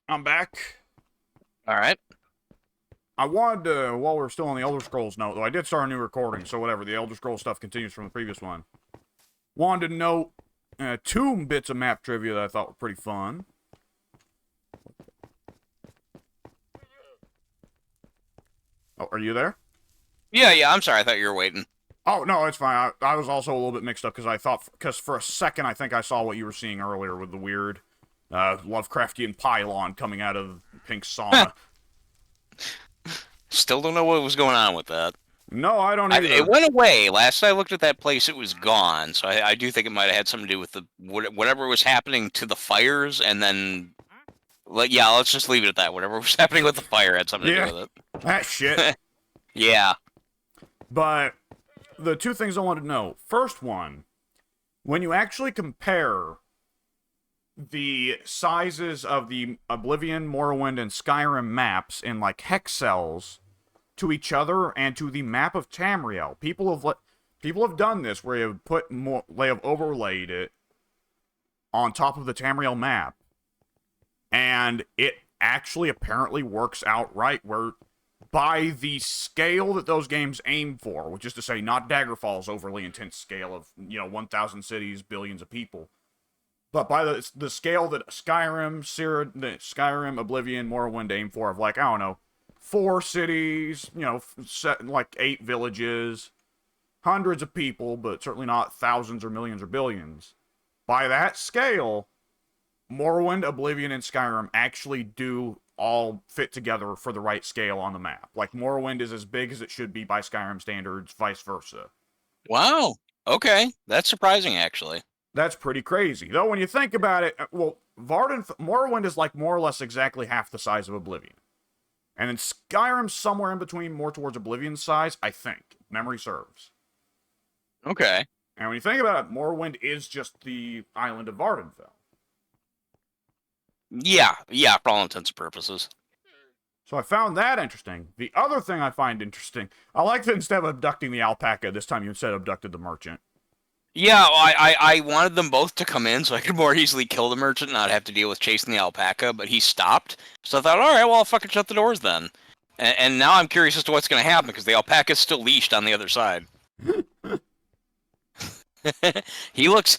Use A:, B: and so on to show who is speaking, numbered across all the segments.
A: I'm back.
B: All right.
A: I wanted to, while we're still on the Elder Scrolls note, though, I did start a new recording, so whatever. The Elder Scrolls stuff continues from the previous one. Wanted to note two bits of map trivia that I thought were pretty fun. Oh, are you there?
B: Yeah. I'm sorry. I thought you were waiting.
A: Oh, no, it's fine. I was also a little bit mixed up because for a second I think I saw what you were seeing earlier with the weird Lovecraftian pylon coming out of pink sauna.
B: Still don't know what was going on with that.
A: No, I don't
B: It
A: either.
B: went away. Last I looked at that place, it was gone. So I do think it might have had something to do with the whatever was happening to the fires, and then, yeah, let's just leave it at that. Whatever was happening with the fire had something to
A: Yeah,
B: do with
A: that shit.
B: it. Yeah.
A: But the two things I wanted to know. First one, when you actually compare the sizes of the Oblivion, Morrowind, and Skyrim maps in like hex cells to each other and to the map of Tamriel, people have done this where they have overlaid it on top of the Tamriel map, and it actually apparently works out right where by the scale that those games aim for, which is to say not Daggerfall's overly intense scale of, 1,000 cities, billions of people, but by the scale that Skyrim, Oblivion, Morrowind aim for, of like, I don't know, 4 cities, like 8 villages, hundreds of people, but certainly not thousands or millions or billions. By that scale, Morrowind, Oblivion, and Skyrim actually do all fit together for the right scale on the map. Like, Morrowind is as big as it should be by Skyrim standards, vice versa.
B: Wow. Okay. That's surprising, actually.
A: That's pretty crazy. Though, when you think about it, well, Morrowind is like more or less exactly half the size of Oblivion. And then Skyrim's somewhere in between, more towards Oblivion's size, I think. Memory serves.
B: Okay.
A: And when you think about it, Morrowind is just the island of Vardenfell.
B: Yeah. For all intents and purposes.
A: So I found that interesting. The other thing I find interesting, I like that instead of abducting the alpaca, this time you instead abducted the merchant.
B: Yeah, well, I wanted them both to come in so I could more easily kill the merchant and not have to deal with chasing the alpaca, but he stopped. So I thought, all right, well, I'll fucking shut the doors then. And now I'm curious as to what's going to happen because the alpaca's still leashed on the other side. He looks,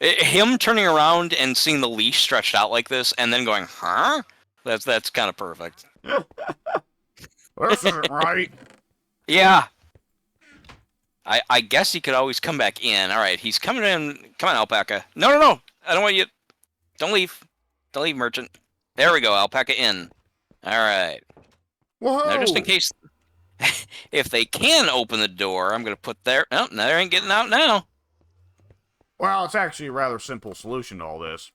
B: him turning around and seeing the leash stretched out like this and then going, huh? That's kind of perfect.
A: This isn't right.
B: Yeah. I guess he could always come back in. All right, he's coming in. Come on, alpaca. No. I don't want you. Don't leave. Don't leave, merchant. There we go, alpaca in. All right. Now, just in
A: Whoa!
B: case, if they can open the door, I'm going to put there. No, they ain't getting out now.
A: Well, it's actually a rather simple solution to all this.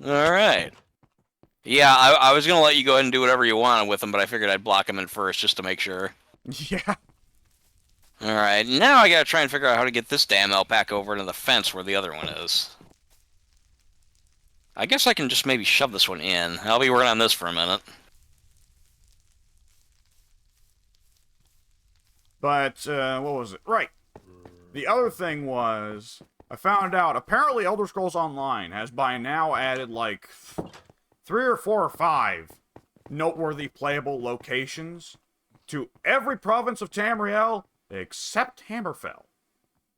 B: All right. Yeah, I was going to let you go ahead and do whatever you wanted with them, but I figured I'd block them in first just to make sure.
A: Yeah.
B: All right, now I got to try and figure out how to get this damn alpaca over to the fence where the other one is. I guess I can just maybe shove this one in. I'll be working on this for a minute.
A: But, what was it? Right. The other thing was, I found out, apparently Elder Scrolls Online has by now added, like, 3 or 4 or 5 noteworthy playable locations to every province of Tamriel except Hammerfell,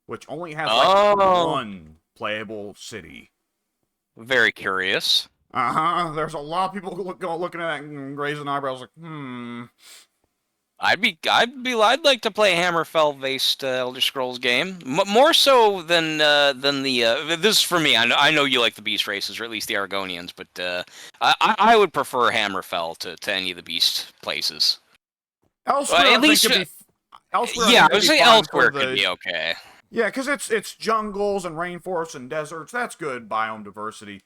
A: which only has, like,
B: Oh,
A: one playable city.
B: very curious.
A: There's a lot of people looking at that and raising eyebrows like,
B: I'd like to play a Hammerfell-based Elder Scrolls game. More so than the. This is for me. I know you like the beast races, or at least the Argonians, but I would prefer Hammerfell to any of the beast places.
A: Elsewhere,
B: At
A: I think
B: least,
A: could be. Elsewhere, I
B: yeah,
A: think
B: I
A: could
B: would
A: be
B: say
A: fine for
B: elsewhere could
A: the.
B: be okay.
A: Yeah, because it's jungles and rainforests and deserts. That's good biome diversity.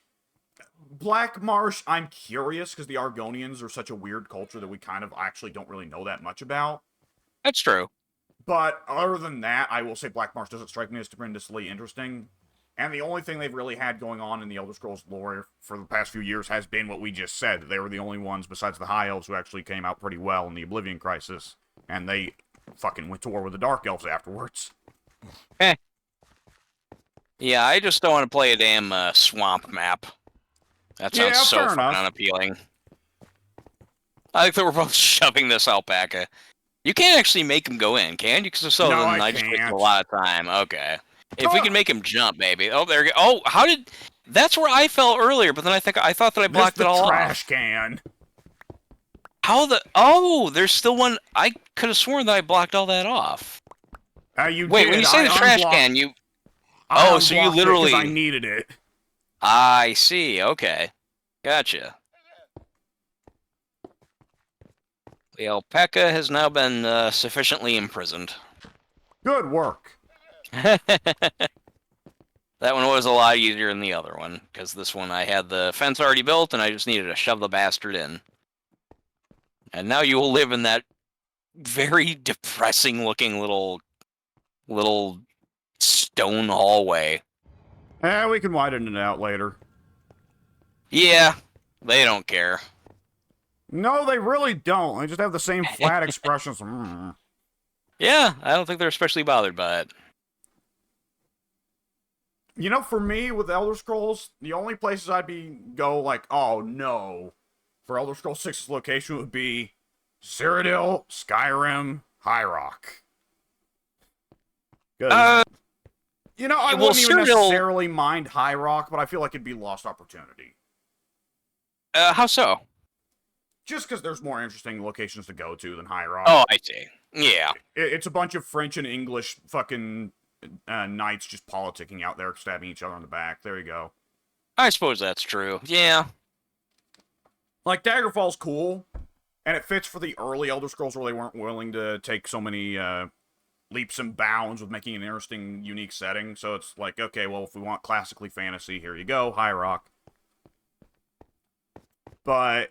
A: Black Marsh, I'm curious because the Argonians are such a weird culture that we kind of actually don't really know that much about.
B: That's true.
A: But other than that, I will say Black Marsh doesn't strike me as tremendously interesting. And the only thing they've really had going on in the Elder Scrolls lore for the past few years has been what we just said. They were the only ones besides the High Elves who actually came out pretty well in the Oblivion Crisis. And they fucking went to war with the Dark Elves afterwards.
B: Eh. Yeah, I just don't want to play a damn swamp map. That sounds
A: Yeah,
B: so
A: fair
B: fucking
A: enough.
B: unappealing. I think that we're both shoving this alpaca. You can't actually make him go in, can you? Because so
A: No,
B: then
A: I
B: I just wasted a
A: can't.
B: lot of time. Okay. If we
A: Oh,
B: can make him jump, maybe. Oh, there you go. Oh, how did... That's where I fell earlier, but then I thought that I
A: just
B: blocked
A: the
B: it all
A: trash
B: off.
A: can.
B: How the... Oh, there's still one... I could have sworn that I blocked all that off.
A: You
B: Wait, when
A: did.
B: you say the trash can, you...
A: I
B: Oh, so you
A: unblocked it because I
B: literally...
A: needed it.
B: I see. Okay. Gotcha. The alpaca has now been sufficiently imprisoned.
A: Good work.
B: That one was a lot easier than the other one, because this one I had the fence already built, and I just needed to shove the bastard in. And now you will live in that very depressing-looking little stone hallway.
A: We can widen it out later.
B: Yeah, they don't care.
A: No, they really don't. They just have the same flat expressions. Mm.
B: Yeah, I don't think they're especially bothered by it.
A: You know, for me, with Elder Scrolls, the only places go like, oh no, for Elder Scrolls 6's location would be Cyrodiil, Skyrim, High Rock.
B: Uh,
A: You know, I
B: well,
A: wouldn't even
B: Cyrodiil...
A: necessarily mind High Rock, but I feel like it'd be lost opportunity.
B: How so?
A: Just because there's more interesting locations to go to than High Rock.
B: Oh, I see. Yeah.
A: It's a bunch of French and English fucking knights just politicking out there, stabbing each other in the back. There you go.
B: I suppose that's true. Yeah.
A: Like, Daggerfall's cool, and it fits for the early Elder Scrolls where they weren't willing to take so many leaps and bounds with making an interesting, unique setting. So it's like, okay, well, if we want classically fantasy, here you go, High Rock. But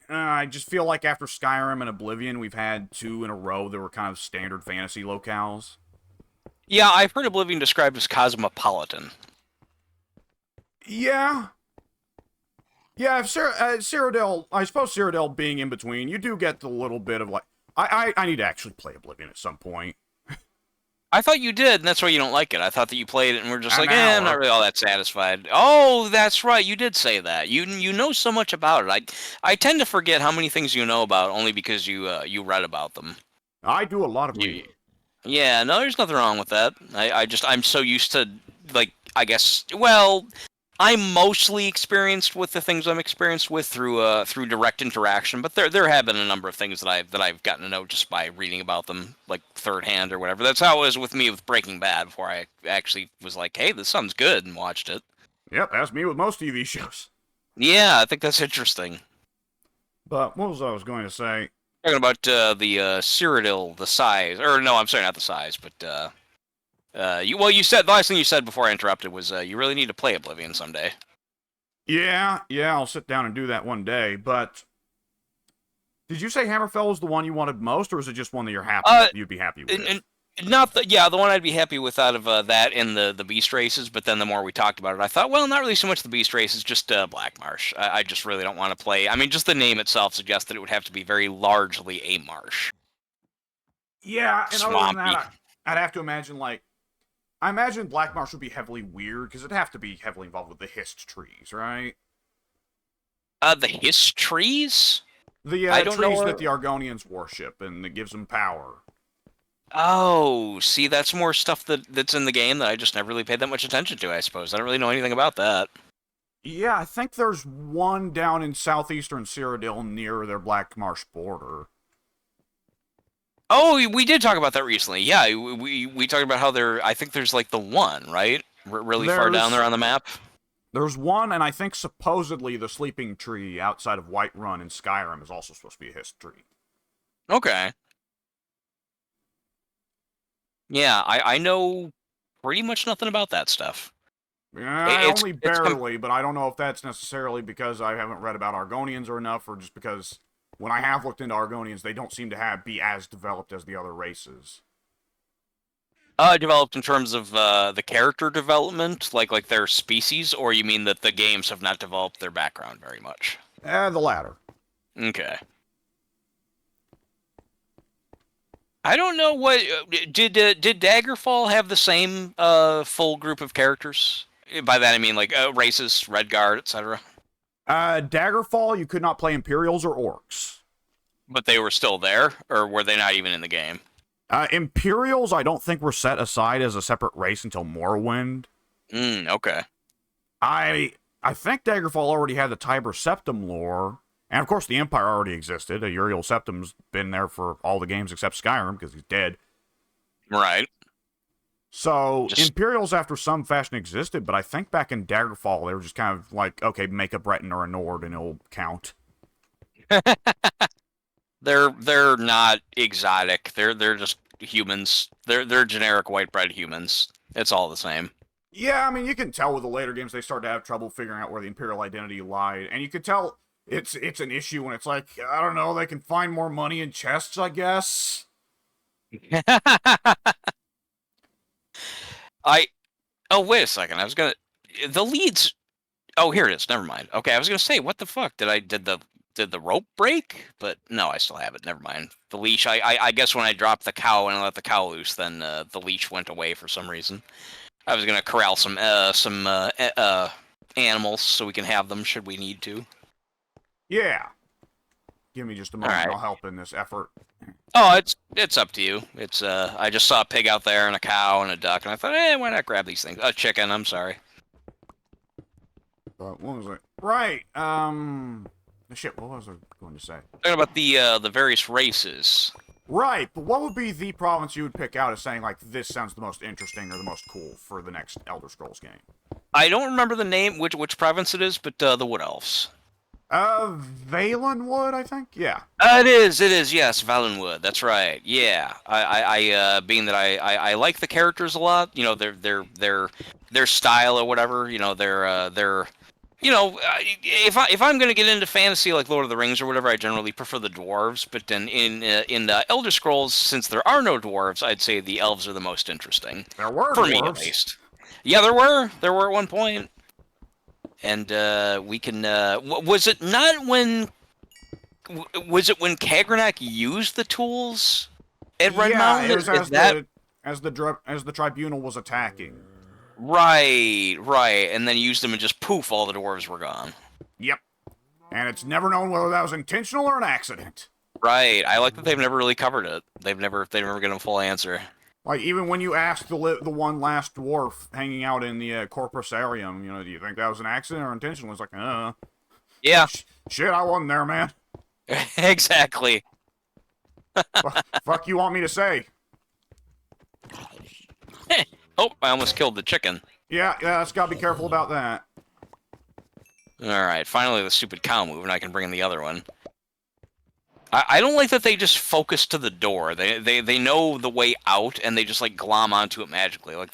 A: I just feel like after Skyrim and Oblivion, we've had two in a row that were kind of standard fantasy locales.
B: Yeah, I've heard Oblivion described as cosmopolitan.
A: Yeah. Yeah, if Cyrodiil, I suppose Cyrodiil being in between, you do get the little bit of like, I need to actually play Oblivion at some point.
B: I thought you did, and that's why you don't like it. I thought that you played it and were just
A: An
B: like, I'm not
A: hour.
B: really all that satisfied. Oh, that's right, you did say that. You know so much about it. I tend to forget how many things you know about only because you read about them.
A: I do a lot of
B: You,
A: reading.
B: yeah, no, there's nothing wrong with that. I'm so used to, like, I guess, well, I'm mostly experienced with the things I'm experienced with through direct interaction, but there have been a number of things that I've gotten to know just by reading about them, like third hand or whatever. That's how it was with me with Breaking Bad before I actually was like, hey, this sounds good, and watched it.
A: Yep, that's me with most TV shows.
B: Yeah, I think that's interesting.
A: But what was I going to say?
B: Talking about the Cyrodiil, the size, or no, I'm sorry, not the size, but you said the last thing you said before I interrupted was you really need to play Oblivion someday.
A: Yeah, I'll sit down and do that one day. But did you say Hammerfell was the one you wanted most, or is it just one that you'd be happy with?
B: Not the one I'd be happy with out of that and the Beast Races, but then the more we talked about it, I thought, well, not really so much the Beast Races, just Black Marsh. I just really don't want to play. I mean, just the name itself suggests that it would have to be very largely a marsh.
A: Yeah, and other than
B: Swampy.
A: that, I'd have to imagine, like, I imagine Black Marsh would be heavily weird, because it'd have to be heavily involved with the hist trees, right?
B: The Hiss trees?
A: The
B: I don't know
A: trees
B: where...
A: that the Argonians worship, and that gives them power.
B: Oh, see, that's more stuff that's in the game that I just never really paid that much attention to, I suppose. I don't really know anything about that.
A: Yeah, I think there's one down in southeastern Cyrodiil near their Black Marsh border.
B: Oh, we did talk about that recently. Yeah, we talked about how I think there's like the one, right? Really far down there on the map.
A: There's one, and I think supposedly the Sleeping Tree outside of Whiterun in Skyrim is also supposed to be a hist tree.
B: Okay. Yeah, I know pretty much nothing about that stuff.
A: Yeah, only barely, but I don't know if that's necessarily because I haven't read about Argonians or enough, or just because when I have looked into Argonians, they don't seem to be as developed as the other races.
B: Developed in terms of the character development, like their species, or you mean that the games have not developed their background very much?
A: The latter.
B: Okay. I don't know what did Daggerfall have the same full group of characters? By that I mean like races, Redguard, etc.
A: Daggerfall, you could not play Imperials or Orcs.
B: But they were still there, or were they not even in the game?
A: Imperials, I don't think were set aside as a separate race until Morrowind.
B: Okay.
A: I think Daggerfall already had the Tiber Septim lore, and of course the Empire already existed. Uriel Septim's been there for all the games except Skyrim because he's dead.
B: Right.
A: So Imperials, after some fashion, existed, but I think back in Daggerfall they were just kind of like, okay, make a Breton or a Nord and it'll count.
B: They're not exotic. They're just humans. They're generic white bread humans. It's all the same.
A: Yeah, I mean, you can tell with the later games they start to have trouble figuring out where the Imperial identity lied, and you can tell it's an issue when it's like, I don't know, they can find more money in chests, I guess.
B: Oh, wait a second. The leads. Oh, here it is. Never mind. Okay, I was gonna say, what the fuck did the rope break? But no, I still have it. Never mind. The leash. I guess when I dropped the cow and I let the cow loose, then the leash went away for some reason. I was gonna corral some animals so we can have them should we need to.
A: Yeah. Give me just a moment.
B: All right.
A: I'll help in this effort.
B: Oh, it's up to you. It's I just saw a pig out there and a cow and a duck, and I thought, why not grab these things? A chicken. I'm sorry.
A: What was it? Right. Shit. What was I going to say?
B: Talking about the various races.
A: Right, but what would be the province you would pick out as saying, like, this sounds the most interesting or the most cool for the next Elder Scrolls game?
B: I don't remember the name, which province it is, but the Wood Elves.
A: Valenwood, I think? Yeah.
B: It is, yes, Valenwood, that's right, yeah. I being that I like the characters a lot, you know, their style or whatever, you know, their you know, if I'm gonna get into fantasy like Lord of the Rings or whatever, I generally prefer the dwarves. But then in the Elder Scrolls, since there are no dwarves, I'd say the elves are the most interesting.
A: There were
B: for
A: dwarves.
B: Me at least. Yeah, there were at one point, and we can. Was it not when? Was it when Kagrenac used the tools at Red Mountain?
A: It was as the tribunal was attacking.
B: Right, and then used them and just poof, all the dwarves were gone.
A: Yep. And it's never known whether that was intentional or an accident.
B: Right. I like that they've never really covered it. They've never given a full answer.
A: Like, even when you asked the one last dwarf hanging out in the Corpusarium, you know, do you think that was an accident or intentional? It's like,
B: Yeah.
A: Shit, I wasn't there, man.
B: Exactly.
A: Fuck you want me to say?
B: Oh, I almost killed the chicken.
A: Yeah, let's gotta be careful about that.
B: Alright, finally the stupid cow moved and I can bring in the other one. I don't like that they just focus to the door. They know the way out and they just like glom onto it magically. Like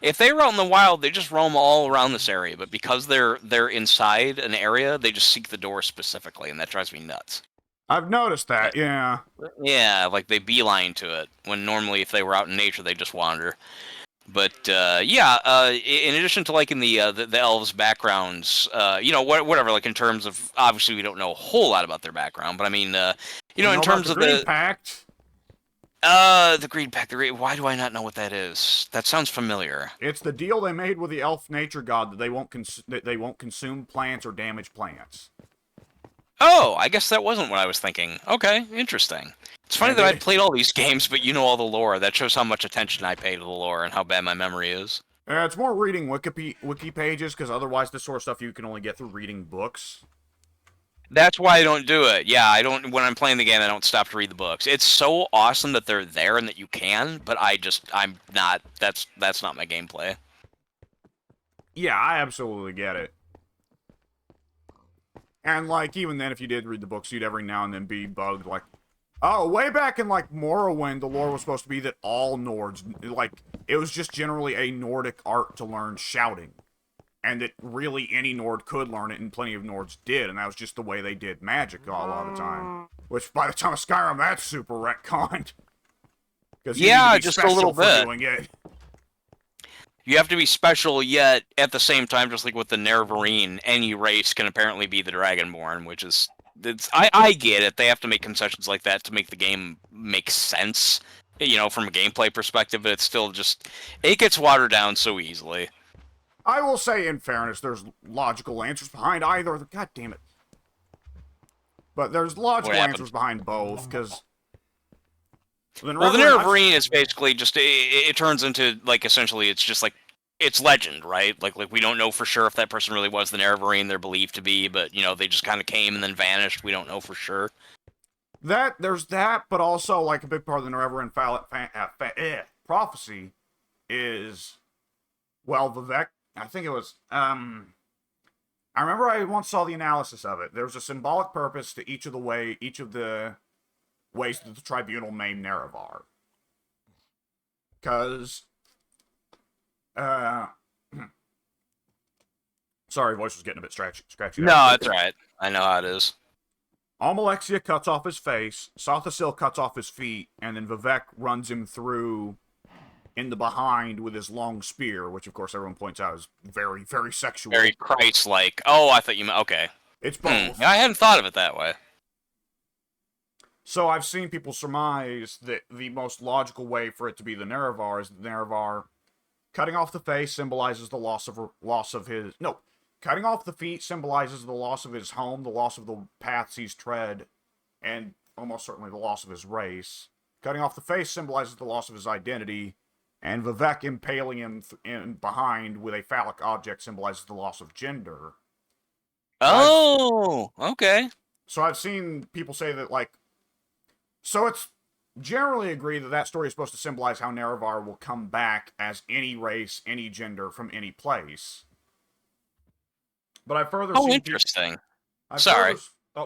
B: if they were out in the wild, they just roam all around this area, but because they're inside an area, they just seek the door specifically, and that drives me nuts.
A: I've noticed that, yeah.
B: Yeah, like they beeline to it, when normally if they were out in nature, they just wander. But in addition to liking the elves' backgrounds, you know, whatever, like in terms of, obviously we don't know a whole lot about their background, but I mean, you know, in terms of the
A: Green Pact.
B: The Green Pact. Why do I not know what that is? That sounds familiar.
A: It's the deal they made with the elf nature god that they won't consume plants or damage plants.
B: Oh, I guess that wasn't what I was thinking. Okay, interesting. It's funny that I've played all these games, but you know all the lore. That shows how much attention I pay to the lore and how bad my memory is.
A: It's more reading wiki pages, because otherwise this sort of stuff you can only get through reading books.
B: That's why I don't do it. Yeah, I don't. When I'm playing the game, I don't stop to read the books. It's so awesome that they're there and that you can, but I'm not. That's not my gameplay.
A: Yeah, I absolutely get it. And, like, even then, if you did read the books, you'd every now and then be bugged, like, oh, way back in, like, Morrowind, the lore was supposed to be that all Nords, like, it was just generally a Nordic art to learn shouting. And that really any Nord could learn it, and plenty of Nords did, and that was just the way they did magic a lot of the time. Which, by the time of Skyrim, that's super retconned.
B: Yeah, just a little bit.
A: Doing it.
B: You have to be special, yet at the same time, just like with the Nerevarine, any race can apparently be the Dragonborn, which is... I get it. They have to make concessions like that to make the game make sense from a gameplay perspective, but it's still just it gets watered down so easily.
A: I will say, in fairness, there's logical answers behind either. God damn it! But there's logical answers behind both, because
B: the Nerevarine is basically just it turns into like essentially it's just like it's legend, right? Like we don't know for sure if that person really was the Nerevarine they're believed to be, but they just kind of came and then vanished. We don't know for sure.
A: There's that, but also like a big part of the Nerevarine prophecy is, well, Vivek. I think it was. I remember I once saw the analysis of it. There's a symbolic purpose to each of the ways that the tribunal named Nerevar. Because, sorry, voice was getting a bit scratchy.
B: No, that's right. I know how it is.
A: Almalexia cuts off his face, Sothasil cuts off his feet, and then Vivek runs him through in the behind with his long spear, which of course everyone points out is very, very sexual.
B: Very Christ-like. Oh, I thought you meant, okay.
A: It's both.
B: I hadn't thought of it that way.
A: So I've seen people surmise that the most logical way for it to be the Nerevar is the Nerevar cutting off the face symbolizes the loss of his... No, cutting off the feet symbolizes the loss of his home, the loss of the paths he's tread, and almost certainly the loss of his race. Cutting off the face symbolizes the loss of his identity, and Vivek impaling him in behind with a phallic object symbolizes the loss of gender.
B: Oh, okay.
A: So I've seen people say that, like... So it's generally agreed that story is supposed to symbolize how Nerevar will come back as any race, any gender, from any place. But I've further seen...
B: interesting. Sorry.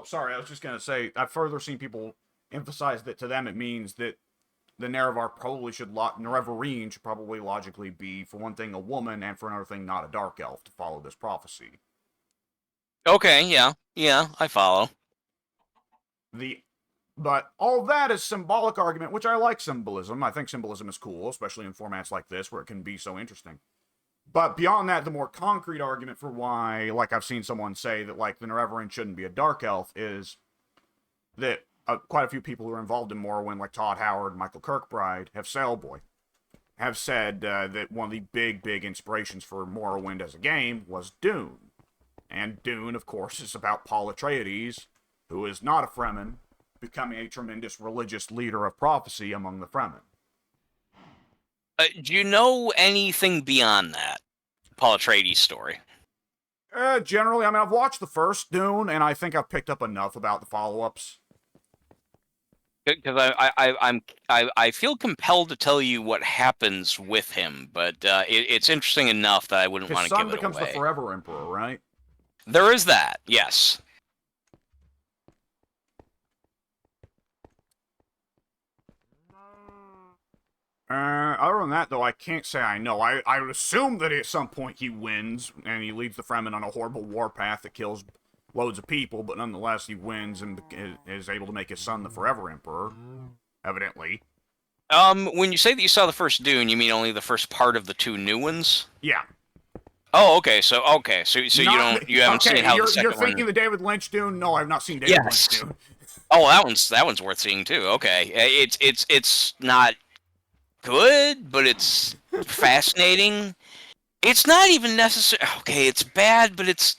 A: Sorry, I was just going to say, I've further seen people emphasize that to them it means that the Nerevar Nerevarine should probably logically be, for one thing, a woman, and for another thing, not a dark elf, to follow this prophecy.
B: Okay, yeah, I follow.
A: But all that is symbolic argument, which I like symbolism. I think symbolism is cool, especially in formats like this, where it can be so interesting. But beyond that, the more concrete argument for why, like I've seen someone say that, like, the Nerevarine shouldn't be a dark elf is that quite a few people who are involved in Morrowind, like Todd Howard and Michael Kirkbride, have said that one of the big inspirations for Morrowind as a game was Dune. And Dune, of course, is about Paul Atreides, who is not a Fremen, becoming a tremendous religious leader of prophecy among the Fremen.
B: Do you know anything beyond that Paul Atreides story?
A: Generally, I mean, I've watched the first Dune, and I think I've picked up enough about the follow-ups.
B: Because I feel compelled to tell you what happens with him, but it's interesting enough that I wouldn't want to give it away.
A: His son becomes the Forever Emperor, right?
B: There is that, yes.
A: Other than that, though, I can't say I know. I would assume that at some point he wins, and he leads the Fremen on a horrible warpath that kills loads of people, but nonetheless he wins and is able to make his son the Forever Emperor, evidently.
B: When you say that you saw the first Dune, you mean only the first part of the two new ones?
A: Yeah.
B: Oh, okay. So you haven't seen how the second
A: You're thinking the David Lynch Dune? No, I've not seen David Lynch Dune.
B: Oh, that one's worth seeing too. Okay, it's not good, but it's fascinating. It's not even necessary. Okay, it's bad, but it's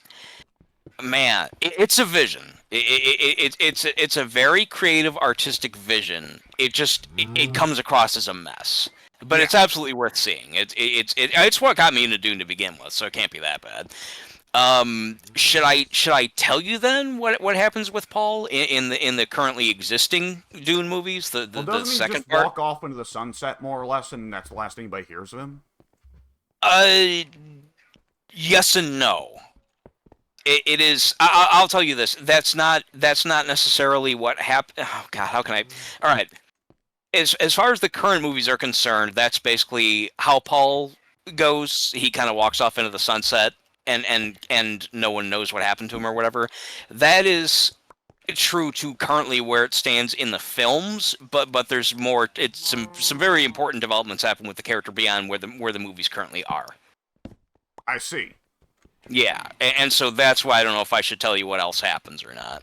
B: a vision. It's a very creative, artistic vision. It comes across as a mess, but it's absolutely worth seeing. It's what got me into Dune to begin with, so it can't be that bad. Should I tell you then what happens with Paul in the currently existing Dune movies? The second
A: part. Walk off into the sunset more or less, and that's the last anybody hears of him.
B: Yes and no. It is. I'll tell you this. That's not necessarily what happened. Oh God, how can I? All right. As far as the current movies are concerned, that's basically how Paul goes. He kind of walks off into the sunset, and no one knows what happened to him or whatever. That is true to currently where it stands in the films, but there's more. It's some very important developments happen with the character beyond where the movies currently are.
A: I see.
B: Yeah, and so that's why I don't know if I should tell you what else happens or not.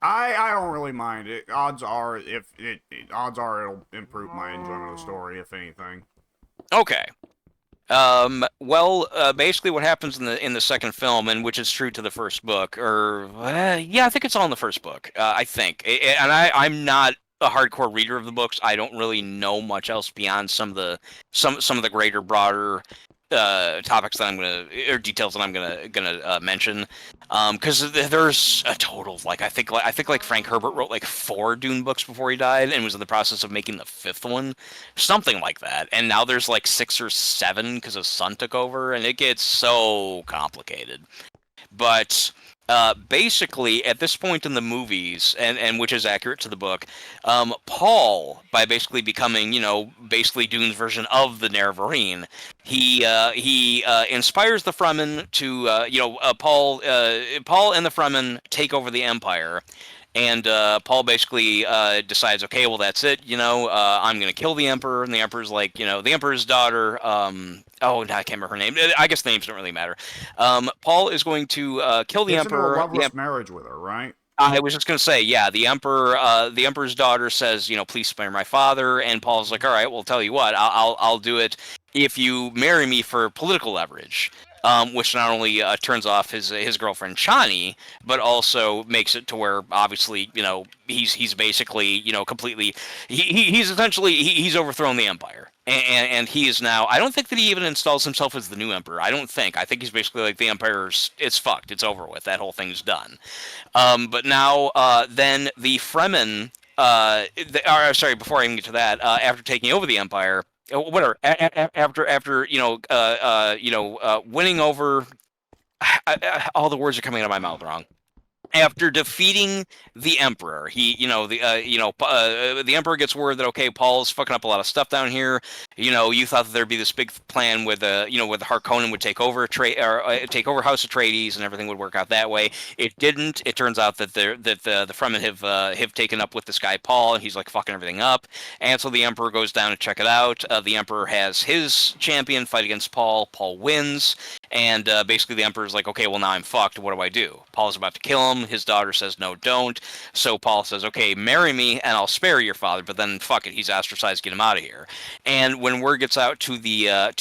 A: I don't really mind it. Odds are it'll improve my enjoyment of the story, if anything.
B: Okay. Well, basically, what happens in the second film, and which is true to the first book, or yeah, I think it's all in the first book. I think, and I'm not a hardcore reader of the books. I don't really know much else beyond some of the greater, broader topics that I'm gonna or details that I'm gonna mention. Because there's a total of like I think like Frank Herbert wrote like 4 Dune books before he died, and was in the process of making the 5th one, something like that. And now there's like 6 or 7 because his son took over, and it gets so complicated. But basically, at this point in the movies, and which is accurate to the book, Paul, by basically becoming, basically Dune's version of the Nerevarine, he inspires the Fremen to, Paul and the Fremen take over the Empire. And Paul basically decides, okay, well, that's it. I'm going to kill the Emperor. And the Emperor's like, the Emperor's daughter. Oh, no, I can't remember her name. I guess the names don't really matter. Paul is going to kill the
A: He's
B: Emperor.
A: into a loveless marriage with her, right?
B: I was just going to say, yeah, the Emperor's daughter says, please spare my father. And Paul's like, all right, well, tell you what, I'll do it if you marry me for political leverage. Which not only turns off his girlfriend Chani, but also makes it to where obviously he's basically completely he's essentially he's overthrown the empire, and he is now. I don't think that he even installs himself as the new emperor. I don't think. I think he's basically like the empire's. It's fucked. It's over with. That whole thing's done. But now then the Fremen. Sorry, before I even get to that, after taking over the empire, whatever. After winning over, all the words are coming out of my mouth wrong. After defeating the Emperor, the Emperor gets word that okay, Paul's fucking up a lot of stuff down here. You thought that there'd be this big plan with with Harkonnen would take over take over House Atreides and everything would work out that way. It didn't. It turns out that the Fremen have taken up with this guy Paul, and he's like fucking everything up. And so the Emperor goes down to check it out. The Emperor has his champion fight against Paul. Paul wins, and basically the Emperor's like, okay, well now I'm fucked. What do I do? Paul's about to kill him. His daughter says, no, don't. So Paul says, okay, marry me and I'll spare your father, but then fuck it, he's ostracized, get him out of here. And when word gets out to the I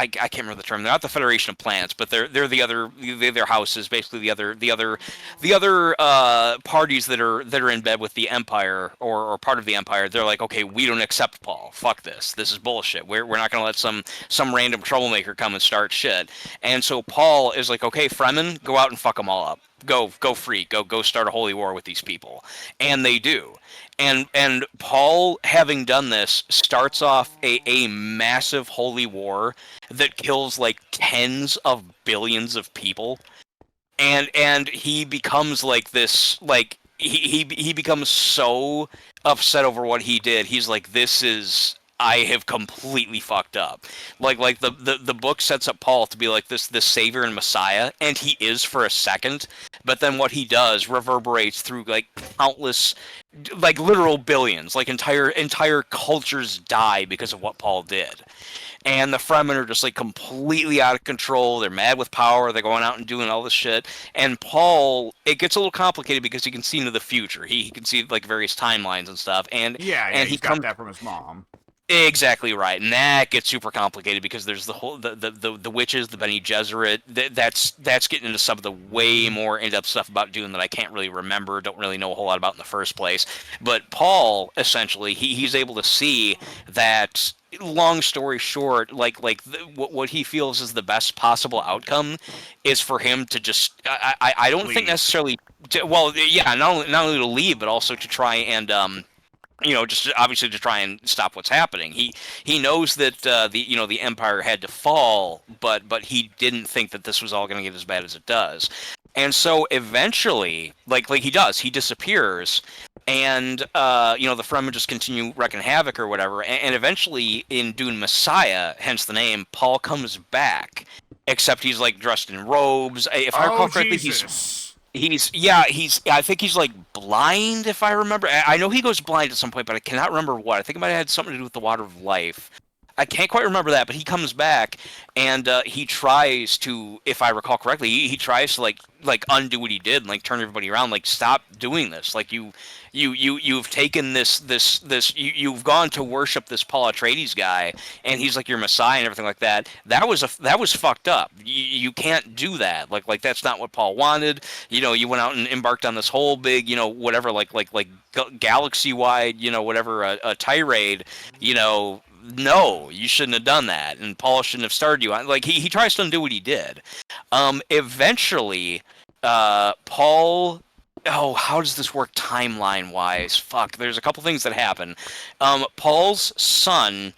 B: can't remember the term, they're not the Federation of Planets, but they're their houses, basically the other parties that are in bed with the Empire or part of the Empire, they're like, okay, we don't accept Paul. Fuck this. This is bullshit. We're not gonna let some random troublemaker come and start shit. And so Paul is like, okay, Fremen, go out and fuck them all up. Go free. Go start a holy war with these people. And they do. And Paul, having done this, starts off a massive holy war that kills like tens of billions of people. And he becomes like this, like he becomes so upset over what he did. He's like, I have completely fucked up. Like the book sets up Paul to be like this savior and messiah, and he is for a second, but then what he does reverberates through like countless, like literal billions, like entire cultures die because of what Paul did. And the Fremen are just like completely out of control. They're mad with power. They're going out and doing all this shit. And Paul, it gets a little complicated because he can see into the future. He can see like various timelines and stuff. And
A: he got that from his mom.
B: Exactly right, and that gets super complicated because there's the whole the witches, the Bene Gesserit. That's getting into some of the way more in-depth stuff about Dune that I can't really remember, don't really know a whole lot about in the first place. But Paul, essentially, he's able to see that. Long story short, what he feels is the best possible outcome is for him to just. I don't think necessarily. Well, yeah, not only to leave, but also to try and. Just obviously to try and stop what's happening. He knows that the Empire had to fall, but he didn't think that this was all going to get as bad as it does. And so eventually, like he does, he disappears, and the Fremen just continue wrecking havoc or whatever. And eventually, in Dune Messiah, hence the name, Paul comes back, except he's like dressed in robes. If I recall correctly, I think he's like blind, if I remember. I know he goes blind at some point, but I cannot remember what. I think it might have had something to do with the Water of Life. I can't quite remember that, but he comes back and he tries to, if I recall correctly, he tries to like undo what he did and like turn everybody around, like stop doing this. Like you've taken you've gone to worship this Paul Atreides guy, and he's like your messiah and everything like that. That was fucked up. You can't do that. Like that's not what Paul wanted. You went out and embarked on this whole big, whatever, like galaxy wide, whatever, a tirade, no, you shouldn't have done that, and Paul shouldn't have started you on. Like he tries to undo what he did. Eventually, Paul. Oh, how does this work timeline wise? Fuck, there's a couple things that happen. Paul's son,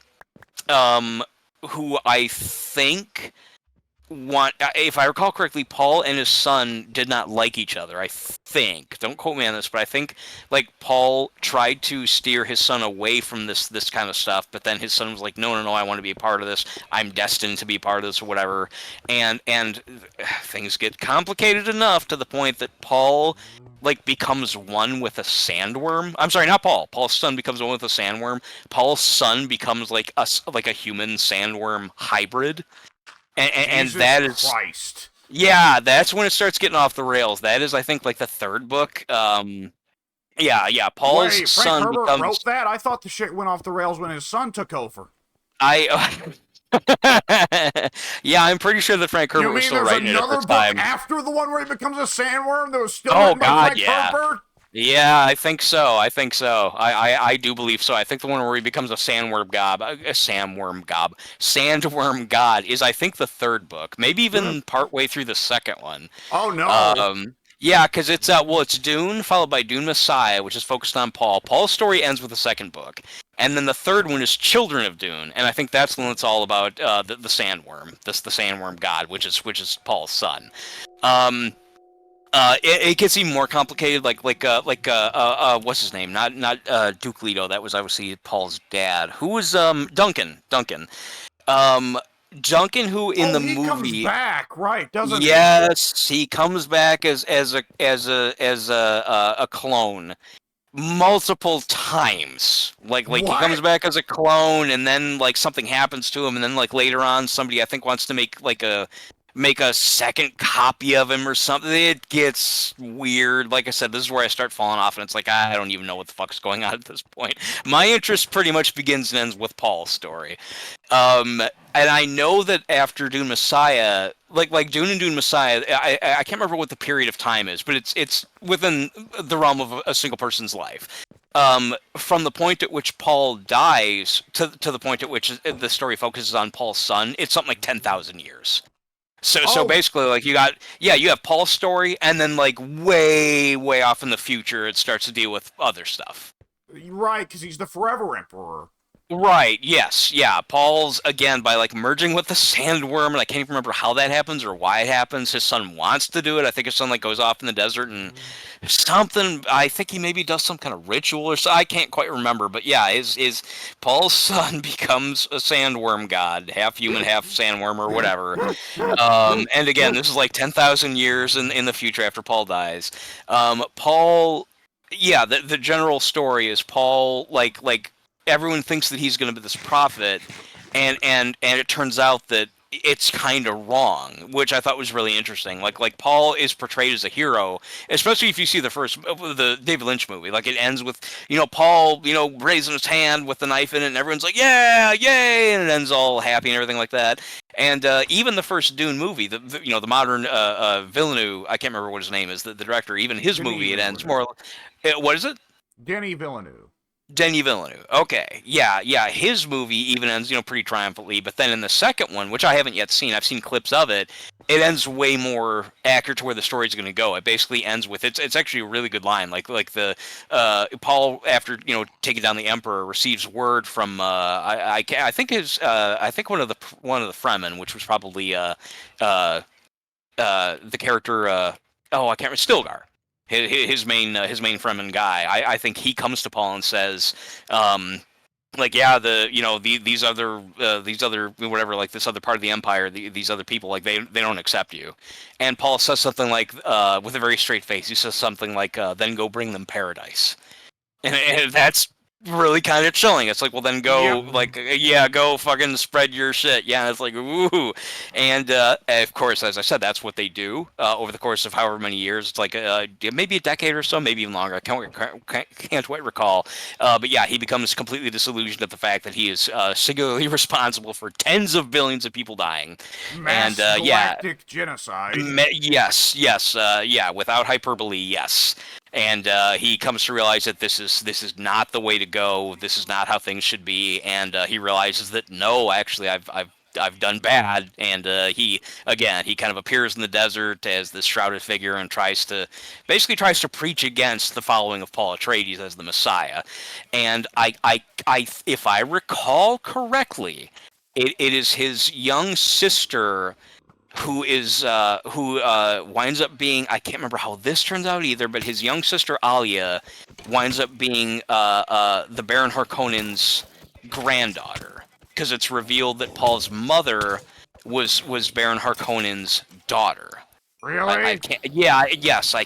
B: who I think if I recall correctly, Paul and his son did not like each other. I think. Don't quote me on this, but I think like Paul tried to steer his son away from this kind of stuff, but then his son was like, no, I want to be a part of this. I'm destined to be a part of this or whatever. And things get complicated enough to the point that Paul like becomes one with a sandworm. I'm sorry, not Paul. Paul's son becomes one with a sandworm. Paul's son becomes like a human sandworm hybrid. And that is
A: Christ.
B: Yeah, that's when it starts getting off the rails. That is, I think, like the third book. Yeah. Paul's
A: Wait,
B: son
A: Frank Herbert
B: becomes.
A: wrote that? I thought the shit went off the rails when his son took over.
B: Yeah, I'm pretty sure that Frank Herbert was still writing it at the time.
A: You mean there's another book after the one where he becomes a sandworm that was still
B: Oh
A: written by
B: God,
A: Frank
B: yeah.
A: Herbert?
B: Yeah, I think so. I do believe so. I think the one where he becomes a sandworm god is, I think, the third book. Maybe even partway through the second one.
A: Oh no.
B: Yeah, because it's Dune followed by Dune Messiah, which is focused on Paul. Paul's story ends with the second book, and then the third one is Children of Dune, and I think that's the one that's all about the sandworm, the sandworm god, which is Paul's son. It gets even more complicated. What's his name? Not Duke Leto. That was obviously Paul's dad. Who was Duncan? Duncan, who in the movie
A: he comes back, right? Doesn't
B: yes, he comes back as a clone multiple times. Like he comes back as a clone, and then like something happens to him, and then like later on somebody I think wants to make a second copy of him or something. It gets weird. Like I said, this is where I start falling off, and it's like I don't even know what the fuck's going on at this point. My interest pretty much begins and ends with Paul's story. And I know that after Dune Messiah, like Dune and Dune Messiah, I can't remember what the period of time is, but it's within the realm of a single person's life. From the point at which Paul dies to the point at which the story focuses on Paul's son, it's something like 10,000 years. So basically, like you have Paul's story, and then like way off in the future, it starts to deal with other stuff.
A: Right, because he's the Forever Emperor.
B: Right. Yes. Yeah. Paul's again by like merging with the sandworm, and I can't even remember how that happens or why it happens. His son wants to do it. I think his son like goes off in the desert and something. I think he maybe does some kind of ritual or so. I can't quite remember, but yeah, his Paul's son becomes a sandworm god, half human, half sandworm or whatever. And again, this is like 10,000 years in the future after Paul dies. Paul. Yeah. The general story is Paul like. Everyone thinks that he's going to be this prophet, and it turns out that it's kind of wrong, which I thought was really interesting. Like Paul is portrayed as a hero, especially if you see the David Lynch movie. Like it ends with Paul raising his hand with the knife in it, and everyone's like yeah, yay, and it ends all happy and everything like that. And even the first Dune movie, the modern Villeneuve, I can't remember what his name is, the director. Even his movie, it ends more. What is it?
A: Denis Villeneuve.
B: Denis Villeneuve. Okay, yeah. His movie even ends, pretty triumphantly. But then in the second one, which I haven't yet seen, I've seen clips of it. It ends way more accurate to where the story's going to go. It basically ends with it's actually a really good line. Like the Paul, after taking down the Emperor, receives word from I think one of the Fremen, which was probably the character I can't remember, Stilgar. His main Fremen guy. I think he comes to Paul and says, these other whatever, like this other part of the empire, these other people, like they don't accept you. And Paul says something like with a very straight face. He says something like, then go bring them paradise. And that's really kind of chilling. It's like, well, then go,
A: Yep.
B: like, go fucking spread your shit. Yeah, it's like, ooh. And of course, as I said, that's what they do over the course of however many years. It's like maybe a decade or so, maybe even longer. I can't quite recall. But yeah, he becomes completely disillusioned at the fact that he is singularly responsible for tens of billions of people dying.
A: Mass
B: And
A: galactic genocide.
B: Yes, yeah, without hyperbole, yes. And he comes to realize that this is not the way to go. This is not how things should be. And he realizes that no, actually, I've done bad. And he kind of appears in the desert as this shrouded figure and tries to preach against the following of Paul Atreides as the Messiah. And if I recall correctly, it is his young sister who winds up being, I can't remember how this turns out either, but his young sister Alia winds up being the Baron Harkonnen's granddaughter, because it's revealed that Paul's mother was Baron Harkonnen's daughter.
A: Really?
B: I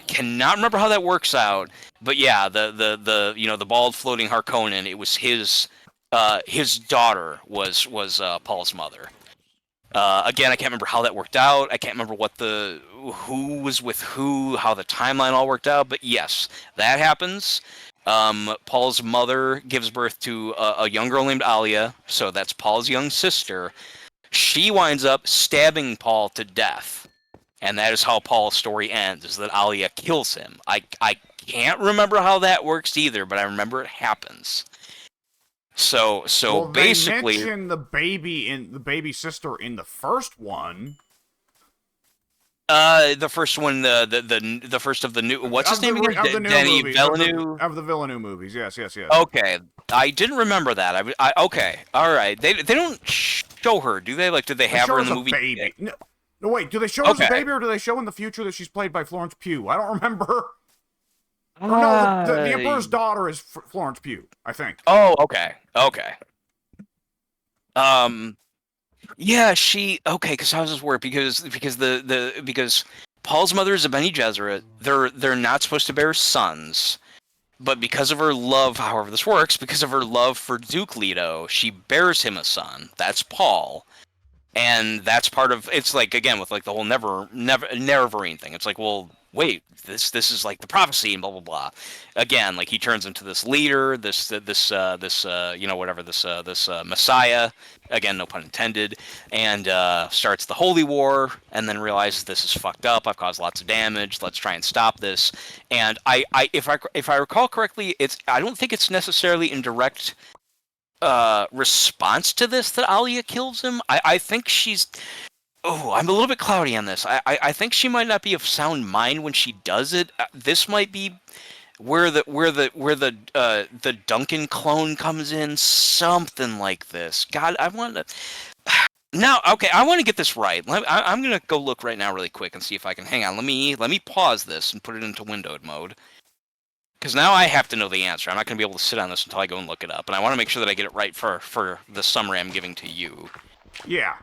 B: cannot remember how that works out, but yeah, the bald floating Harkonnen, it was his daughter was Paul's mother. Again, I can't remember how that worked out. I can't remember who was with who, how the timeline all worked out. But yes, that happens. Paul's mother gives birth to a young girl named Alia, so that's Paul's young sister. She winds up stabbing Paul to death, and that is how Paul's story ends, is that Alia kills him. I can't remember how that works either, but I remember it happens. So
A: well,
B: basically,
A: they mention the baby sister in the first one.
B: The first one, the first of the new. What's his name again?
A: Of the new
B: Denis
A: movies,
B: Villeneuve.
A: Of the Villeneuve movies, yes.
B: Okay, I didn't remember that. Okay, all right. They don't show her, do they? Like, did they have her in the movie?
A: Baby. No, wait. Do they show her as a baby, or do they show in the future that she's played by Florence Pugh? I don't remember. No, the Emperor's daughter is Florence Pugh, I think.
B: Oh, okay. Yeah, because I was just worried because Paul's mother is a Bene Gesserit. They're not supposed to bear sons, but because of her love, however this works, because of her love for Duke Leto, she bears him a son. That's Paul. And that's part of, it's like, again, with like the whole Nerevarine thing. It's like, well, wait, this is like the prophecy and blah blah blah. Again, like he turns into this leader, this Messiah. Again, no pun intended. And starts the Holy War, and then realizes this is fucked up. I've caused lots of damage. Let's try and stop this. And if I recall correctly, I don't think it's necessarily in direct response to this that Alia kills him. I think she's. Oh, I'm a little bit cloudy on this. I think she might not be of sound mind when she does it. This might be where the Duncan clone comes in, something like this. God, I want to. Now, okay, I want to get this right. I'm gonna go look right now, really quick, and see if I can. Hang on, let me pause this and put it into windowed mode. Because now I have to know the answer. I'm not going to be able to sit on this until I go and look it up. And I want to make sure that I get it right for the summary I'm giving to you.
A: Yeah.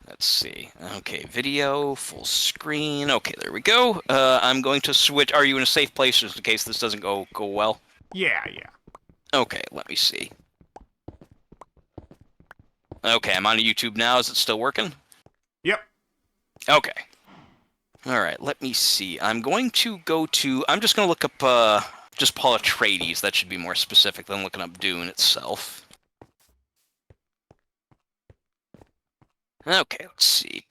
B: Let's see. Okay, video, full screen. Okay, there we go. I'm going to switch. Are you in a safe place just in case this doesn't go well?
A: Yeah.
B: Okay, let me see. Okay, I'm on YouTube now. Is it still working?
A: Yep.
B: Okay. All right, let me see. I'm just going to look up just Paul Atreides. That should be more specific than looking up Dune itself. Okay, let's see.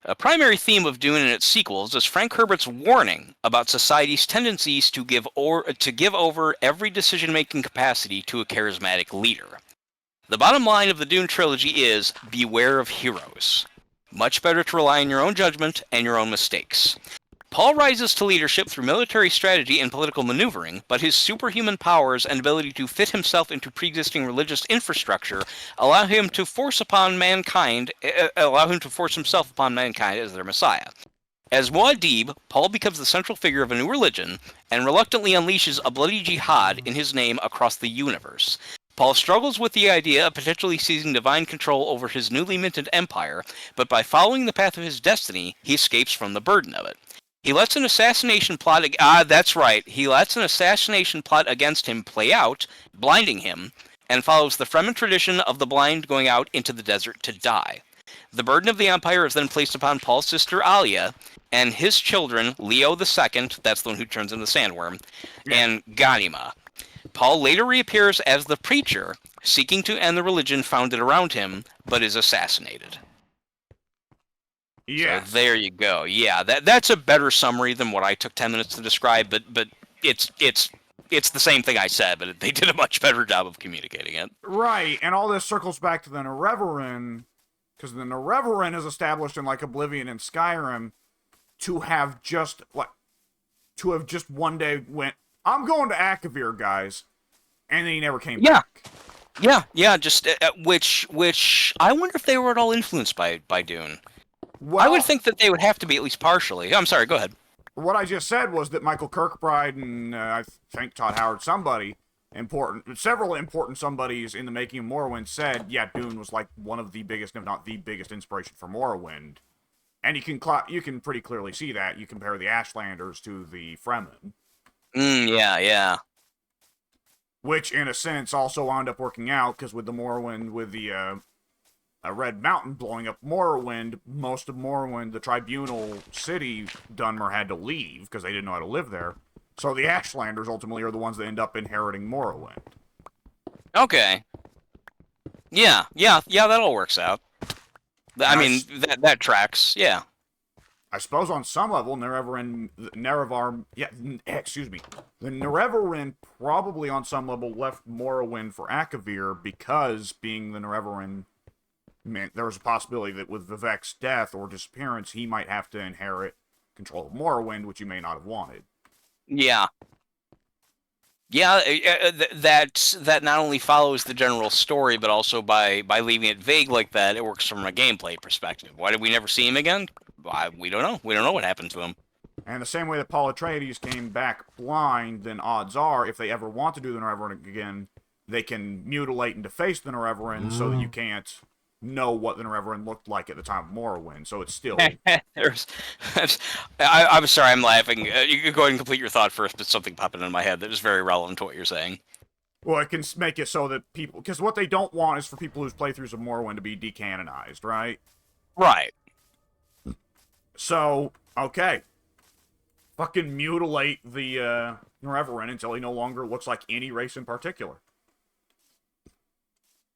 B: A primary theme of Dune and its sequels is Frank Herbert's warning about society's tendencies to give over every decision-making capacity to a charismatic leader. The bottom line of the Dune trilogy is, beware of heroes. Much better to rely on your own judgment and your own mistakes. Paul rises to leadership through military strategy and political maneuvering, but his superhuman powers and ability to fit himself into pre-existing religious infrastructure allow him to force himself upon mankind as their messiah. As Muad'Dib, Paul becomes the central figure of a new religion, and reluctantly unleashes a bloody jihad in his name across the universe. Paul struggles with the idea of potentially seizing divine control over his newly minted empire, but by following the path of his destiny, he escapes from the burden of it. He lets an assassination plot. That's right. He lets an assassination plot against him play out, blinding him, and follows the Fremen tradition of the blind going out into the desert to die. The burden of the Empire is then placed upon Paul's sister Alia and his children, Leo II, that's the one who turns into the sandworm, and Ghanima. Paul later reappears as the preacher, seeking to end the religion founded around him, but is assassinated.
A: Yeah.
B: So there you go. Yeah, that's a better summary than what I took 10 minutes to describe, but it's the same thing I said, but they did a much better job of communicating it.
A: Right, and all this circles back to the Nerevarin, because the Nerevarin is established in like Oblivion and Skyrim to have just one day went, I'm going to Akavir, guys, and then he never came back.
B: Yeah. Just which I wonder if they were at all influenced by Dune.
A: Well,
B: I would think that they would have to be at least partially. I'm sorry. Go ahead.
A: What I just said was that Michael Kirkbride and I think Todd Howard, several important somebodies in the making of Morrowind said, yeah, Dune was like one of the biggest, if not the biggest, inspiration for Morrowind. And you can pretty clearly see that. You compare the Ashlanders to the Fremen.
B: Yeah.
A: Which, in a sense, also wound up working out, because with the Morrowind, with the Red Mountain blowing up Morrowind, most of Morrowind, the tribunal city, Dunmer had to leave, because they didn't know how to live there. So the Ashlanders ultimately are the ones that end up inheriting Morrowind.
B: Okay. Yeah, that all works out. I mean, that tracks, yeah.
A: I suppose on some level, the Nerevarin probably on some level left Morrowind for Akavir, because being the Nerevarin meant there was a possibility that with Vivek's death or disappearance, he might have to inherit control of Morrowind, which he may not have wanted.
B: Yeah. Yeah, that not only follows the general story, but also by leaving it vague like that, it works from a gameplay perspective. Why did we never see him again? We don't know. We don't know what happened to him.
A: And the same way that Paul Atreides came back blind, then odds are, if they ever want to do the Nerevarin again, they can mutilate and deface the Nerevarin so that you can't know what the Nerevarin looked like at the time of Morrowind. So it's still...
B: I'm sorry, I'm laughing. You can go ahead and complete your thought first, but something popped into my head that is very relevant to what you're saying.
A: Well, it can make it so that people... Because what they don't want is for people whose playthroughs of Morrowind to be decanonized, right?
B: Right.
A: So, okay. Fucking mutilate the Nerevarin until he no longer looks like any race in particular.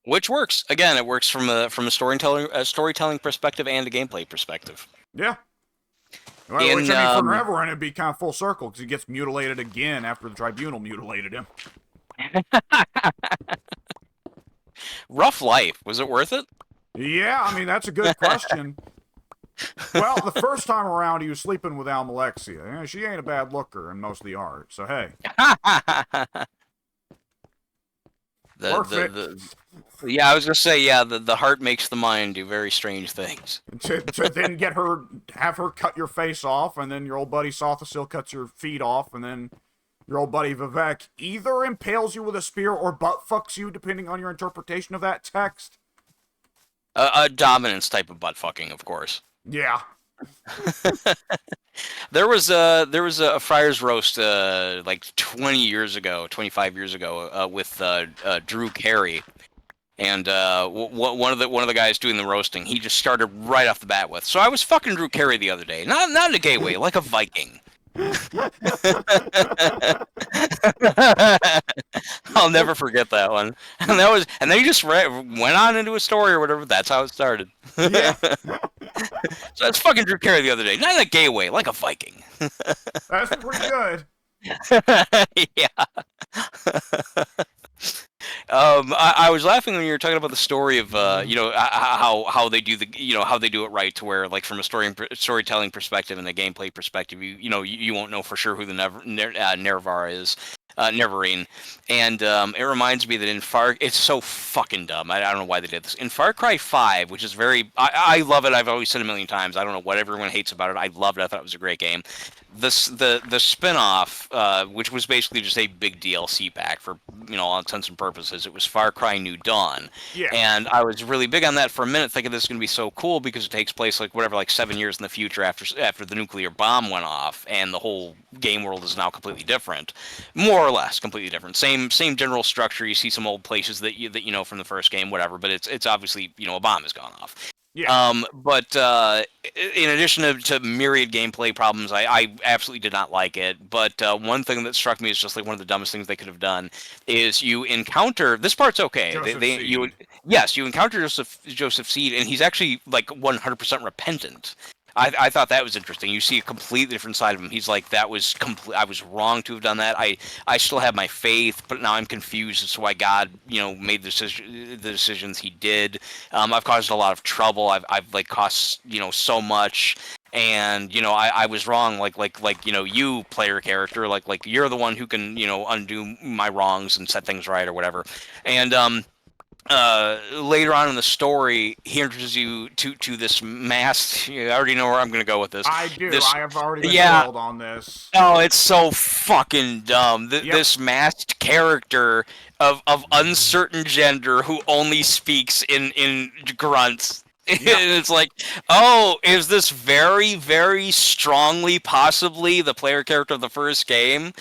B: Which works. Again, it works from a storytelling perspective and a gameplay perspective.
A: Yeah. Well, which, I mean, for Nerevarin, it'd be kind of full circle, because he gets mutilated again after the tribunal mutilated him.
B: Rough life. Was it worth it?
A: Yeah, I mean, that's a good question. Well, the first time around, he was sleeping with Almalexia. She ain't a bad looker in most of the art, so hey.
B: Yeah, I was gonna say, yeah, the heart makes the mind do very strange things.
A: To then have her cut your face off, and then your old buddy Sothasil cuts your feet off, and then your old buddy Vivek either impales you with a spear or butt fucks you, depending on your interpretation of that text.
B: A dominance type of butt fucking, of course.
A: Yeah.
B: There was a Friar's Roast like 25 years ago with Drew Carey, and one of the guys doing the roasting, he just started right off the bat with, "So I was fucking Drew Carey the other day, not in a gay way, like a Viking." I'll never forget that one. And then he just went on into a story or whatever. That's how it started.
A: Yeah.
B: So that's fucking Drew Carey the other day, not in a gay way, like a Viking.
A: That's pretty good.
B: Yeah. I was laughing when you were talking about the story of how they do how they do it right, to where, like, from a storytelling perspective and a gameplay perspective, you won't know for sure who the Nerevar is. Neverine, and it reminds me that it's so fucking dumb. I don't know why they did this. In Far Cry 5, which is I love it. I've always said a million times. I don't know what everyone hates about it. I loved it. I thought it was a great game. the spin-off, which was basically just a big DLC pack for, all intents and purposes. It was Far Cry New Dawn.
A: Yeah.
B: And I was really big on that for a minute, thinking this is going to be so cool because it takes place like 7 years in the future after the nuclear bomb went off, and the whole game world is now completely different, more or less completely different. Same general structure. You see some old places that you know from the first game, whatever. But it's obviously a bomb has gone off.
A: Yeah.
B: But in addition to myriad gameplay problems, I absolutely did not like it. But one thing that struck me as just like one of the dumbest things they could have done is you encounter this part's okay. Yes, you encounter Joseph Seed, and he's actually like 100% repentant. I thought that was interesting. You see a completely different side of him. He's like, I was wrong to have done that. I still have my faith, but now I'm confused as to why God, made the decisions he did. I've caused a lot of trouble. I've like cost, so much. And I was wrong, like you player character, like you're the one who can undo my wrongs and set things right or whatever. And later on in the story, he introduces you to this masked. I already know where I'm going to go with this.
A: I do. I have already been told on this.
B: Oh, it's so fucking dumb. This masked character of uncertain gender who only speaks in grunts. Yep. And it's like, oh, is this very, very strongly possibly the player character of the first game?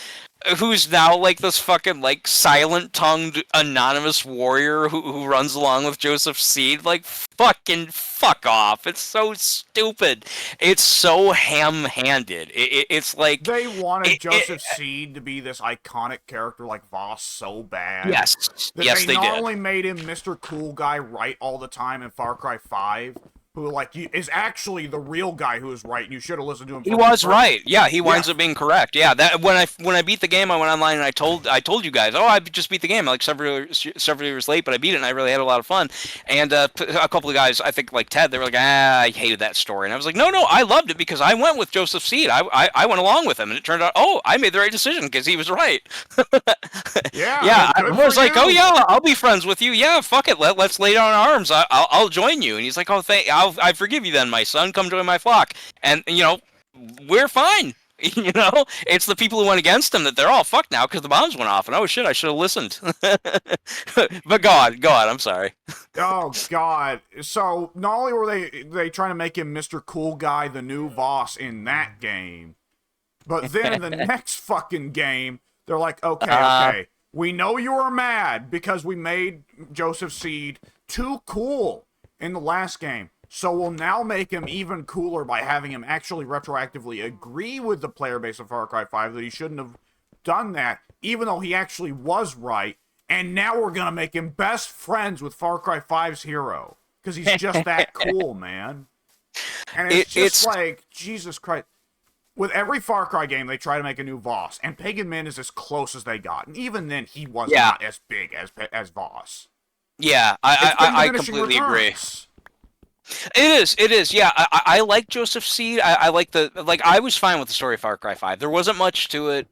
B: Who's now like this fucking like silent-tongued anonymous warrior who runs along with Joseph Seed? Like, fucking fuck off! It's so stupid. It's so ham-handed. It's like
A: they wanted Joseph Seed to be this iconic character like Voss so bad.
B: Yes,
A: that they not
B: did.
A: only made him Mr. Cool Guy right all the time in Far Cry 5. Who is actually the real guy who is right, and you should have listened to him.
B: He was right. Yeah, he winds up being correct. Yeah, that when I beat the game, I went online and I told you guys, I just beat the game like several years late, but I beat it and I really had a lot of fun. And a couple of guys, I think like Ted, they were like, I hated that story, and I was like, no, I loved it because I went with Joseph Seed. I went along with him, and it turned out, I made the right decision because he was right.
A: Yeah.
B: I was like, oh yeah, I'll be friends with you. Yeah, fuck it, let's lay down arms. I'll join you. And he's like, oh, I forgive you then, my son. Come join my flock. And, we're fine. It's the people who went against him that they're all fucked now because the bombs went off. And oh shit, I should have listened. But go on, I'm sorry.
A: Oh God. So not only were they trying to make him Mr. Cool Guy, the new Voss in that game, but then in the next fucking game, they're like, okay, we know you were mad because we made Joseph Seed too cool in the last game. So we'll now make him even cooler by having him actually retroactively agree with the player base of Far Cry 5 that he shouldn't have done that, even though he actually was right. And now we're going to make him best friends with Far Cry 5's hero. Because he's just that cool, man. And it's like, Jesus Christ. With every Far Cry game, they try to make a new Voss. And Pagan Min is as close as they got. And even then, he was not as big as Voss.
B: Yeah, I completely agree. It is. Yeah, I like Joseph Seed. I like I was fine with the story of Far Cry 5. There wasn't much to it,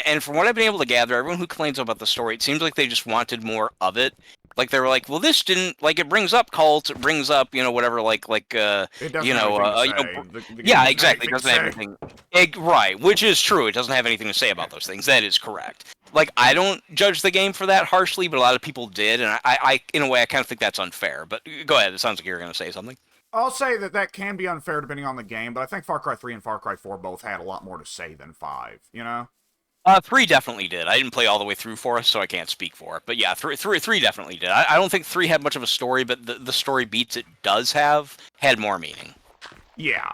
B: and from what I've been able to gather, everyone who complains about the story, it seems like they just wanted more of it. Like they were like, well, this didn't it brings up cults, it brings up whatever yeah, exactly. It doesn't have anything. Right, which is true. It doesn't have anything to say about those things. That is correct. Like, I don't judge the game for that harshly, but a lot of people did, and I in a way, I kind of think that's unfair. But go ahead. It sounds like you're going to say something.
A: I'll say that can be unfair depending on the game, but I think Far Cry 3 and Far Cry 4 both had a lot more to say than 5,
B: 3 definitely did. I didn't play all the way through 4, so I can't speak for it. But yeah, 3 definitely did. I don't think 3 had much of a story, but the story beats it does have had more meaning.
A: Yeah.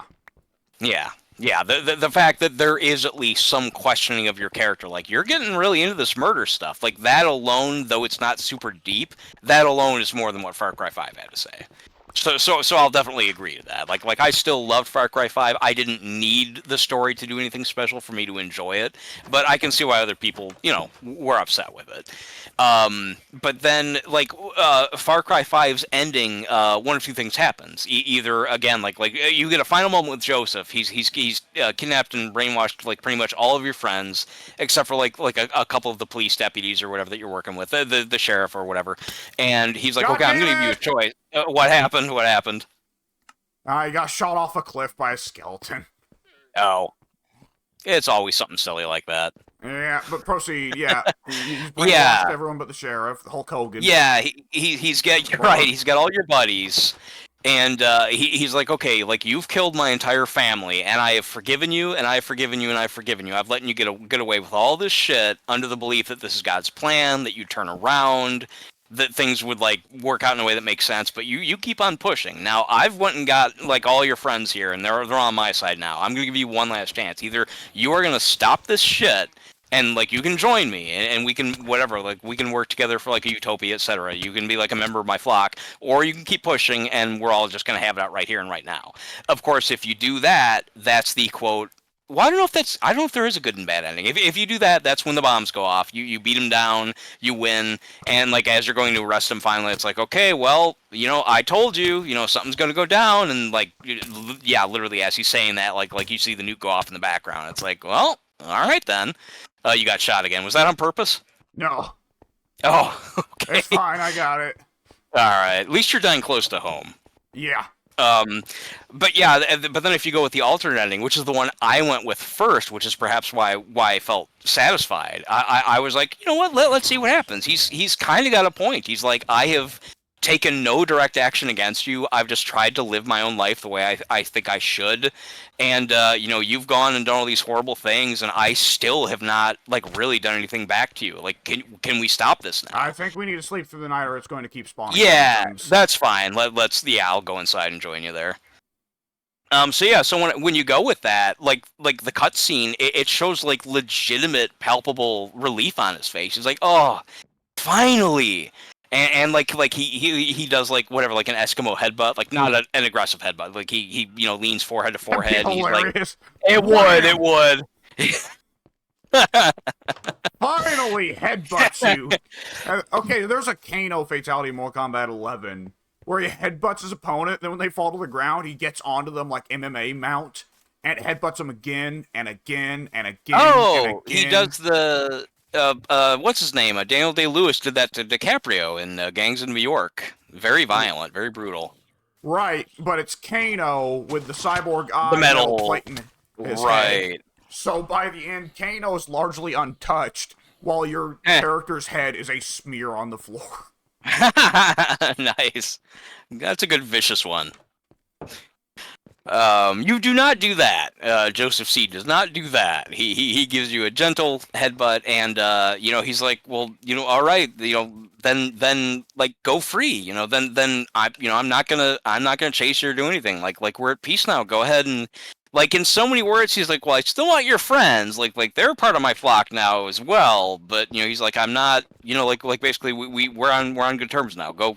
B: Yeah. Yeah, the fact that there is at least some questioning of your character, like, you're getting really into this murder stuff, like, that alone, though it's not super deep, that alone is more than what Far Cry 5 had to say. So I'll definitely agree to that. Like I still loved Far Cry 5. I didn't need the story to do anything special for me to enjoy it, but I can see why other people, were upset with it. But then, Far Cry 5's ending, one of two things happens. Either again, like you get a final moment with Joseph. He's kidnapped and brainwashed like pretty much all of your friends, except for like a couple of the police deputies or whatever that you're working with, the sheriff or whatever. And he's like, okay, I'm gonna give you a choice. What happened? What happened?
A: He got shot off a cliff by a skeleton.
B: Oh. It's always something silly like that.
A: Yeah, but proceed. Yeah, he's brainwashed
B: Yeah,
A: everyone but the sheriff, Hulk Hogan.
B: yeah. He's got you're right. He's got all your buddies, and he's like, okay, like you've killed my entire family, and I have forgiven you, and I have forgiven you, and I've forgiven you. I've let you get away with all this shit under the belief that this is God's plan, that you turn around, that things would like work out in a way that makes sense. But you keep on pushing. Now I've went and got like all your friends here, and they're on my side now. I'm gonna give you one last chance. Either you are gonna stop this shit and like you can join me and we can whatever like we can work together for like a utopia, etc. You can be like a member of my flock, or you can keep pushing and we're all just going to have it out right here and right now. Of course, if you do that, that's the quote. Well, I don't know if there is a good and bad ending. If you do that, that's when the bombs go off. You beat him down, you win, and like as you're going to arrest him, finally, it's like, okay, well, I told you, something's going to go down, and like, yeah, literally as he's saying that, like you see the nuke go off in the background. It's like, well, all right then. You got shot again. Was that on purpose?
A: No,
B: Oh, okay.
A: it's fine. I got it.
B: All right. At least you're dying close to home.
A: Yeah.
B: Um, but yeah, but then if you go with the alternate ending, which is the one I went with first, which is perhaps why I felt satisfied. I was like, you know what? Let's see what happens. He's kind of got a point. He's like, I have taken no direct action against you. I've just tried to live my own life the way I think I should. And, you've gone and done all these horrible things, and I still have not, like, really done anything back to you. Like, can we stop this now?
A: I think we need to sleep through the night or it's going to keep spawning.
B: Yeah,
A: Things.
B: that's fine. I'll go inside and join you there. So when you go with that, like the cutscene, it shows, like, legitimate, palpable relief on his face. He's like, oh, finally! And like he does like whatever, like an Eskimo headbutt, like not an aggressive headbutt, like he leans forehead to forehead.
A: That'd be
B: And he's like,
A: hilarious.
B: it would.
A: Finally headbutts you. Okay, there's a Kano fatality in Mortal Kombat 11 where he headbutts his opponent, then when they fall to the ground, he gets onto them like MMA mount and headbutts them again and again and again.
B: Oh,
A: and again.
B: he does the what's his name? Daniel Day-Lewis did that to DiCaprio in Gangs of New York. Very violent, very brutal.
A: Right, but it's Kano with the cyborg eye,
B: The metal
A: plate in his
B: right.
A: head. So by the end, Kano's largely untouched, while your character's head is a smear on the floor.
B: Nice. That's a good vicious one. You do not do that. Joseph Seed does not do that. He gives you a gentle headbutt, and he's like, well, all right, then like go free, then I'm not gonna chase you or do anything. Like we're at peace now. Go ahead and. Like in so many words, he's like, "Well, I still want your friends. Like they're part of my flock now as well." But he's like, "I'm not. Like basically, we're on good terms now. Go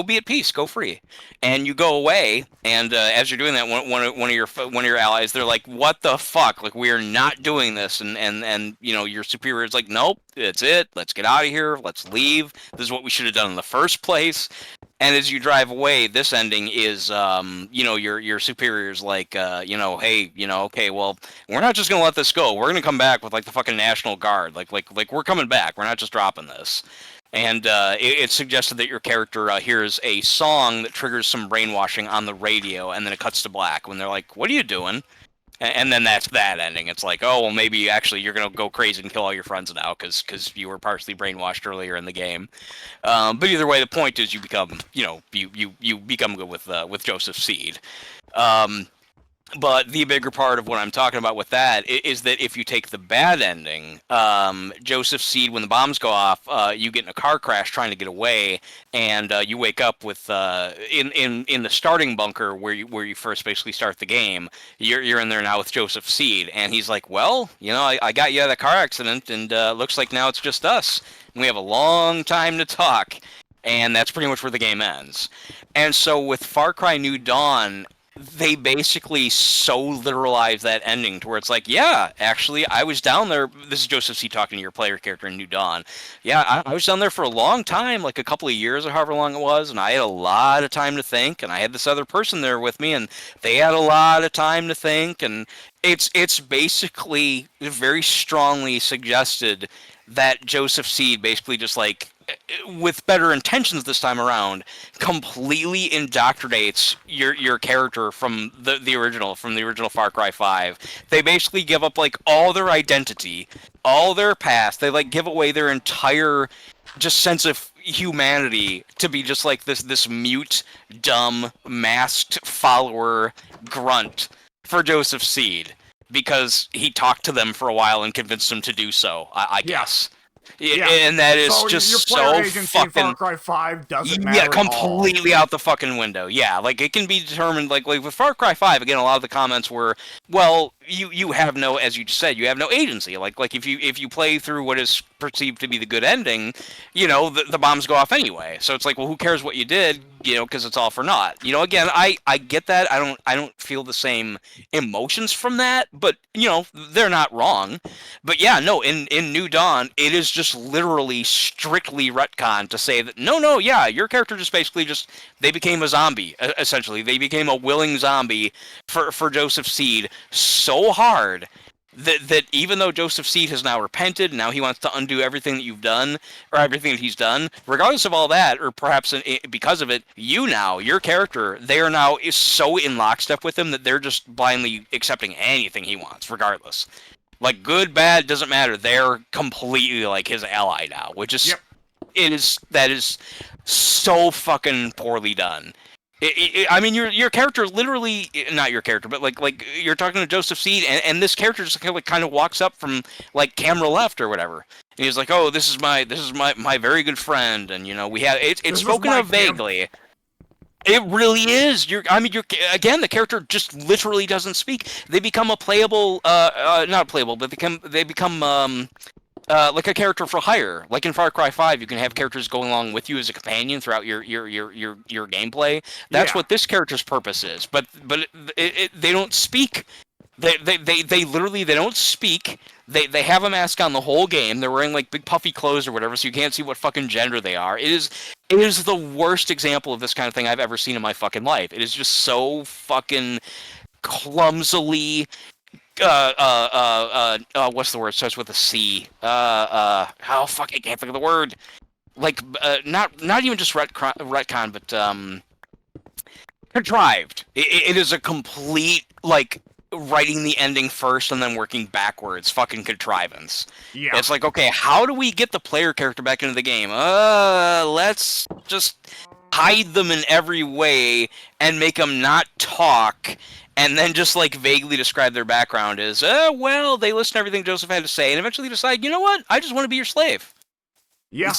B: be at peace. Go free." And you go away, and as you're doing that, one of your allies, they're like, "What the fuck? Like we are not doing this." And your superior is like, "Nope, it's it. Let's get out of here. Let's leave. This is what we should have done in the first place." And as you drive away, this ending is, your superior's like, hey, okay, well, we're not just gonna let this go. We're gonna come back with like the fucking National Guard. Like we're coming back. We're not just dropping this. And it's suggested that your character hears a song that triggers some brainwashing on the radio, and then it cuts to black when they're like, "What are you doing?" And then that's that ending. It's like, oh, well, maybe actually you're gonna go crazy and kill all your friends now because you were partially brainwashed earlier in the game. But either way, the point is you become, you become good with Joseph Seed. But the bigger part of what I'm talking about with that is that if you take the bad ending, Joseph Seed, when the bombs go off, you get in a car crash trying to get away, and you wake up with in the starting bunker where you first basically start the game. You're in there now with Joseph Seed, and he's like, well, I got you out of that car accident, and looks like now it's just us. And we have a long time to talk, and that's pretty much where the game ends. And so with Far Cry New Dawn, they basically so literalize that ending to where it's like, yeah, actually, I was down there. This is Joseph C. talking to your player character in New Dawn. Yeah, I was down there for a long time, like a couple of years or however long it was, and I had a lot of time to think, and I had this other person there with me, and they had a lot of time to think, and it's basically very strongly suggested that Joseph Seed basically just like with better intentions this time around, completely indoctrinates your character from the original Far Cry 5. They basically give up like all their identity, all their past. They like give away their entire just sense of humanity to be just like this mute, dumb, masked follower grunt for Joseph Seed because he talked to them for a while and convinced them to do so. I guess.
A: Yeah.
B: And that is
A: so
B: just
A: your
B: so
A: player agency in Far
B: fucking
A: Cry 5 doesn't matter
B: yeah,
A: at all.
B: completely out the fucking window. Yeah, like it can be determined like with Far Cry 5 again. A lot of the comments were, well, you have no, as you just said, you have no agency. Like if you play through what is perceived to be the good ending, you know the bombs go off anyway. So it's like, well, who cares what you did? You know, because it's all for naught. You know, again, I get that. I don't feel the same emotions from that, but you know they're not wrong. But yeah, no, in New Dawn, it is just literally strictly retcon to say that no, yeah, your character just basically they became a zombie essentially. They became a willing zombie for Joseph Seed so hard that even though Joseph Seed has now repented, now he wants to undo everything that you've done or everything that he's done, regardless of all that, or perhaps because of it, your character, they are now is so in lockstep with him that they're just blindly accepting anything he wants, regardless. Like good, bad, doesn't matter. They're completely like his ally now, which is that is so fucking poorly done. I mean, your character literally, not your character, but like you're talking to Joseph Seed, and this character just kind of walks up from like camera left or whatever, and he's like, oh, this is my very good friend, and you know we have it's spoken of vaguely. It really is. Again, the character just literally doesn't speak. They become a playable, not playable, but they become like a character for hire. Like in Far Cry 5, you can have characters going along with you as a companion throughout your gameplay. That's what this character's purpose is. But they don't speak. They literally they don't speak. They have a mask on the whole game. They're wearing like big puffy clothes or whatever, so you can't see what fucking gender they are. It is the worst example of this kind of thing I've ever seen in my fucking life. It is just so fucking clumsily what's the word? Starts with a C. Oh fuck, I can't think of the word. Like not even just retcon, but contrived. It is a complete like writing the ending first and then working backwards fucking contrivance.
A: Yeah.
B: It's like, okay, how do we get the player character back into the game? Let's just hide them in every way and make them not talk, and then just like vaguely describe their background as, well, they listen to everything Joseph had to say and eventually decide, you know what, I just want to be your slave.
A: Yeah.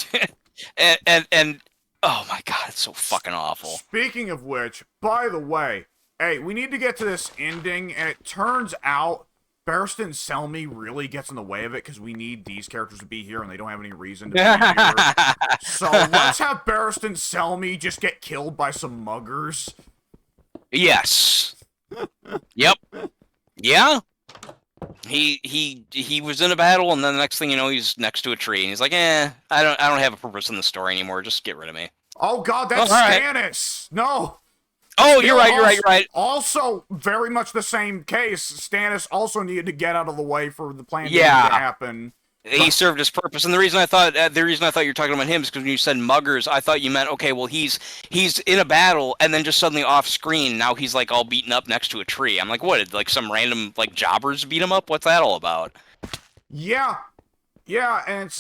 B: and oh my god, it's so fucking awful.
A: Speaking of which, by the way, hey, we need to get to this ending, and it turns out Barristan Selmy really gets in the way of it because we need these characters to be here and they don't have any reason to be here. So let's have Barristan Selmy just get killed by some muggers.
B: Yes. Yep. Yeah. He was in a battle, and then the next thing you know, he's next to a tree, and he's like, I don't have a purpose in the story anymore. Just get rid of me.
A: Oh god, that's Stannis. Right. No.
B: Oh, you're right.
A: Also, very much the same case. Stannis also needed to get out of the way for the plan to happen.
B: He served his purpose, and the reason I thought you're talking about him is because when you said muggers, I thought you meant, okay, well he's in a battle, and then just suddenly off screen, now he's like all beaten up next to a tree. I'm like, what? Did like some random like jobbers beat him up? What's that all about?
A: Yeah, and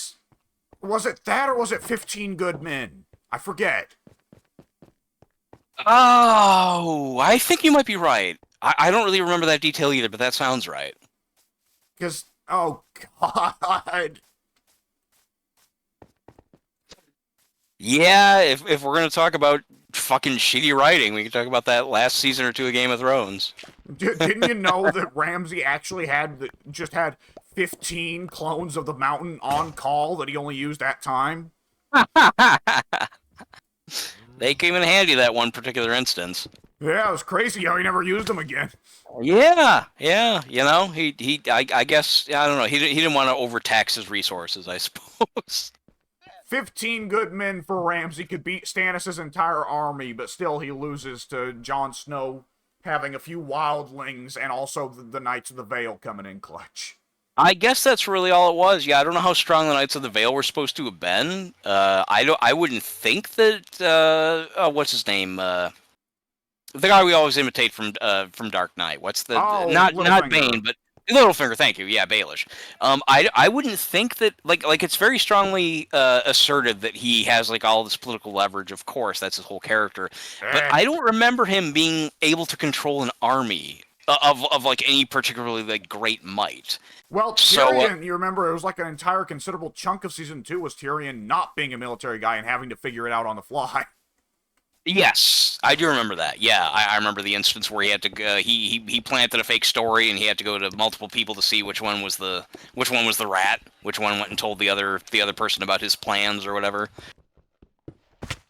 A: was it that or was it 15 Good Men? I forget.
B: Oh, I think you might be right. I don't really remember that detail either, but that sounds right.
A: Because, oh god.
B: Yeah, if we're going to talk about fucking shitty writing, we can talk about that last season or two of Game of Thrones.
A: Didn't you know that Ramsay actually had 15 clones of the Mountain on call that he only used that time?
B: They came in handy that one particular instance.
A: Yeah, it was crazy how he never used them again.
B: Yeah, you know, I guess, I don't know, he didn't want to overtax his resources, I suppose.
A: 15 good men for Ramsay could beat Stannis' entire army, but still he loses to Jon Snow having a few wildlings and also the Knights of the Vale coming in clutch.
B: I guess that's really all it was. Yeah, I don't know how strong the Knights of the Vale were supposed to have been. I don't. I wouldn't think that. What's his name? The guy we always imitate from Dark Knight. What's the
A: Oh,
B: not
A: Littlefinger.
B: Bane, but Littlefinger. Thank you. Yeah, Baelish. I wouldn't think that like it's very strongly asserted that he has like all this political leverage. Of course, that's his whole character. But
A: Eh.
B: I don't remember him being able to control an army of like any particularly like great might.
A: Well,
B: So
A: Tyrion, you remember, it was like an entire considerable chunk of season 2 was Tyrion not being a military guy and having to figure it out on the fly.
B: yes, I do remember that. Yeah, I remember the instance where he had to he planted a fake story and he had to go to multiple people to see which one was the rat, which one went and told the other person about his plans or whatever.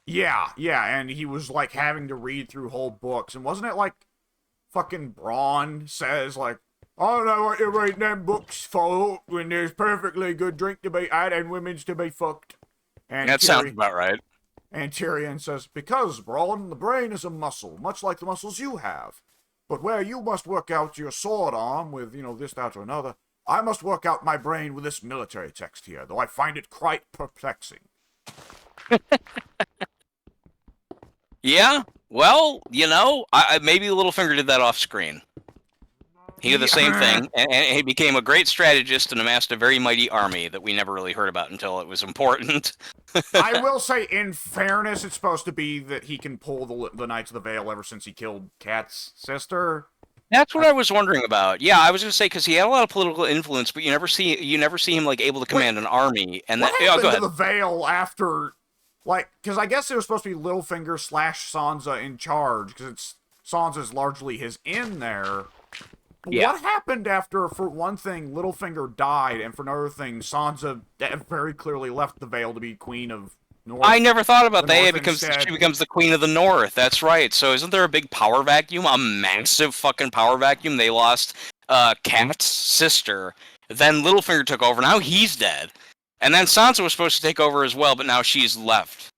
A: Yeah, and he was like having to read through whole books, and wasn't it like fucking Braun says like, I don't know what you're reading them books for when there's perfectly good drink to be had and women's to be fucked. And
B: That sounds about right.
A: And Tyrion says, because, Braun, the brain is a muscle, much like the muscles you have. But where you must work out your sword arm with, this, that, or another, I must work out my brain with this military text here, though I find it quite perplexing.
B: Yeah. Well, maybe Littlefinger did that off screen. He did the same thing, and he became a great strategist and amassed a very mighty army that we never really heard about until it was important.
A: I will say, in fairness, it's supposed to be that he can pull the Knights of the Vale ever since he killed Kat's sister.
B: That's what I was wondering about. Yeah, I was going to say because he had a lot of political influence, but you never see him like able to command an army. And
A: what
B: go
A: happened
B: ahead.
A: to the Vale after, because I guess it was supposed to be Littlefinger / Sansa in charge, because Sansa's largely his in there.
B: Yeah.
A: What happened after, for one thing, Littlefinger died, and for another thing, Sansa very clearly left the Vale to be Queen of North?
B: I never thought about that.
A: Instead.
B: She becomes the Queen of the North. That's right. So isn't there a big power vacuum? A massive fucking power vacuum. They lost Kat's sister. Then Littlefinger took over. Now he's dead. And then Sansa was supposed to take over as well, but now she's left.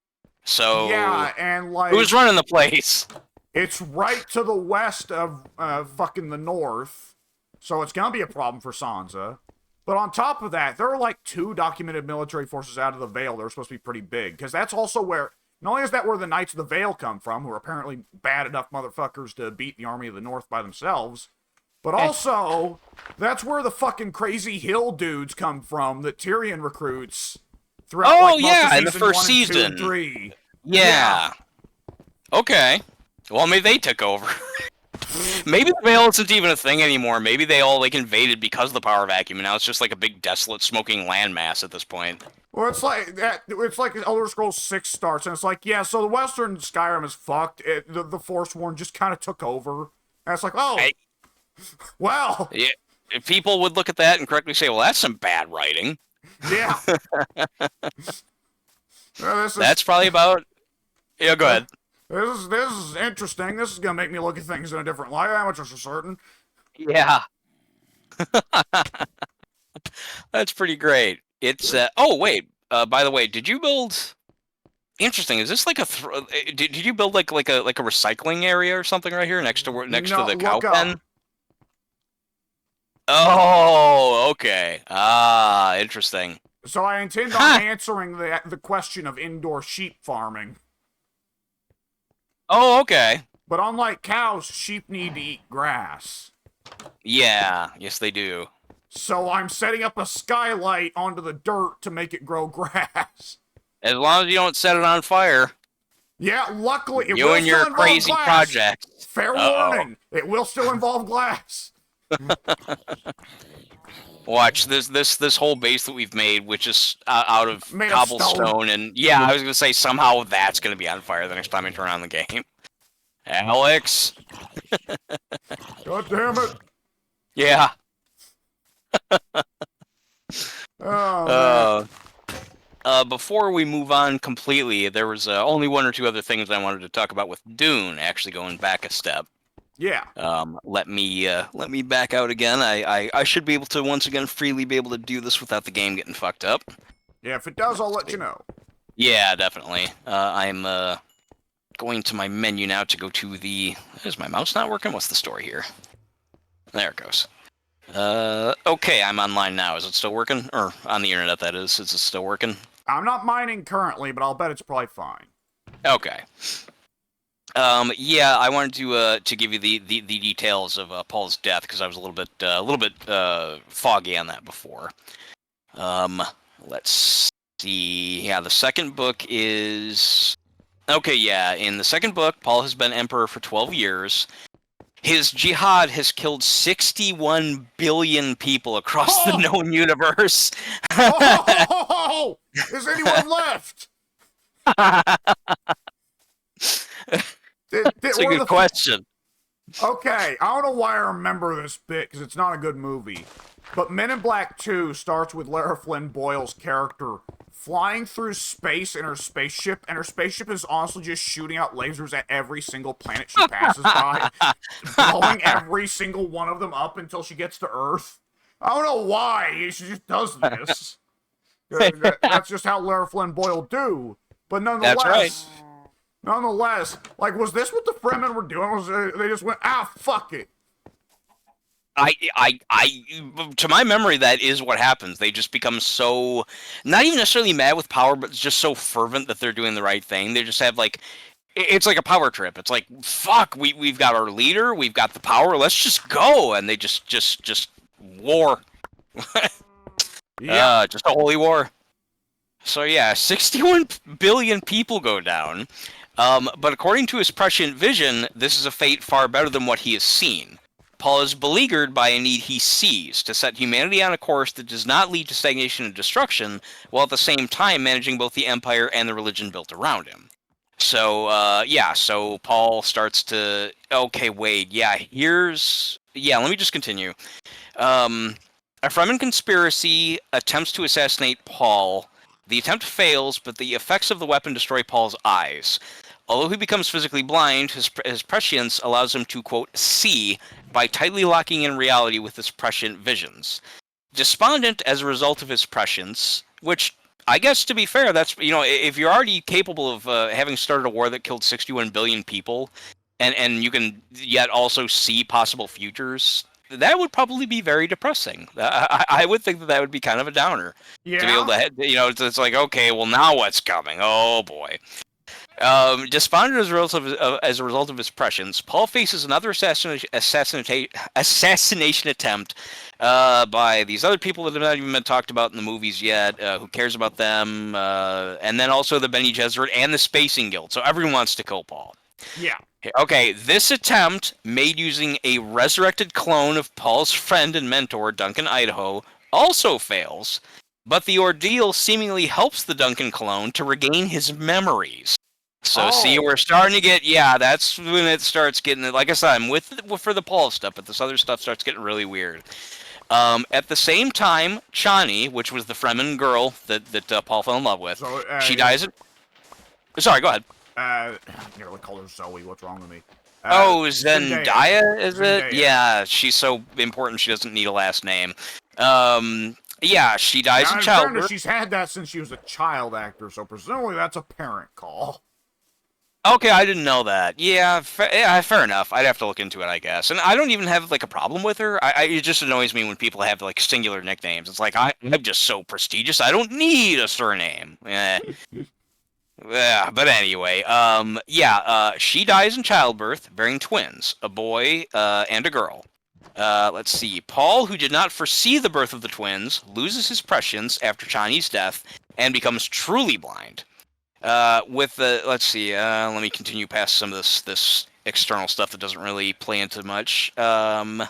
B: So
A: yeah, and
B: who's running the place?
A: It's right to the west of fucking the north, so it's gonna be a problem for Sansa. But on top of that, there are like 2 documented military forces out of the Vale that are supposed to be pretty big, because that's also where, not only is that where the Knights of the Vale come from, who are apparently bad enough motherfuckers to beat the Army of the North by themselves, but also, that's where the fucking crazy hill dudes come from that Tyrion recruits throughout
B: in the first season.
A: 1 and 2 and 3.
B: Yeah. Okay. Well, maybe they took over. Maybe the Vale isn't even a thing anymore. Maybe they all invaded because of the power vacuum, and now it's just like a big desolate smoking landmass at this point.
A: Well, it's like that. It's like Elder Scrolls 6 starts, and it's like, yeah, so the Western Skyrim is fucked. The Forsworn just kind of took over, and it's like, oh, well,
B: yeah. If people would look at that and correctly say, well, that's some bad writing.
A: Yeah.
B: That's probably about. Yeah, go ahead.
A: This is interesting. This is gonna make me look at things in a different light. That much is for certain.
B: Yeah. That's pretty great. It's oh wait. By the way, did you build? Interesting. Is this like a? Did you build like a recycling area or something right here next to the cow pen? Oh, okay. Ah, interesting.
A: So I intend on answering the question of indoor sheep farming.
B: Oh, okay.
A: But unlike cows, sheep need to eat grass.
B: Yeah, yes they do.
A: So I'm setting up a skylight onto the dirt to make it grow grass.
B: As long as you don't set it on fire.
A: Yeah, luckily it
B: you
A: will
B: and your
A: still involve
B: crazy
A: glass.
B: project.
A: Fair warning, it will still involve glass.
B: Watch this whole base that we've made, which is out of
A: made
B: cobblestone, and yeah, I was gonna say somehow that's gonna be on fire the next time I turn on the game. Alex.
A: God damn it.
B: Yeah.
A: Oh,
B: before we move on completely, there was only 1 or 2 other things I wanted to talk about with Dune. Actually, going back a step.
A: Yeah.
B: Let me back out again. I should be able to once again freely be able to do this without the game getting fucked up.
A: Yeah, if it does, I'll let you know.
B: Yeah, definitely. I'm going to my menu now to go to the. Is my mouse not working? What's the story here? There it goes. Okay, I'm online now. Is it still working? Or on the internet, that is. Is it still working?
A: I'm not mining currently, but I'll bet it's probably fine.
B: Okay. Yeah, I wanted to give you the details of Paul's death because I was a little bit foggy on that before. Let's see. Yeah, the second book is okay. Yeah, in the second book, Paul has been emperor for 12 years. His jihad has killed 61 billion people across the known universe.
A: Oh! Is anyone left?
B: That's a good question.
A: Okay, I don't know why I remember this bit, because it's not a good movie. But Men in Black 2 starts with Lara Flynn Boyle's character flying through space in her spaceship, and her spaceship is honestly just shooting out lasers at every single planet she passes by, blowing every single one of them up until she gets to Earth. I don't know why, she just does this. That's just how Lara Flynn Boyle do. But nonetheless...
B: That's right.
A: Nonetheless, like, was this what the Fremen were doing? Was they just went, fuck it?
B: To my memory, that is what happens. They just become so, not even necessarily mad with power, but just so fervent that they're doing the right thing. They just have like, it's like a power trip. It's like, fuck, we've got our leader, we've got the power, let's just go, and they just war.
A: Yeah,
B: just a holy war. So yeah, 61 billion people go down. But according to his prescient vision, this is a fate far better than what he has seen. Paul is beleaguered by a need he sees to set humanity on a course that does not lead to stagnation and destruction, while at the same time managing both the empire and the religion built around him. So, so Paul starts to, okay, wait, let me just continue. A Fremen conspiracy attempts to assassinate Paul. The attempt fails, but the effects of the weapon destroy Paul's eyes. Although he becomes physically blind, his prescience allows him to, quote, see by tightly locking in reality with his prescient visions. Despondent as a result of his prescience, which, I guess to be fair, that's, if you're already capable of having started a war that killed 61 billion people, and you can yet also see possible futures, that would probably be very depressing. I would think that would be kind of a downer.
A: Yeah.
B: To be able to, it's like, okay, well, now what's coming? Oh, boy. Despondent as a result of his prescience, Paul faces another assassination attempt by these other people that have not even been talked about in the movies yet. Who cares about them? And then also the Bene Gesserit and the Spacing Guild. So everyone wants to kill Paul.
A: Yeah.
B: Okay, this attempt, made using a resurrected clone of Paul's friend and mentor, Duncan Idaho, also fails, but the ordeal seemingly helps the Duncan clone to regain his memories. So see, we're starting to get, that's when it starts getting, like I said, I'm for the Paul stuff, but this other stuff starts getting really weird. At the same time, Chani, which was the Fremen girl that Paul fell in love with, she dies at... Sorry, go ahead.
A: I nearly call her Zoe. What's wrong with me?
B: Zendaya, is it? Yeah, she's so important she doesn't need a last name. She dies in childbirth.
A: She's had that since she was a child actor, so presumably that's a parent call.
B: Okay, I didn't know that. Yeah, fair enough. I'd have to look into it, I guess. And I don't even have, like, a problem with her. It just annoys me when people have, like, singular nicknames. It's like, I'm just so prestigious, I don't need a surname. Yeah, but anyway, she dies in childbirth, bearing twins, a boy and a girl. Let's see. Paul, who did not foresee the birth of the twins, loses his prescience after Chani's death and becomes truly blind. Let me continue past some of this external stuff that doesn't really play into much. There's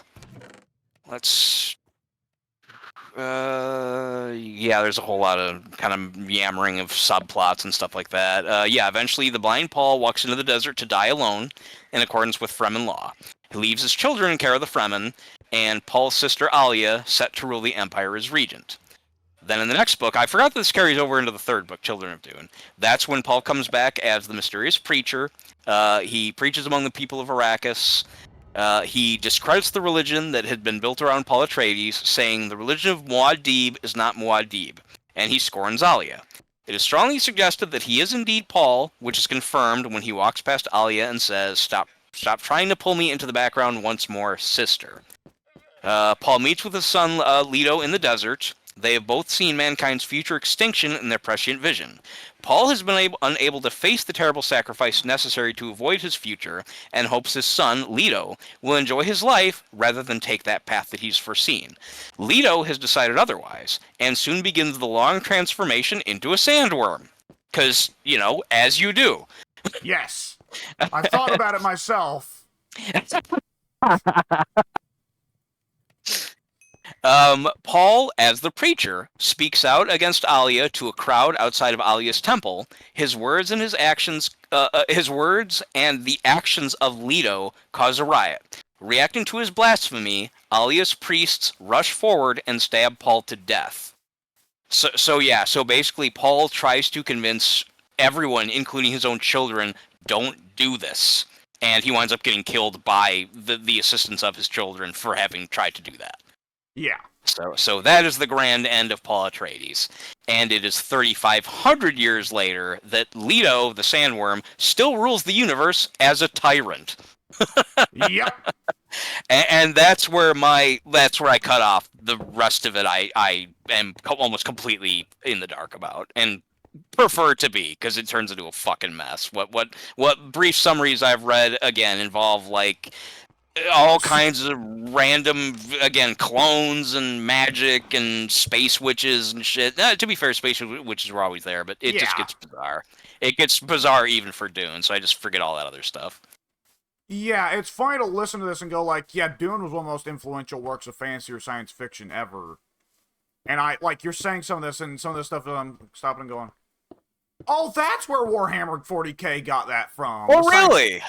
B: a whole lot of kind of yammering of subplots and stuff like that. Eventually the blind Paul walks into the desert to die alone in accordance with Fremen law. He leaves his children in care of the Fremen, and Paul's sister Alia set to rule the Empire as regent. Then in the next book, I forgot that this carries over into the third book, Children of Dune. That's when Paul comes back as the mysterious preacher. He preaches among the people of Arrakis. He discredits the religion that had been built around Paul Atreides, saying the religion of Muad'Dib is not Muad'Dib, and he scorns Alia. It is strongly suggested that he is indeed Paul, which is confirmed when he walks past Alia and says, Stop trying to pull me into the background once more, sister. Paul meets with his son Leto in the desert. They have both seen mankind's future extinction in their prescient vision. Paul has been unable to face the terrible sacrifice necessary to avoid his future, and hopes his son, Leto, will enjoy his life rather than take that path that he's foreseen. Leto has decided otherwise, and soon begins the long transformation into a sandworm. Because, as you do.
A: Yes. I thought about it myself.
B: Paul, as the preacher, speaks out against Alia to a crowd outside of Alia's temple. His words and his words and the actions of Leto cause a riot. Reacting to his blasphemy, Alia's priests rush forward and stab Paul to death. So basically, Paul tries to convince everyone, including his own children, don't do this. And he winds up getting killed by the assistance of his children for having tried to do that.
A: Yeah.
B: So that is the grand end of Paul Atreides. And it is 3,500 years later that Leto, the sandworm, still rules the universe as a tyrant.
A: Yep.
B: And that's where I cut off. The rest of it I am almost completely in the dark about, and prefer to be, because it turns into a fucking mess. What brief summaries I've read, again, involve like all kinds of random, again, clones and magic and space witches and shit. To be fair, space witches were always there, but it just gets bizarre. It gets bizarre even for Dune, so I just forget all that other stuff.
A: Yeah, it's funny to listen to this and go like, yeah, Dune was one of the most influential works of fantasy or science fiction ever. And you're saying some of this and some of this stuff that I'm stopping and going, oh, that's where Warhammer 40K got that from.
B: Oh, really?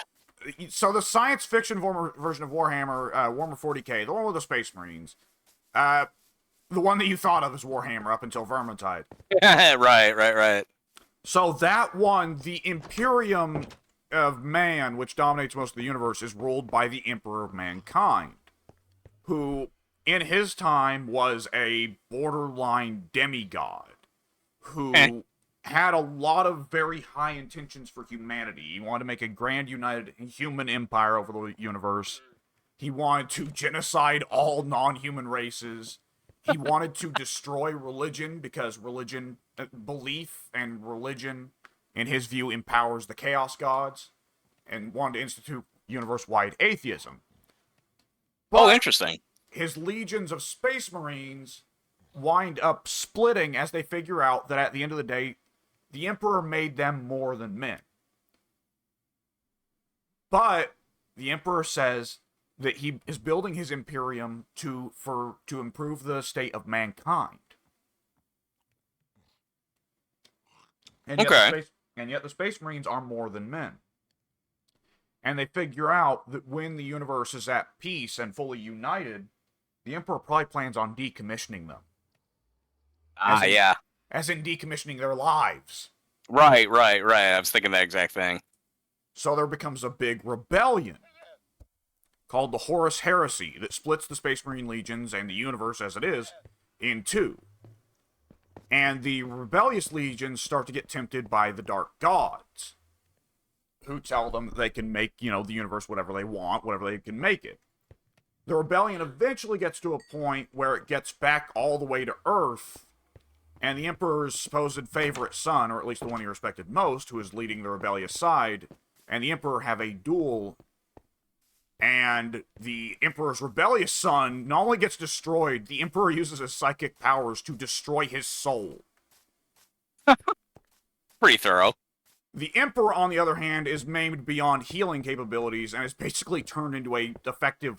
A: So the science fiction version of Warhammer, Warhammer 40K, the one with the Space Marines, the one that you thought of as Warhammer up until Vermintide.
B: Right.
A: So that one, the Imperium of Man, which dominates most of the universe, is ruled by the Emperor of Mankind, who, in his time, was a borderline demigod, who had a lot of very high intentions for humanity. He wanted to make a grand united human empire over the universe. He wanted to genocide all non-human races. He wanted to destroy religion because belief and religion, in his view, empowers the chaos gods, and wanted to institute universe-wide atheism. But
B: interesting.
A: His legions of space marines wind up splitting as they figure out that at the end of the day, the Emperor made them more than men. But the Emperor says that he is building his Imperium to improve the state of mankind. And yet the Space Marines are more than men. And they figure out that when the universe is at peace and fully united, the Emperor probably plans on decommissioning them. As in decommissioning their lives.
B: Right. I was thinking that exact thing.
A: So there becomes a big rebellion called the Horus Heresy that splits the Space Marine legions and the universe as it is in two. And the rebellious legions start to get tempted by the dark gods, who tell them that they can make, the universe whatever they want, whatever they can make it. The rebellion eventually gets to a point where it gets back all the way to Earth, and the Emperor's supposed favorite son, or at least the one he respected most, who is leading the rebellious side, and the Emperor have a duel, and the Emperor's rebellious son not only gets destroyed, the Emperor uses his psychic powers to destroy his soul.
B: Pretty thorough.
A: The Emperor, on the other hand, is maimed beyond healing capabilities and is basically turned into a defective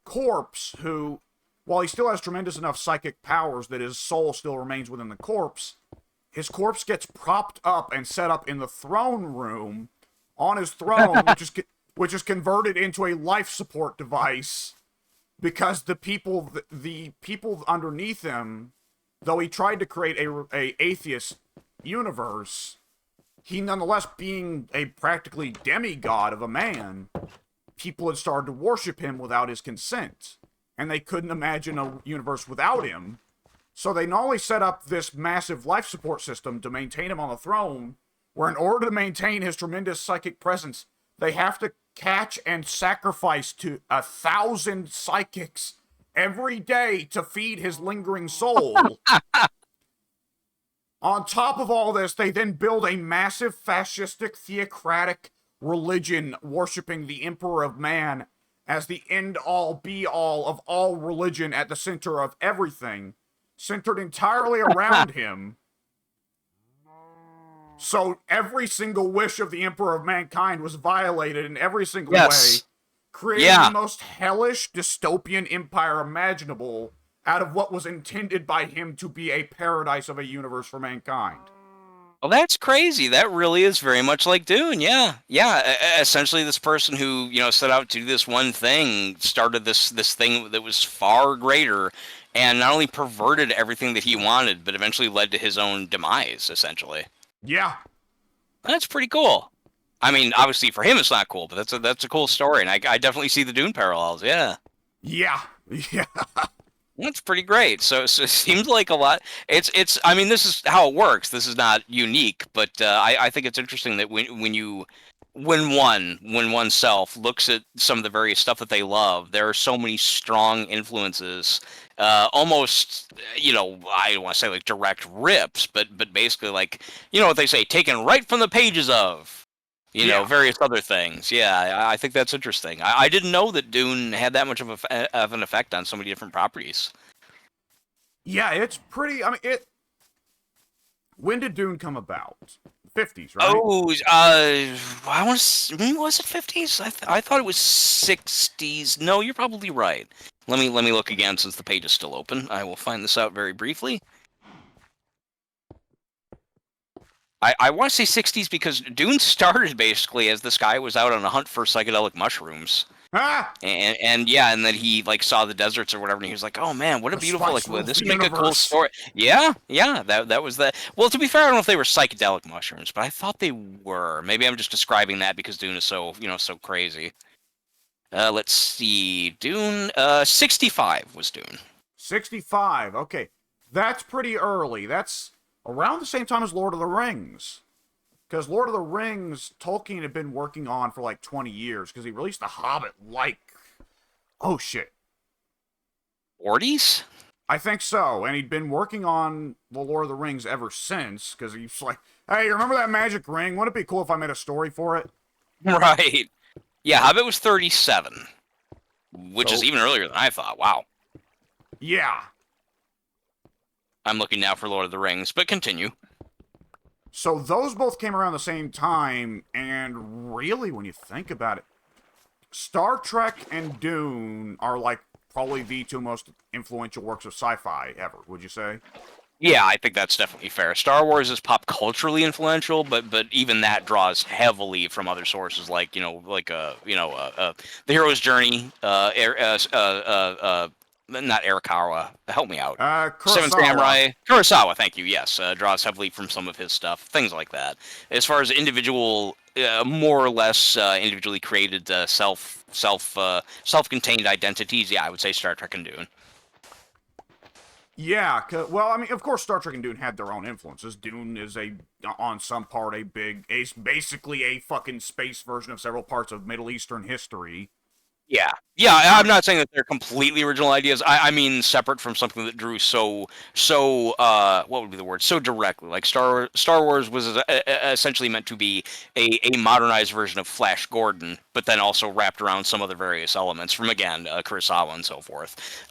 A: corpse who, while he still has tremendous enough psychic powers that his soul still remains within the corpse, his corpse gets propped up and set up in the throne room on his throne, which is converted into a life support device because the people underneath him, though he tried to create a atheist universe, he nonetheless, being a practically demigod of a man, people had started to worship him without his consent, and they couldn't imagine a universe without him. So they not only set up this massive life support system to maintain him on the throne, where in order to maintain his tremendous psychic presence, they have to catch and sacrifice to 1,000 psychics every day to feed his lingering soul. On top of all this, they then build a massive fascistic theocratic religion worshipping the Emperor of Man as the end-all be-all of all religion at the center of everything, centered entirely around him. So every single wish of the Emperor of Mankind was violated in every single way, creating the most hellish dystopian empire imaginable out of what was intended by him to be a paradise of a universe for mankind.
B: Well, that's crazy. That really is very much like Dune. Yeah. Essentially, this person who set out to do this one thing started this thing that was far greater, and not only perverted everything that he wanted, but eventually led to his own demise. Essentially.
A: Yeah.
B: That's pretty cool. I mean, obviously for him it's not cool, but that's a cool story, and I definitely see the Dune parallels. Yeah.
A: Yeah.
B: That's pretty great. So it seems like a lot. It's. I mean, this is how it works. This is not unique, but I think it's interesting that when oneself looks at some of the various stuff that they love, there are so many strong influences. Almost, I don't want to say like direct rips, but basically like what they say, taken right from the pages of. Various other things. Yeah, I think that's interesting. I didn't know that Dune had that much of an effect on so many different properties.
A: Yeah, it's pretty. I mean, when did Dune come about? 50s, right?
B: Oh, I want to. Was it 50s? I thought it was 60s. No, you're probably right. Let me look again since the page is still open. I will find this out very briefly. I want to say 60s because Dune started basically as this guy was out on a hunt for psychedelic mushrooms.
A: Ah!
B: And then he like saw the deserts or whatever, and he was like, "Oh man, what a beautiful this would make a cool story." Yeah, that was that. Well, to be fair, I don't know if they were psychedelic mushrooms, but I thought they were. Maybe I'm just describing that because Dune is so so crazy. Let's see, Dune. 65 was Dune.
A: 65. Okay, that's pretty early. That's around the same time as Lord of the Rings. Because Lord of the Rings, Tolkien had been working on for like 20 years, because he released The Hobbit oh shit.
B: 40s?
A: I think so, and he'd been working on the Lord of the Rings ever since, because he's like, hey, remember that magic ring? Wouldn't it be cool if I made a story for it?
B: Right. Yeah, Hobbit was 37, which is even earlier than I thought. Wow.
A: Yeah.
B: I'm looking now for Lord of the Rings, but continue.
A: So those both came around the same time, and really, when you think about it, Star Trek and Dune are like probably the two most influential works of sci-fi ever, would you say?
B: Yeah, I think that's definitely fair. Star Wars is pop culturally influential, but even that draws heavily from other sources, like The Hero's Journey, not Arakawa. Help me out. Seven Samurai. Kurosawa, thank you. Yes, draws heavily from some of his stuff, things like that. As far as individual, more or less individually created self-contained identities, yeah, I would say Star Trek and Dune.
A: Yeah, well, I mean, of course, Star Trek and Dune had their own influences. Dune is on some part, basically a fucking space version of several parts of Middle Eastern history.
B: Yeah, I'm not saying that they're completely original ideas. I mean separate from something that drew so what would be the word? So directly. Like Star Wars was essentially meant to be a modernized version of Flash Gordon, but then also wrapped around some other various elements from again Kurosawa and so forth.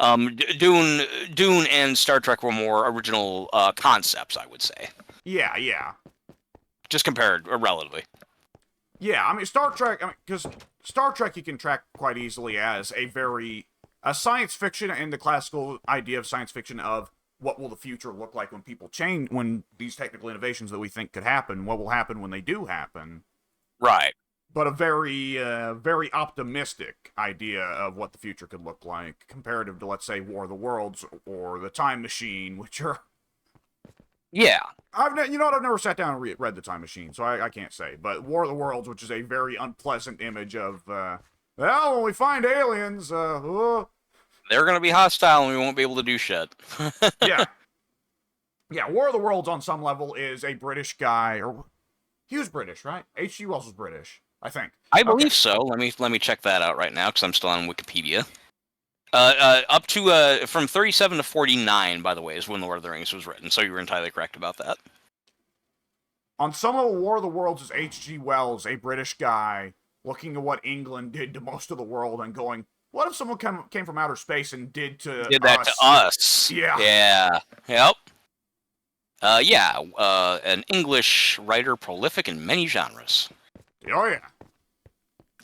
B: Dune and Star Trek were more original concepts, I would say.
A: Yeah.
B: Just compared relatively.
A: Yeah, I mean Star Trek. Because Star Trek you can track quite easily as a science fiction, and the classical idea of science fiction of what will the future look like when people change, when these technical innovations that we think could happen, what will happen when they do happen.
B: Right.
A: But a very, very optimistic idea of what the future could look like, comparative to, let's say, War of the Worlds or The Time Machine, which are...
B: Yeah.
A: I've never sat down and read The Time Machine, so I can't say. But War of the Worlds, which is a very unpleasant image of, well, when we find aliens, they're
B: going to be hostile and we won't be able to do shit.
A: Yeah. Yeah, War of the Worlds on some level is a British guy, or he was British, right? H.G. Wells was British, I think.
B: I believe so. Let me check that out right now because I'm still on Wikipedia. Up to from 37 to 49, by the way, is when Lord of the Rings was written. So you were entirely correct about that.
A: On some of War of the Worlds is H.G. Wells, a British guy, looking at what England did to most of the world and going, what if someone came from outer space and did to
B: Did that
A: us?
B: to us?
A: Yeah.
B: Yeah. Yep. An English writer, prolific in many genres.
A: Oh, yeah.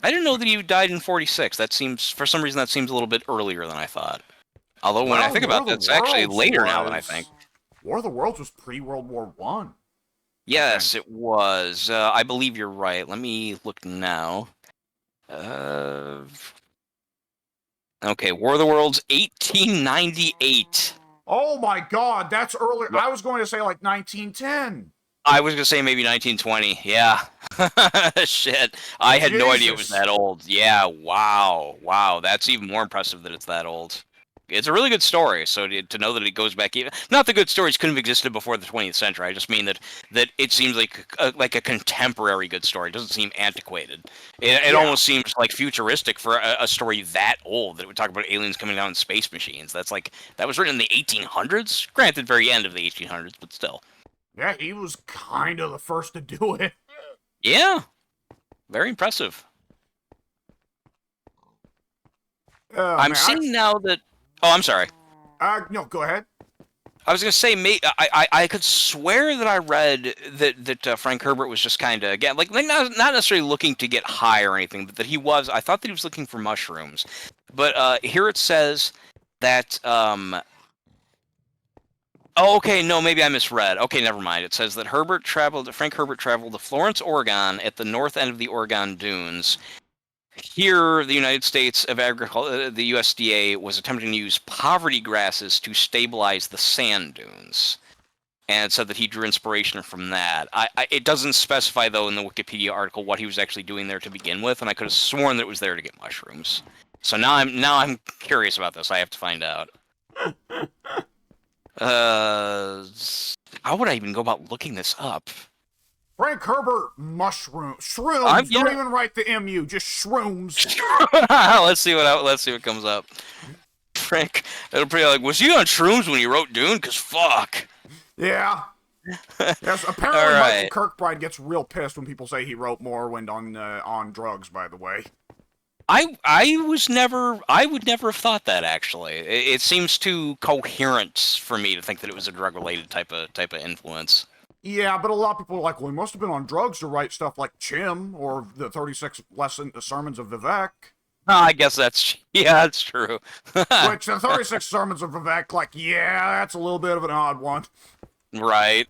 B: I didn't know that he died in 46. That seems, for some reason, that seems a little bit earlier than I thought. Although when I think about it, it's actually later now than I think.
A: War of the Worlds was pre-World War I.
B: Yes, it was. I believe you're right. Let me look now. Okay, War of the Worlds, 1898.
A: Oh my God, that's earlier. I was going to say like 1910.
B: I was gonna say maybe 1920. Yeah. Shit. I had no idea it was that old. Yeah. Wow. That's even more impressive that it's that old. It's a really good story. So to know that it goes back even, not the good stories couldn't have existed before the 20th century. I just mean that it seems like a contemporary good story. It doesn't seem antiquated. It almost seems like futuristic for a story that old, that it would talk about aliens coming down in space machines. That was written in the 1800s. Granted, very end of the 1800s, but still.
A: Yeah, he was kind of the first to do it.
B: Yeah. Very impressive. I'm seeing now that... Oh, I'm sorry.
A: No, go ahead.
B: I was going to say, I could swear that I read that Frank Herbert was just kind of, again, like not necessarily looking to get high or anything, but that I thought that he was looking for mushrooms. But here it says that... Oh, okay, no, maybe I misread. Okay, never mind. It says that Frank Herbert traveled to Florence, Oregon, at the north end of the Oregon Dunes. Here, the United States of Agriculture, the USDA, was attempting to use poverty grasses to stabilize the sand dunes. And it said that he drew inspiration from that. It doesn't specify, though, in the Wikipedia article what he was actually doing there to begin with, and I could have sworn that it was there to get mushrooms. So now I'm curious about this. I have to find out. How would I even go about looking this up?
A: Frank Herbert shrooms. Don't even write the MU, just shrooms.
B: Let's see what comes up. Frank, it'll be like, was he on shrooms when he wrote Dune? 'Cause fuck.
A: Yeah. Yes. Apparently, right. Michael Kirkbride gets real pissed when people say he wrote Morrowind on drugs. By the way.
B: I would never have thought that, actually. It seems too coherent for me to think that it was a drug-related type of influence.
A: Yeah, but a lot of people are like, well, he must have been on drugs to write stuff like Chim or the 36 Sermons of Vivek.
B: I guess that's true.
A: Which, the 36 Sermons of Vivek, like, yeah, that's a little bit of an odd one.
B: Right.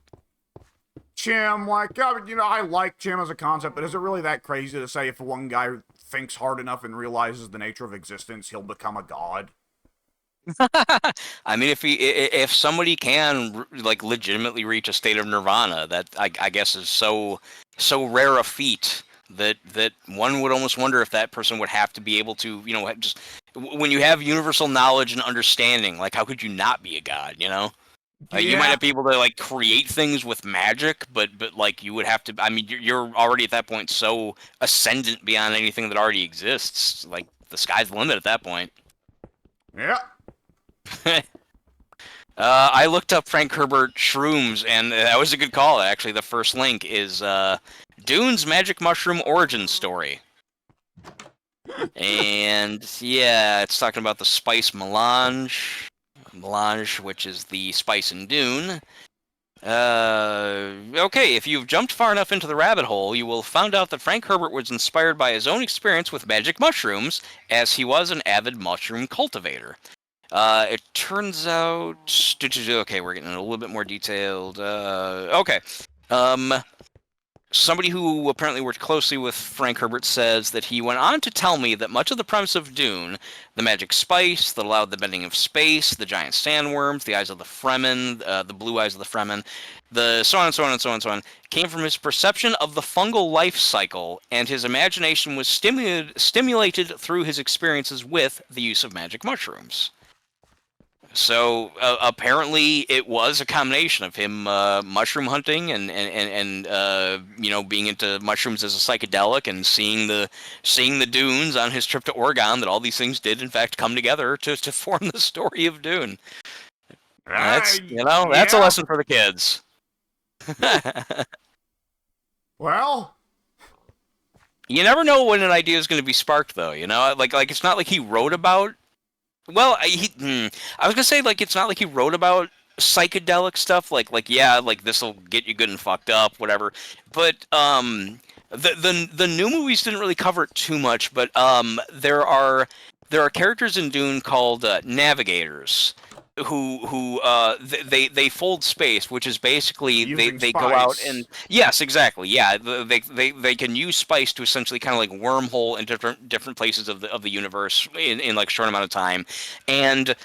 A: Chim, like, I like Chim as a concept, but is it really that crazy to say if one guy thinks hard enough and realizes the nature of existence, he'll become a god?
B: I mean, if somebody can like legitimately reach a state of nirvana, that I guess is so rare a feat that one would almost wonder if that person would have to be able to, just when you have universal knowledge and understanding, like how could you not be a god?
A: Yeah.
B: You might not be able to like create things with magic, but like you would have to. I mean, you're already at that point so ascendant beyond anything that already exists. Like the sky's the limit at that point.
A: Yeah.
B: I looked up Frank Herbert shrooms, and that was a good call. Actually, the first link is Dune's Magic Mushroom Origin Story. And yeah, it's talking about the spice melange, which is the spice in Dune. Okay, if you've jumped far enough into the rabbit hole, you will find out that Frank Herbert was inspired by his own experience with magic mushrooms, as he was an avid mushroom cultivator. It turns out... Okay, we're getting a little bit more detailed. Okay. Somebody who apparently worked closely with Frank Herbert says that he went on to tell me that much of the premise of Dune, the magic spice that allowed the bending of space, the giant sandworms, the eyes of the Fremen, the blue eyes of the Fremen, the so on and so on and so on and so on, came from his perception of the fungal life cycle, and his imagination was stimulated through his experiences with the use of magic mushrooms. So apparently, it was a combination of him mushroom hunting and being into mushrooms as a psychedelic and seeing the dunes on his trip to Oregon. That all these things did in fact come together to form the story of Dune. That's that's a
A: Yeah.
B: lesson for the kids.
A: Well,
B: You never know when an idea is going to be sparked, though. Like it's not like he wrote about. Well, I was gonna say like it's not like he wrote about psychedelic stuff. Like yeah, like this will get you good and fucked up, whatever. But the new movies didn't really cover it too much. But there are characters in Dune called navigators. They fold space, which is basically
A: using
B: they go out and
A: spice.
B: yes, exactly, yeah, they can use spice to essentially kind of like wormhole in different places of the universe in like a short amount of time, and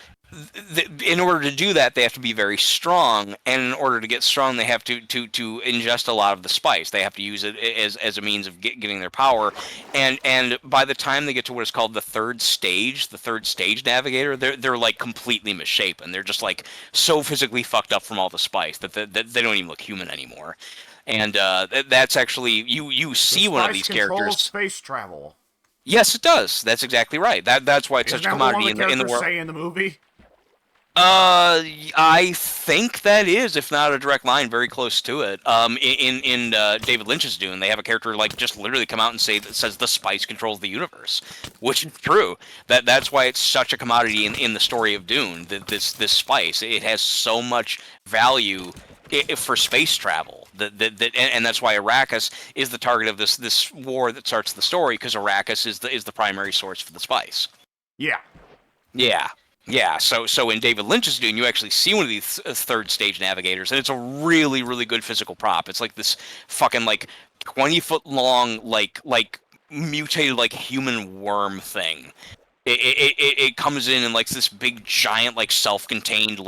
B: in order to do that, they have to be very strong, and in order to get strong, they have to ingest a lot of the spice. They have to use it as a means of getting their power, and by the time they get to what is called the third stage navigator, they're like completely misshapen. They're just like so physically fucked up from all the spice that they don't even look human anymore. And that's actually you
A: The
B: see one of
A: spice
B: these
A: controls
B: characters.
A: space travel.
B: Yes, it does. That's exactly right. That's why it's
A: Isn't
B: such a
A: that what one
B: commodity
A: of the
B: in the
A: characters
B: world.
A: say in the movie?
B: I think that is, if not a direct line, very close to it. In David Lynch's Dune, they have a character like just literally come out and says the spice controls the universe, which is true. That's why it's such a commodity in the story of Dune. That this spice, it has so much value for space travel. And that's why Arrakis is the target of this war that starts the story, because Arrakis is the primary source for the spice.
A: Yeah.
B: Yeah. Yeah, so in David Lynch's Dune, you actually see one of these third stage navigators, and it's a really, really good physical prop. It's like this fucking like 20-foot long like mutated like human worm thing. It comes in like this big giant like self-contained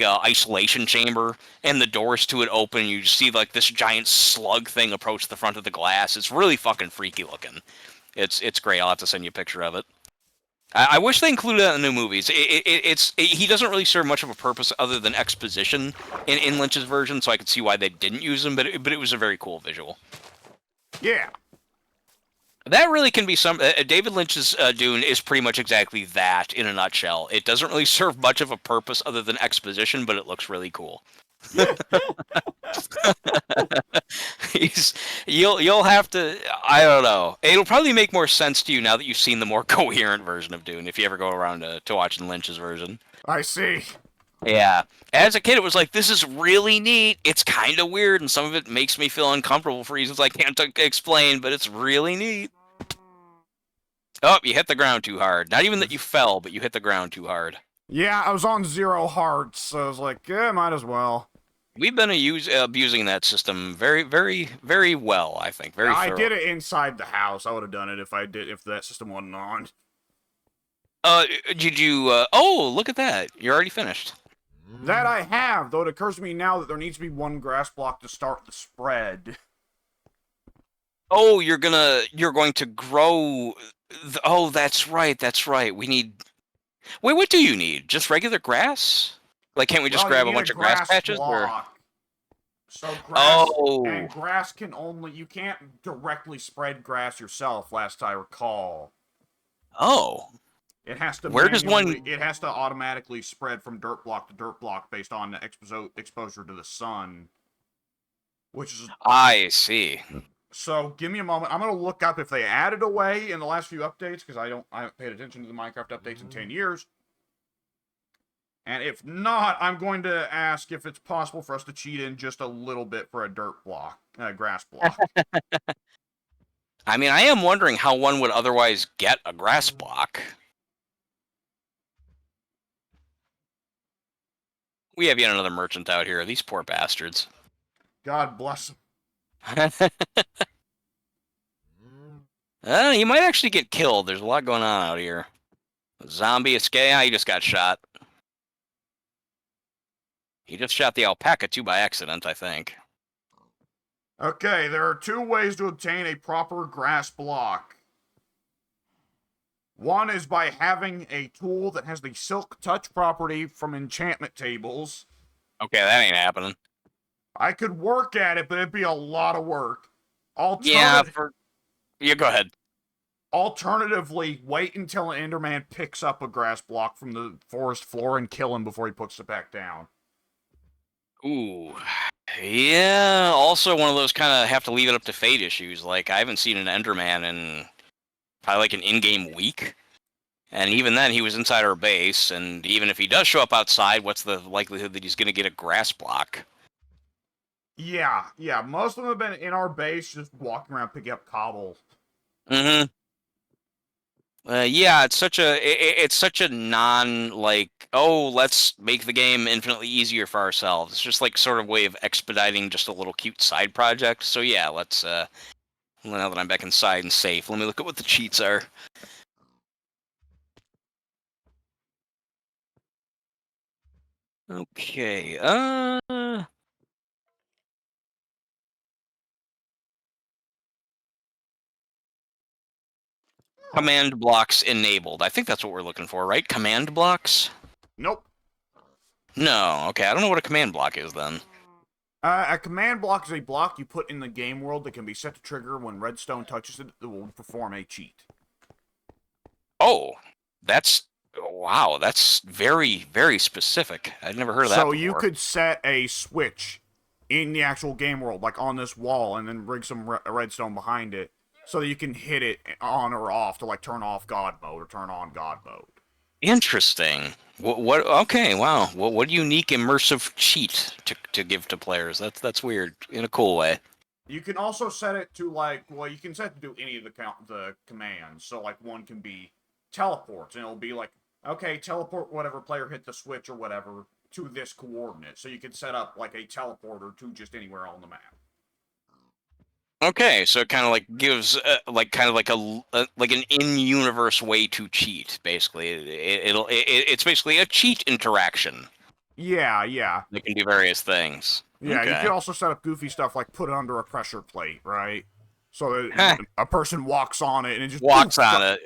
B: isolation chamber, and the doors to it open. And you just see like this giant slug thing approach the front of the glass. It's really fucking freaky looking. It's great. I'll have to send you a picture of it. I wish they included that in the new movies. He doesn't really serve much of a purpose other than exposition in Lynch's version, so I could see why they didn't use him. But it was a very cool visual.
A: Yeah.
B: That really can be some. David Lynch's Dune is pretty much exactly that in a nutshell. It doesn't really serve much of a purpose other than exposition, but it looks really cool. You'll have to. I don't know. It'll probably make more sense to you now that you've seen the more coherent version of Dune. If you ever go around to watching Lynch's version.
A: I see.
B: Yeah. As a kid, it was like, this is really neat. It's kind of weird, and some of it makes me feel uncomfortable for reasons I can't explain, but it's really neat. Oh, you hit the ground too hard. Not even that you fell, but you hit the ground too hard.
A: Yeah, I was on 0 hearts, so I was like, yeah, might as well.
B: We've been abusing that system very, very, very well, I think. Very
A: I
B: thorough.
A: did it inside the house. I would have done it if that system wasn't on.
B: Did you, oh, look at that. You're already finished.
A: That I have, though it occurs to me now that there needs to be one grass block to start the spread.
B: Oh, you're going to grow. Oh, that's right. We need. Wait, what do you need? Just regular grass? Like, can't we just
A: Well,
B: grab
A: you
B: a
A: need
B: bunch of grass patches? Or
A: block. So grass
B: oh,
A: and grass can only you can't directly spread grass yourself. Last I recall,
B: oh,
A: it has to
B: where does one?
A: it has to automatically spread from dirt block to dirt block based on the exposure to the sun, which is
B: I see.
A: so. Give me a moment. I'm gonna look up if they added a way in the last few updates because I haven't paid attention to the Minecraft updates in 10 years. And if not, I'm going to ask if it's possible for us to cheat in just a little bit for a dirt block, grass block.
B: I mean, I am wondering how one would otherwise get a grass block. We have yet another merchant out here. These poor bastards.
A: God bless them.
B: You might actually get killed. There's a lot going on out here. Zombie escape. He just got shot. He just shot the alpaca too by accident, I think.
A: Okay, there are 2 ways to obtain a proper grass block. One is by having a tool that has the Silk Touch property from enchantment tables.
B: Okay, that ain't happening.
A: I could work at it, but it'd be a lot of work.
B: Yeah, go ahead.
A: Alternatively, wait until an Enderman picks up a grass block from the forest floor and kill him before he puts it back down.
B: Ooh. Yeah, also one of those kind of have to leave it up to fate issues. Like, I haven't seen an Enderman in probably like an in-game week. And even then, he was inside our base, and even if he does show up outside, what's the likelihood that he's going to get a grass block?
A: Yeah, most of them have been in our base, just walking around picking up cobble.
B: Mm-hmm. Yeah, it's such a non, like, oh, let's make the game infinitely easier for ourselves. It's just like sort of way of expediting just a little cute side project. So yeah, let's now that I'm back inside and safe, let me look at what the cheats are. Okay, command blocks enabled. I think that's what we're looking for, right? Command blocks?
A: Nope.
B: No, okay, I don't know what a command block is then.
A: A command block is a block you put in the game world that can be set to trigger when redstone touches it. It will perform a cheat.
B: Oh, wow, that's very, very specific. I'd never heard of that before.
A: So you could set a switch in the actual game world, like on this wall, and then rig some redstone behind it, so that you can hit it on or off to like turn off God mode or turn on God mode.
B: Interesting. What? Okay, wow. What a unique immersive cheat to give to players. That's weird in a cool way.
A: You can also set it to you can set it to do any of the commands. So like one can be teleport, and it'll be like, okay, teleport whatever player hit the switch or whatever to this coordinate. So you can set up like a teleporter to just anywhere on the map.
B: Okay, so it kind of like gives like an in-universe way to cheat. Basically, it's basically a cheat interaction.
A: Yeah.
B: It can do various things.
A: Yeah,
B: okay.
A: You can also set up goofy stuff like put it under a pressure plate, right? So that a person walks on it and it just
B: walks on it.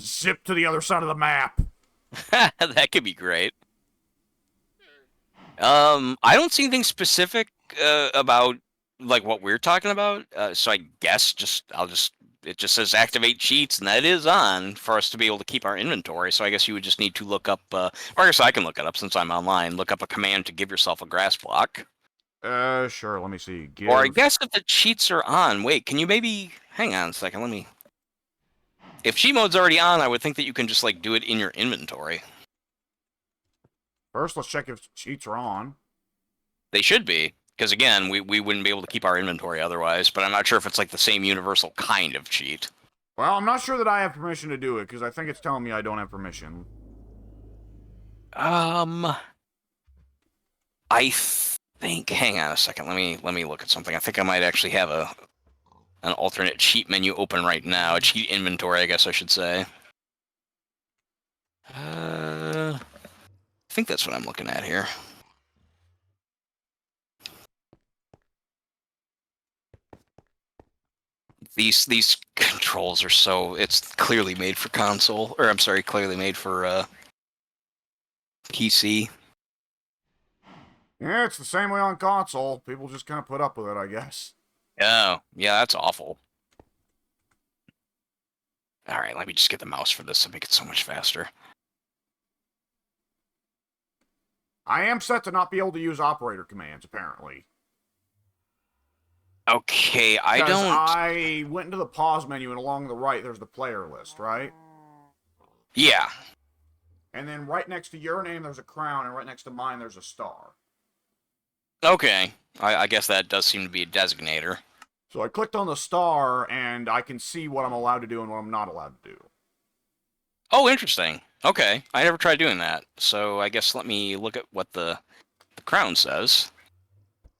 A: Zip to the other side of the map.
B: That could be great. I don't see anything specific about like what we're talking about. So I guess it just says activate cheats, and that is on for us to be able to keep our inventory. So I guess you would just need to look up, or I guess I can look it up since I'm online. Look up a command to give yourself a grass block.
A: Sure. Let me see.
B: Or I guess if the cheats are on, wait, can you maybe hang on a second? Let me. If cheat mode's already on, I would think that you can just like do it in your inventory.
A: First, let's check if cheats are on.
B: They should be. Because again, we wouldn't be able to keep our inventory otherwise, but I'm not sure if it's like the same universal kind of cheat.
A: Well, I'm not sure that I have permission to do it, because I think it's telling me I don't have permission.
B: I think. Hang on a second. Let me look at something. I think I might actually have an alternate cheat menu open right now. A cheat inventory, I guess I should say. I think that's what I'm looking at here. These controls are so, it's clearly made for console, or I'm sorry, clearly made for PC.
A: Yeah, it's the same way on console. People just kind of put up with it, I guess.
B: Oh, yeah, that's awful. All right, let me just get the mouse for this to make it so much faster.
A: I am set to not be able to use operator commands, apparently.
B: Okay,
A: I went into the pause menu, and along the right, there's the player list, right?
B: Yeah.
A: And then right next to your name, there's a crown, and right next to mine, there's a star.
B: Okay, I guess that does seem to be a designator.
A: So I clicked on the star, and I can see what I'm allowed to do and what I'm not allowed to do.
B: Oh, interesting. Okay, I never tried doing that. So I guess let me look at what the crown says.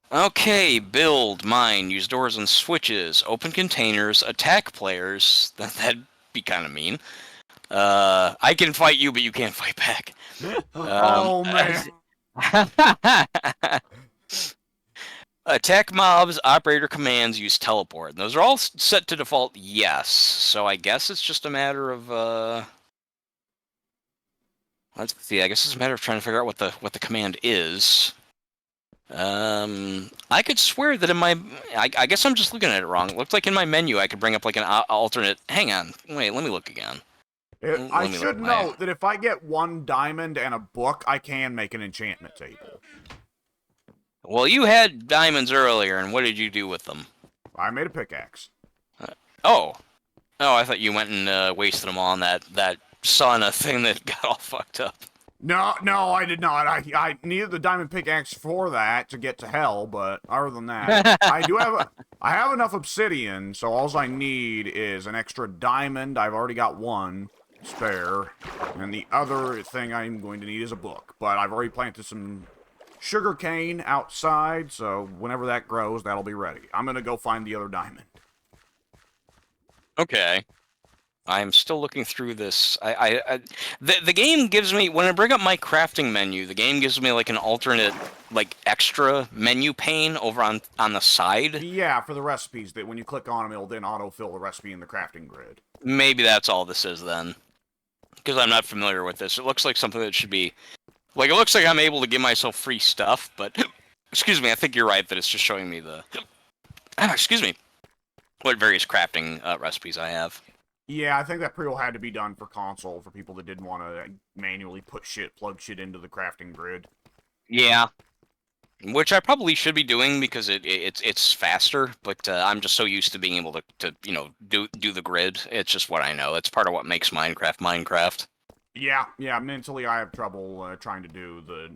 B: Okay, build, mine, use doors and switches, open containers, attack players. That'd be kind of mean. I can fight you, but you can't fight back.
A: Oh, man.
B: Attack mobs, operator commands use teleport. And those are all set to default yes. So I guess it's just a matter of let's see. I guess it's a matter of trying to figure out what the command is. I could swear that in my I guess I'm just looking at it wrong. It looked like in my menu I could bring up like an alternate. Hang on. Wait, let me look again.
A: I should note that if I get 1 diamond and a book, I can make an enchantment table.
B: Well, you had diamonds earlier, and what did you do with them?
A: I made a pickaxe.
B: Oh, I thought you went and wasted them all on that sauna thing that got all fucked up.
A: No, I did not. I needed the diamond pickaxe for that to get to hell, but other than that, I have enough obsidian, so all I need is an extra diamond. I've already got 1 spare, and the other thing I'm going to need is a book. But I've already planted some sugar cane outside, so whenever that grows, that'll be ready. I'm gonna go find the other diamond.
B: Okay. I'm still looking through this. The game gives me, when I bring up my crafting menu, the game gives me like an alternate, like extra menu pane over on the side.
A: Yeah, for the recipes, that when you click on them, it'll then autofill the recipe in the crafting grid.
B: Maybe that's all this is then. Because I'm not familiar with this. It looks like something that should be, like, it looks like I'm able to give myself free stuff, but, excuse me, I think you're right that it's just showing me the, excuse me, what various crafting recipes I have.
A: Yeah, I think that pre-roll had to be done for console for people that didn't want to manually plug shit into the crafting grid.
B: Yeah, which I probably should be doing because it's faster. But I'm just so used to being able to do the grid. It's just what I know. It's part of what makes Minecraft.
A: Yeah. Mentally, I have trouble trying to do the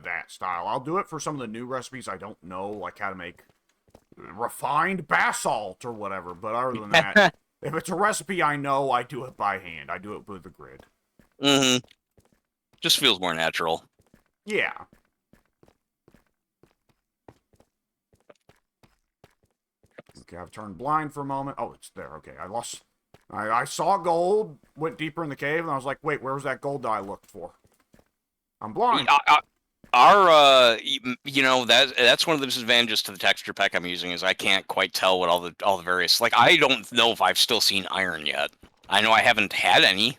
A: that style. I'll do it for some of the new recipes I don't know, like how to make refined basalt or whatever. But other than that. If it's a recipe I know, I do it by hand. I do it with the grid.
B: Mm-hmm. Just feels more natural.
A: Yeah. Okay, I've turned blind for a moment. Oh, it's there. Okay, I saw gold, went deeper in the cave, and I was like, wait, where was that gold that I looked for? I'm blind.
B: That's one of the disadvantages to the texture pack I'm using is I can't quite tell what all the various, like, I don't know if I've still seen iron yet. I know I haven't had any.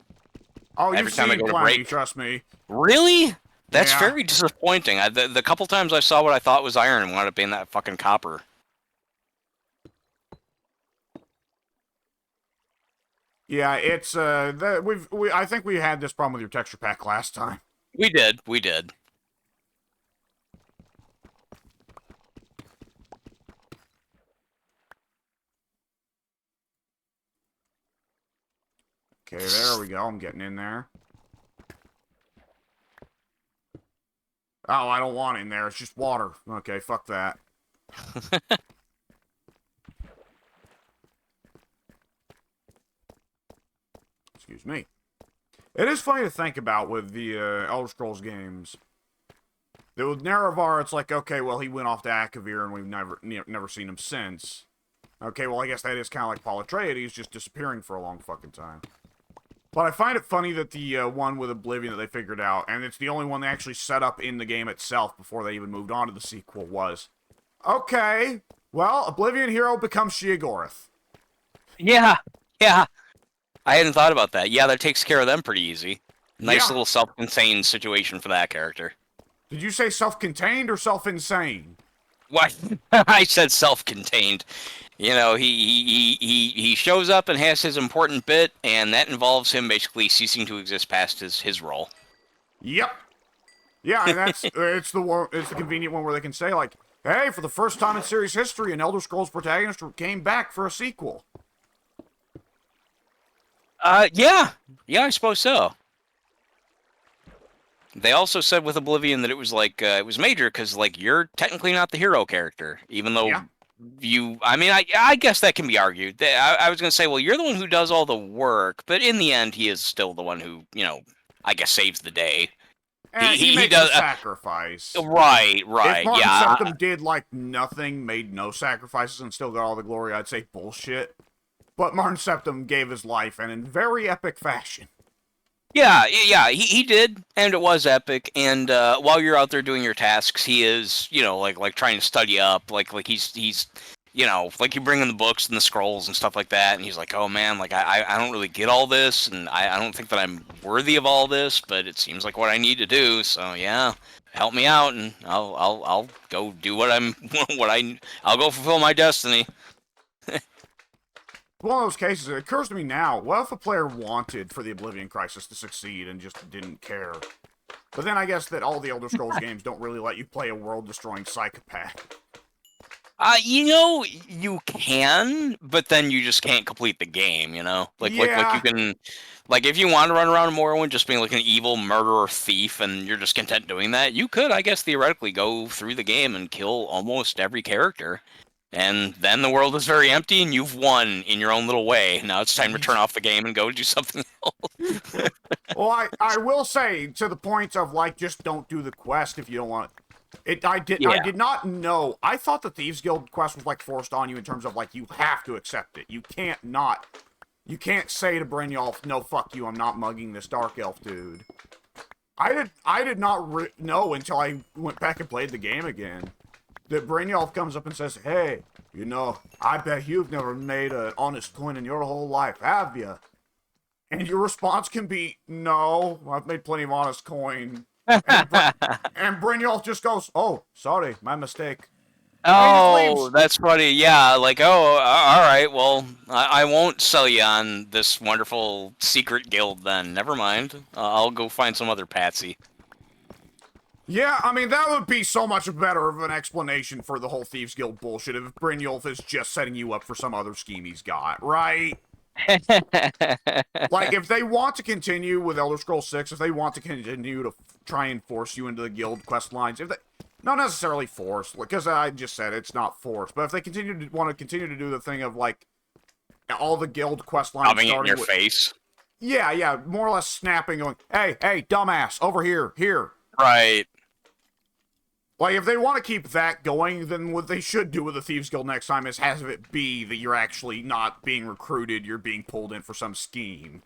A: Oh, you've seen plenty, trust me.
B: Really? That's very disappointing. The couple times I saw what I thought was iron wound up being that fucking copper.
A: Yeah, it's I think we had this problem with your texture pack last time.
B: We did.
A: Okay, there we go. I'm getting in there. Oh, I don't want in there. It's just water. Okay, fuck that. Excuse me. It is funny to think about with the Elder Scrolls games. That with Nerevar, it's like, okay, well, he went off to Akavir and we've never seen him since. Okay, well, I guess that is kind of like Paul Atreides, just disappearing for a long fucking time. But I find it funny that the one with Oblivion that they figured out, and it's the only one they actually set up in the game itself before they even moved on to the sequel, was, okay, well, Oblivion hero becomes Sheogorath.
B: Yeah. I hadn't thought about that. Yeah, that takes care of them pretty easy. Nice little self-contained situation for that character.
A: Did you say self-contained or self-insane?
B: What? I said self-contained. You know, he shows up and has his important bit, and that involves him basically ceasing to exist past his role.
A: Yep. Yeah, and that's it's the convenient one where they can say, like, hey, for the first time in series history, an Elder Scrolls protagonist came back for a sequel.
B: Yeah, I suppose so. They also said with Oblivion that it was like it was major because like you're technically not the hero character, even though you. I mean, I guess that can be argued. I was gonna say, well, you're the one who does all the work, but in the end, he is still the one who, I guess saves the day.
A: He makes does a sacrifice.
B: Right.
A: If Martin Septim did like nothing, made no sacrifices, and still got all the glory, I'd say bullshit. But Martin Septim gave his life, and in very epic fashion.
B: Yeah, he did, and it was epic. And while you're out there doing your tasks, he is, like trying to study up, like he's, like you bring in the books and the scrolls and stuff like that, and he's like, oh man, like I don't really get all this, and I don't think that I'm worthy of all this, but it seems like what I need to do. So yeah, help me out, and I'll go do what I'm I'll go fulfill my destiny.
A: One of those cases, it occurs to me now, what if a player wanted for the Oblivion Crisis to succeed and just didn't care? But then I guess that all the Elder Scrolls games don't really let you play a world-destroying psychopath.
B: You can, but then you just can't complete the game, Like
A: Yeah.
B: you can, like if you want to run around Morrowind just being like an evil murderer thief and you're just content doing that, you could, I guess, theoretically go through the game and kill almost every character. And then the world is very empty and you've won in your own little way. Now it's time to turn off the game and go do something else.
A: Well, I will say, to the point of, like, just don't do the quest if you don't want it. I did not know. I thought the Thieves Guild quest was, like, forced on you in terms of, like, you have to accept it. You can't say to Brynjolf, no, fuck you, I'm not mugging this Dark Elf dude. I did not know until I went back and played the game again that Brynjolf comes up and says, hey, I bet you've never made an honest coin in your whole life, have you? And your response can be, no, I've made plenty of honest coin. And Brynjolf just goes, oh, sorry, my mistake.
B: Oh, that's funny. Yeah, like, oh, all right, well, I won't sell you on this wonderful secret guild then. Never mind. I'll go find some other patsy.
A: Yeah, I mean, that would be so much better of an explanation for the whole Thieves Guild bullshit if Brynjolf is just setting you up for some other scheme he's got, right? Like, if they want to continue with Elder Scrolls 6, if they want to continue to try and force you into the guild quest lines, not necessarily force, because I just said it's not force, but if they want to continue to do the thing of, like, all the guild quest lines
B: starting in your face.
A: Yeah, more or less snapping, going, hey, dumbass, over here.
B: Right.
A: Like, if they want to keep that going, then what they should do with the Thieves Guild next time is have it be that you're actually not being recruited, you're being pulled in for some scheme.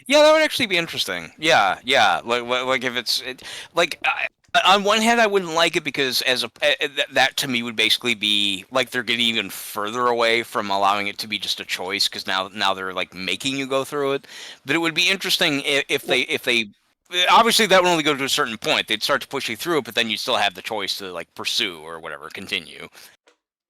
B: Yeah, that would actually be interesting. Yeah. Like if on one hand, I wouldn't like it because that to me would basically be like they're getting even further away from allowing it to be just a choice because now they're like making you go through it. But it would be interesting if they obviously that would only go to a certain point. They'd start to push you through it, but then you still have the choice to like pursue or whatever, continue.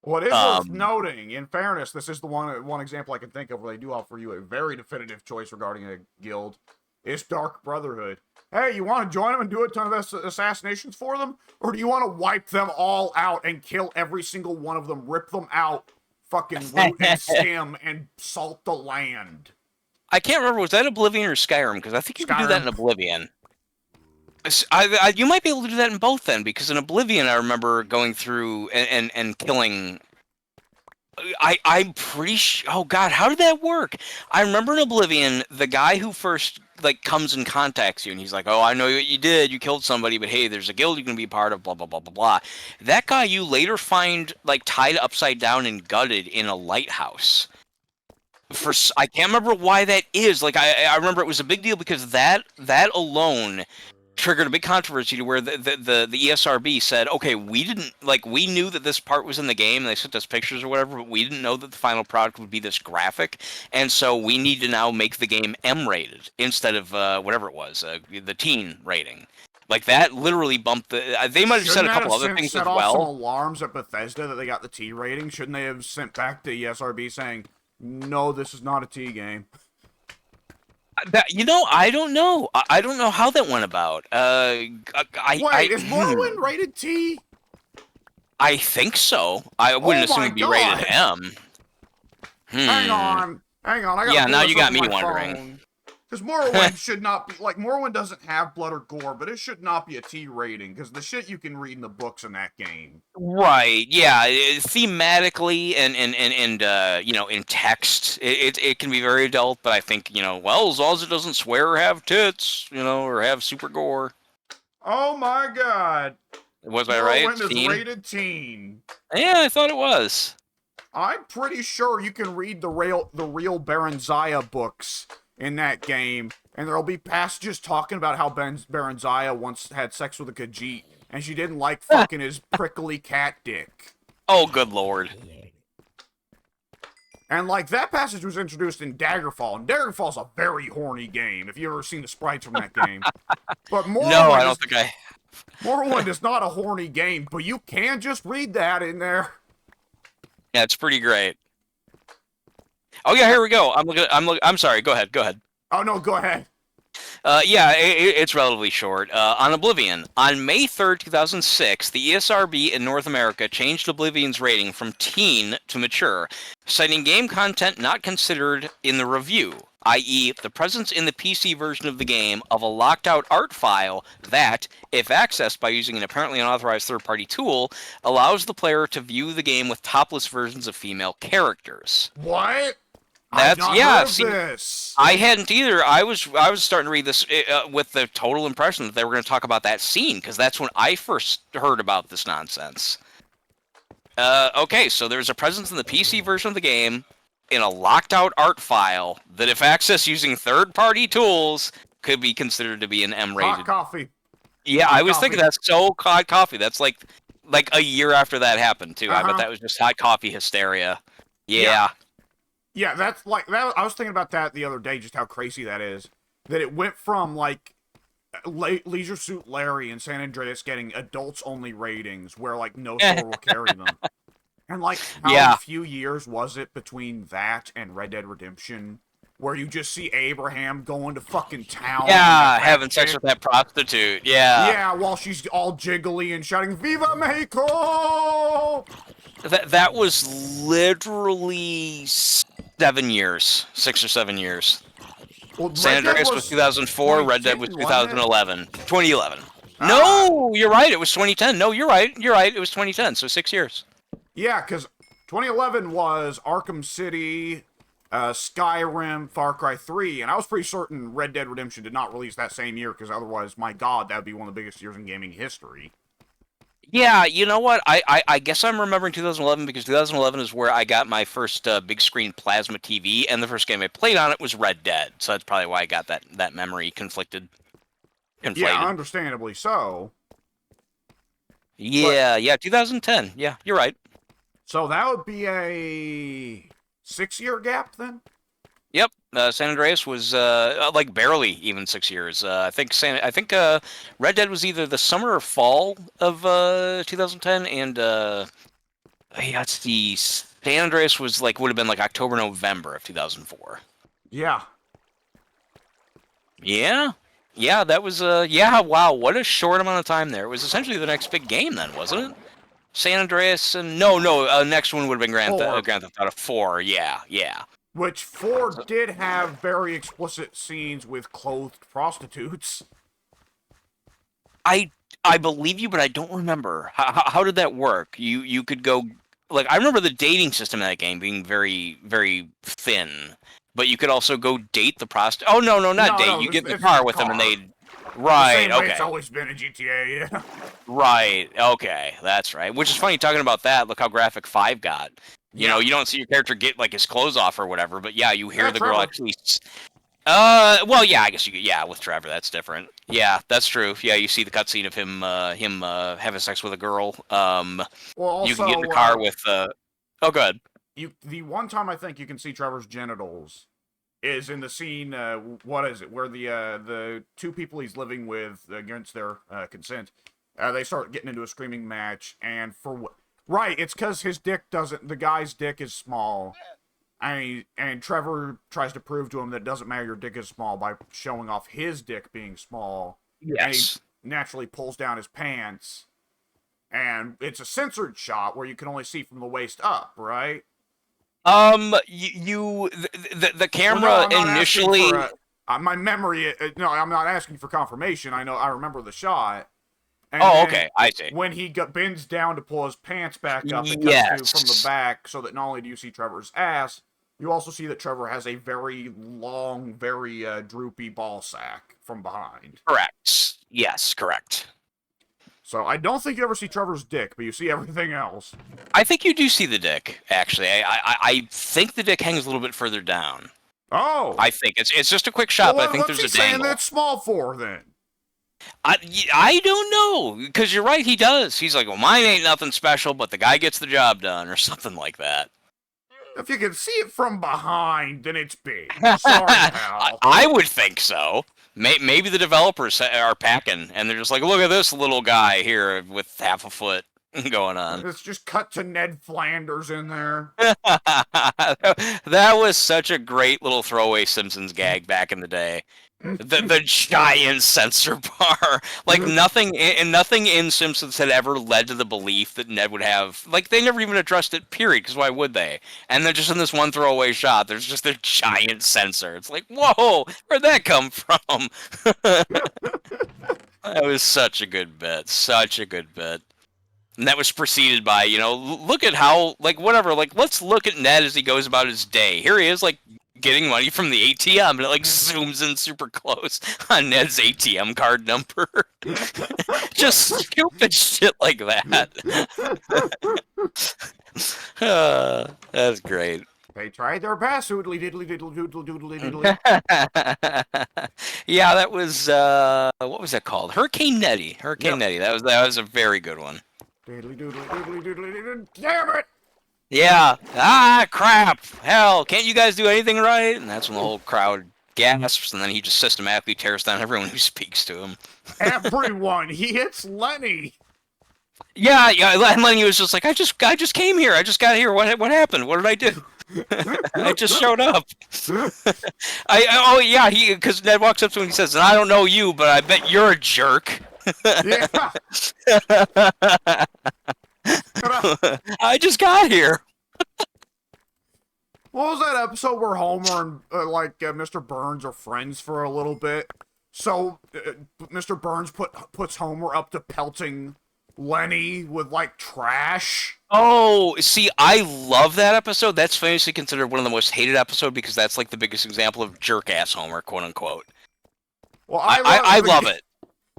A: What is worth noting, in fairness, this is the one example I can think of where they do offer you a very definitive choice regarding a guild. It's Dark Brotherhood. Hey, you want to join them and do a ton of assassinations for them? Or do you want to wipe them all out and kill every single one of them, rip them out, fucking root and stem, and salt the land?
B: I can't remember, was that Oblivion or Skyrim? Because I think you can do that in Oblivion. You might be able to do that in both then, because in Oblivion I remember going through and killing. I'm pretty sure. Oh God, how did that work? I remember in Oblivion, the guy who first like comes and contacts you, and he's like, "Oh, I know what you did. You killed somebody, but hey, there's a guild you can be part of." Blah blah blah blah blah. That guy you later find like tied upside down and gutted in a lighthouse. I can't remember why that is. Like I remember it was a big deal because that alone triggered a big controversy to where the ESRB said, okay, we knew that this part was in the game and they sent us pictures or whatever, but we didn't know that the final product would be this graphic, and so we need to now make the game M-rated instead of whatever it was, the teen rating. Like that literally bumped the. They might have said a couple other things as well.
A: Set off some alarms at Bethesda that they got the T rating. Shouldn't they have sent back to ESRB saying, no, this is not a T game?
B: I don't know. I don't know how that went about.
A: Wait, is Morrowind rated T?
B: I think so. I wouldn't assume it'd be rated M.
A: Hang on. I gotta
B: now you got me wondering.
A: Because Morrowind should not be, like, Morrowind doesn't have blood or gore, but it should not be a T rating, because the shit you can read in the books in that game.
B: Right, yeah, thematically and in text, it can be very adult, but I think, well, as long as it doesn't swear or have tits, or have super gore.
A: Oh my God.
B: Was I right?
A: Morrowind is rated teen.
B: Yeah, I thought it was.
A: I'm pretty sure you can read the real Baron Zaya books in that game, and there'll be passages talking about how Baron Zaya once had sex with a Khajiit, and she didn't like fucking his prickly cat dick.
B: Oh, good lord.
A: And, like, that passage was introduced in Daggerfall, and Daggerfall's a very horny game, if you've ever seen the sprites from that game. But Morrowind
B: No, I don't think I...
A: Morrowind is not a horny game, but you can just read that in there.
B: Yeah, it's pretty great. Oh yeah, here we go. I'm sorry. Go ahead.
A: Oh, no, go ahead.
B: Yeah, it's relatively short. On Oblivion, on May 3rd, 2006, the ESRB in North America changed Oblivion's rating from teen to mature, citing game content not considered in the review, i.e., the presence in the PC version of the game of a locked-out art file that, if accessed by using an apparently unauthorized third-party tool, allows the player to view the game with topless versions of female characters.
A: What?
B: That's
A: I've not
B: yeah.
A: heard of
B: See,
A: this.
B: I hadn't either. I was starting to read this with the total impression that they were going to talk about that scene because that's when I first heard about this nonsense. Okay, so there's a presence in the PC version of the game in a locked-out art file that, if accessed using third-party tools, could be considered to be an M-rated.
A: Hot coffee.
B: Yeah,
A: Hot
B: I was
A: coffee.
B: thinking that's so hot coffee. That's like a year after that happened too. I bet that was just hot coffee hysteria. Yeah.
A: Yeah, that's like that. I was thinking about that the other day, just how crazy that is. That it went from like Leisure Suit Larry and San Andreas getting adults-only ratings, where like no store will carry them, and like how few years was it between that and Red Dead Redemption, where you just see Abraham going to fucking town,
B: having sex with that prostitute,
A: yeah, while she's all jiggly and shouting "Viva Mexico!"
B: That was literally 7 years, 6 or 7 years.
A: Well,
B: San Andreas was 2004, Red Dead was 2011. 2011. No, you're right, it was 2010. No, you're right, it was 2010, so 6 years.
A: Yeah, because 2011 was Arkham City, Skyrim, Far Cry 3, and I was pretty certain Red Dead Redemption did not release that same year, because otherwise, my god, that would be one of the biggest years in gaming history.
B: Yeah, you know what? I guess I'm remembering 2011 because 2011 is where I got my first big screen plasma TV, and the first game I played on it was Red Dead. So that's probably why I got that memory conflated.
A: Yeah, understandably so.
B: Yeah, 2010. Yeah, you're right.
A: So that would be a 6-year gap then?
B: Yep, San Andreas was like barely even 6 years. I think Red Dead was either the summer or fall of 2010, and let's see, San Andreas was would have been like October, November of 2004.
A: Yeah.
B: Yeah, that was wow, what a short amount of time there. It was essentially the next big game then, wasn't it? San Andreas and no, next one would have been Grand Theft Auto 4. Yeah.
A: Which 4 did have very explicit scenes with clothed prostitutes.
B: I believe you, but I don't remember. How did that work? You could go I remember the dating system in that game being very, very thin, but you could also go date the prostitute. Oh no, not date. You get in the car with them and they'd right. Okay,
A: it's always been a GTA. Yeah.
B: Right. Okay, that's right. Which is funny talking about that. Look how graphic 5 got. You know, you don't see your character get his clothes off or whatever, but yeah, you hear the girl actually. Well, yeah, I guess you could. Yeah, with Trevor, that's different. Yeah, that's true. Yeah, you see the cutscene of him having sex with a girl.
A: Well, also,
B: you can get in the car with. Oh, good.
A: The one time I think you can see Trevor's genitals is in the scene. What is it? Where the two people he's living with against their consent, they start getting into a screaming match, and for what? Right, it's because his dick doesn't. The guy's dick is small, and Trevor tries to prove to him that it doesn't matter your dick is small by showing off his dick being small.
B: Yes.
A: And he naturally pulls down his pants, and it's a censored shot where you can only see from the waist up, right?
B: The camera
A: well, no,
B: initially.
A: My memory. No, I'm not asking for confirmation. I remember the shot. And
B: okay, I see.
A: When he bends down to pull his pants back up, it comes through from the back, so that not only do you see Trevor's ass, you also see that Trevor has a very long, very droopy ball sack from behind.
B: Correct. Yes, correct.
A: So I don't think you ever see Trevor's dick, but you see everything else.
B: I think you do see the dick, actually. I think the dick hangs a little bit further down.
A: Oh,
B: I think it's just a quick shot,
A: well,
B: but I think
A: what's
B: there's
A: he
B: a
A: saying
B: dangle.
A: that's small for then?
B: I don't know, because you're right, he does. He's like, well, mine ain't nothing special, but the guy gets the job done, or something like that.
A: If you can see it from behind, then it's big. Sorry,
B: I,
A: pal.
B: I would think so. Maybe the developers are packing, and they're just like, look at this little guy here with half a foot going on.
A: It's just cut to Ned Flanders in there.
B: That was such a great little throwaway Simpsons gag back in the day. The giant sensor bar, like nothing in Simpsons had ever led to the belief that Ned would have, like, they never even addressed it, period, because why would they? And then just in this one throwaway shot, there's just a giant sensor. It's like, whoa, where'd that come from? That was such a good bit, such a good bit. And that was preceded by, look at how, like, whatever, like, let's look at Ned as he goes about his day. Here he is, like, getting money from the ATM, and it, like, zooms in super close on Ned's ATM card number. Just stupid shit like that. That's great.
A: They tried their best. Oodly diddly diddle doodle doodly diddly.
B: Yeah, that was, what was that called? Hurricane Nettie. Hurricane Nettie. That was a very good one.
A: Diddly doodly doodly doodly doodly. Damn it!
B: Yeah. Ah, crap. Hell, can't you guys do anything right? And that's when the whole crowd gasps, and then he just systematically tears down everyone who speaks to him.
A: Everyone. He hits Lenny.
B: Yeah. And Lenny was just like, I just came here. I just got here. What happened? What did I do? I just showed up. Because Ned walks up to him and he says, I don't know you, but I bet you're a jerk.
A: Yeah.
B: I just got here.
A: What was that episode where Homer and Mr. Burns are friends for a little bit? So Mr. Burns puts Homer up to pelting Lenny with like trash.
B: Oh, see, I love that episode. That's famously considered one of the most hated episodes because that's like the biggest example of jerk ass Homer, quote unquote.
A: Well,
B: I love it.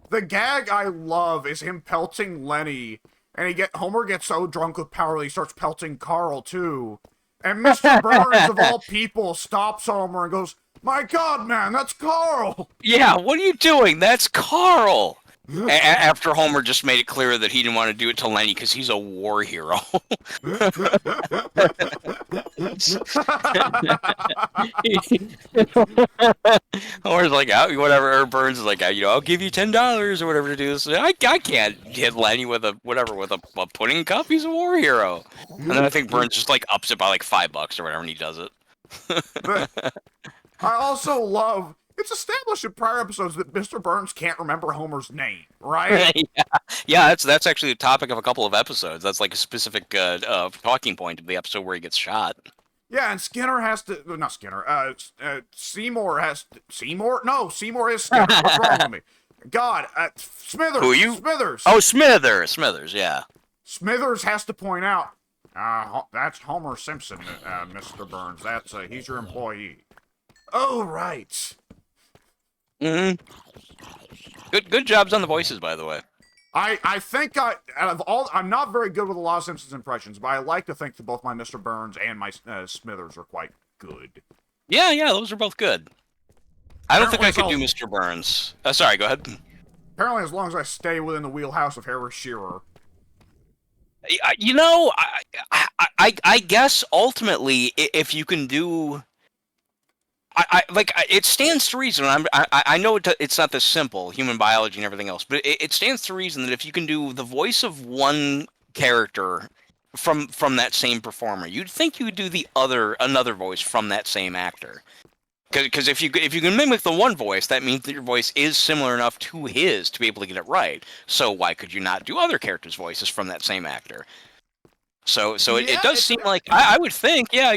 A: The gag I love is him pelting Lenny, and Homer gets so drunk with power that he starts pelting Carl too. And Mr. Burns, of all people, stops Homer and goes, "My God, man, that's Carl!"
B: Yeah, what are you doing? That's Carl! After Homer just made it clear that he didn't want to do it to Lenny because he's a war hero. Homer's like, whatever, or Burns is like, I'll give you $10 or whatever to do this. I can't hit Lenny with a pudding cup. He's a war hero. And then I think Burns just like ups it by like $5 or whatever, and he does it.
A: But I also love, it's established in prior episodes that Mr. Burns can't remember Homer's name, right?
B: Yeah, that's actually the topic of a couple of episodes. That's like a specific talking point of the episode where he gets shot.
A: Yeah, and Skinner has to, not Skinner, Seymour has to, Seymour? No, Seymour is Skinner. What's wrong with me? God, Smithers.
B: Who are you?
A: Smithers.
B: Oh, Smithers, yeah.
A: Smithers has to point out, that's Homer Simpson, Mr. Burns. He's your employee. Oh, right.
B: Mm-hmm. Good jobs on the voices, by the way.
A: I think I'm not very good with a lot of Simpsons impressions, but I like to think that both my Mr. Burns and my Smithers are quite good.
B: Yeah, those are both good. I don't think I could
A: Apparently
B: do Mr. Burns. Sorry, go ahead.
A: Apparently, as long as I stay within the wheelhouse of Harry Shearer.
B: I guess ultimately, if you can do, it stands to reason. I know it's not this simple, human biology and everything else, but it stands to reason that if you can do the voice of one character from that same performer, you'd think you would do another voice from that same actor. Because if you can mimic the one voice, that means that your voice is similar enough to his to be able to get it right. So why could you not do other characters' voices from that same actor? So it does seem like I would think, yeah,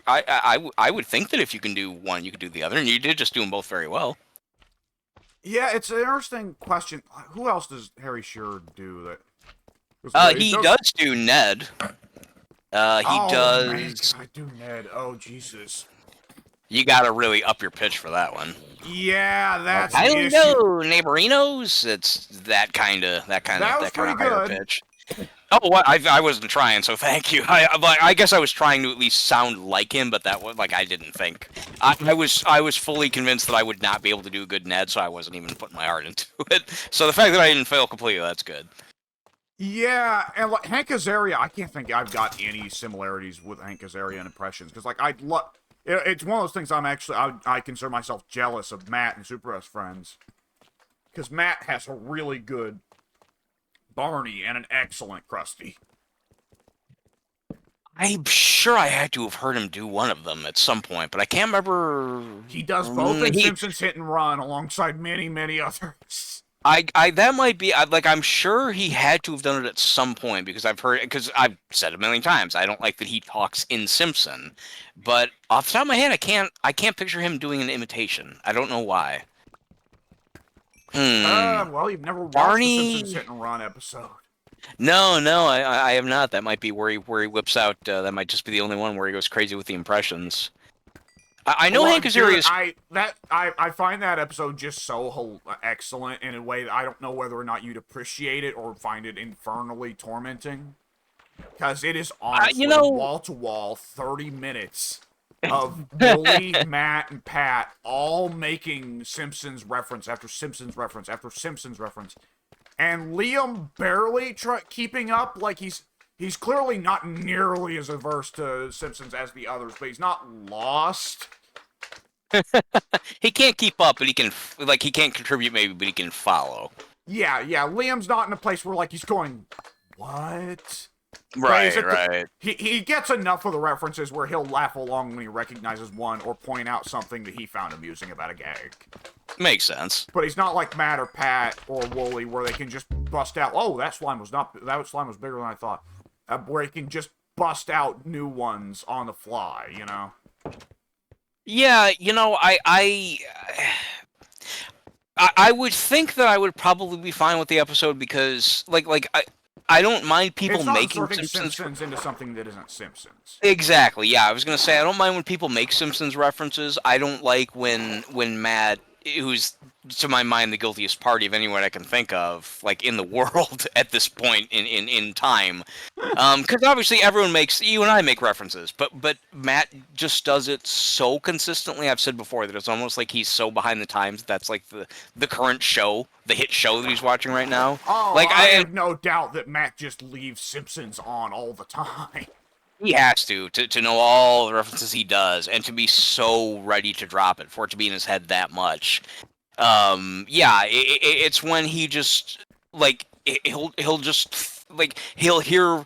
B: I would think that if you can do one, you could do the other, and you did just do them both very well.
A: Yeah, it's an interesting question. Who else does Harry Shearer do that?
B: He does do Ned. He does.
A: Man, I do Ned. Oh Jesus.
B: You gotta really up your pitch for that one.
A: Yeah, that's.
B: I don't know, neighborinos. It's that kind of
A: higher
B: pitch. Oh, what? I wasn't trying, so thank you. I guess I was trying to at least sound like him, but that was like I didn't think. I was fully convinced that I would not be able to do a good Ned, so I wasn't even putting my heart into it. So the fact that I didn't fail completely, that's good.
A: Yeah, and like Hank Azaria, I can't think I've got any similarities with Hank Azaria and impressions because like I'd love. It's one of those things I consider myself jealous of Matt and Super S friends because Matt has a really good Barney and an excellent Krusty.
B: I'm sure I had to have heard him do one of them at some point, but I can't remember.
A: He does both in
B: He
A: Simpsons Hit and Run alongside many, many others.
B: I that might be like I'm sure he had to have done it at some point because I've said it a million times I don't like that he talks in Simpson, but off the top of my head I can't picture him doing an imitation. I don't know why.
A: Well, you've never watched the Simpsons
B: Barney?
A: Hit and Run episode.
B: No, I have not. That might be where he whips out. That might just be the only one where he goes crazy with the impressions. I know
A: Well,
B: Hank
A: dude,
B: Azaria's.
A: I find that episode just so excellent in a way that I don't know whether or not you'd appreciate it or find it infernally tormenting. Because it is
B: You
A: honestly
B: know,
A: wall to wall 30 minutes of Bully, Matt, and Pat all making Simpsons reference after Simpsons reference after Simpsons reference, and Liam barely keeping up. Like he's clearly not nearly as averse to Simpsons as the others, but he's not lost.
B: he can't keep up, but he can't contribute maybe, but he can follow.
A: Yeah. Liam's not in a place where like he's going, what?
B: Right, right.
A: He gets enough of the references where he'll laugh along when he recognizes one or point out something that he found amusing about a gag.
B: Makes sense.
A: But he's not like Matt or Pat or Wooly where they can just bust out, oh, that slime was bigger than I thought. Where he can just bust out new ones on the fly, you know?
B: Yeah, I would think that I would probably be fine with the episode because I don't mind people
A: It's not
B: making
A: inserting
B: Simpsons.
A: Simpsons into something that isn't Simpsons.
B: Exactly. Yeah, I was gonna say I don't mind when people make Simpsons references. I don't like when Matt, who's to my mind the guiltiest party of anyone I can think of, like in the world at this point in time, because obviously everyone makes you and I make references, but Matt just does it so consistently. I've said before that it's almost like he's so behind the times. That's like the current show, the hit show that he's watching right now.
A: Oh,
B: Like
A: I have no doubt that Matt just leaves Simpsons on all the time.
B: he has to know all the references he does and to be so ready to drop it for it to be in his head that much. Yeah, it's when he just like he'll just like he'll hear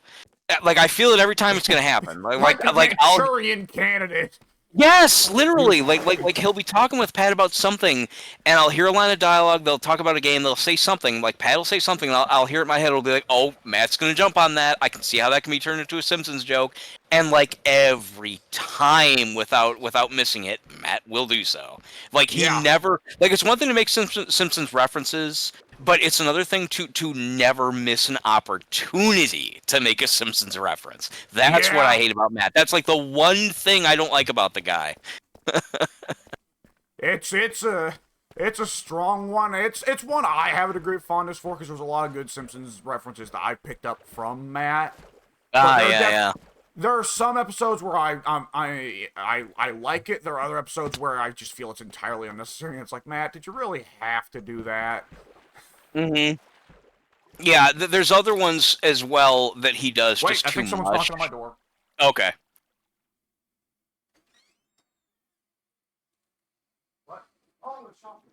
B: like I feel it every time it's gonna happen.
A: Like the
B: I'll
A: Manchurian Candidate.
B: yes, literally. Like he'll be talking with Pat about something, and I'll hear a line of dialogue. They'll talk about a game. They'll say something. Like Pat will say something, and I'll hear it in my head. It'll be like, "Oh, Matt's gonna jump on that. I can see how that can be turned into a Simpsons joke." And like every time, without missing it, Matt will do so. Like he
A: Yeah.
B: never like it's one thing to make Simpsons references, but it's another thing to never miss an opportunity to make a Simpsons reference. That's what I
A: Yeah.
B: hate about Matt. That's like the one thing I don't like about the guy.
A: It's a strong one. It's one I have a degree of fondness for because there's a lot of good Simpsons references that I picked up from Matt. But
B: Yeah.
A: there are some episodes where I like it. There are other episodes where I just feel it's entirely unnecessary. And it's like, Matt, did you really have to do that?
B: hmm Yeah, there's other ones as well that he does
A: Wait,
B: just
A: I
B: too
A: think someone's
B: much.
A: knocking on my door.
B: Okay.
A: What? Oh, it's something.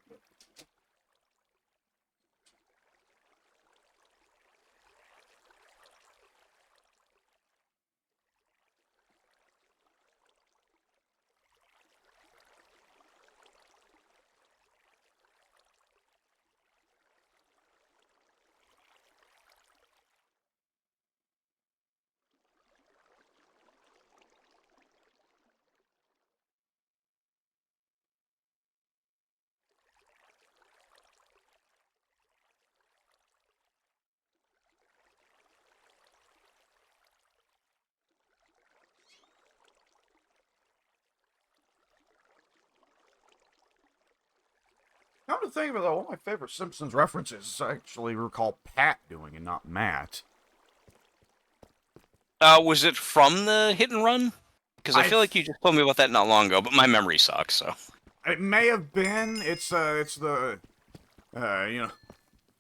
A: Come to think of it, though, one of my favorite Simpsons references I actually recall Pat doing and not Matt.
B: Was it from the hit and run? Because I feel like you just told me about that not long ago, but my memory sucks. So
A: It may have been. It's the you know.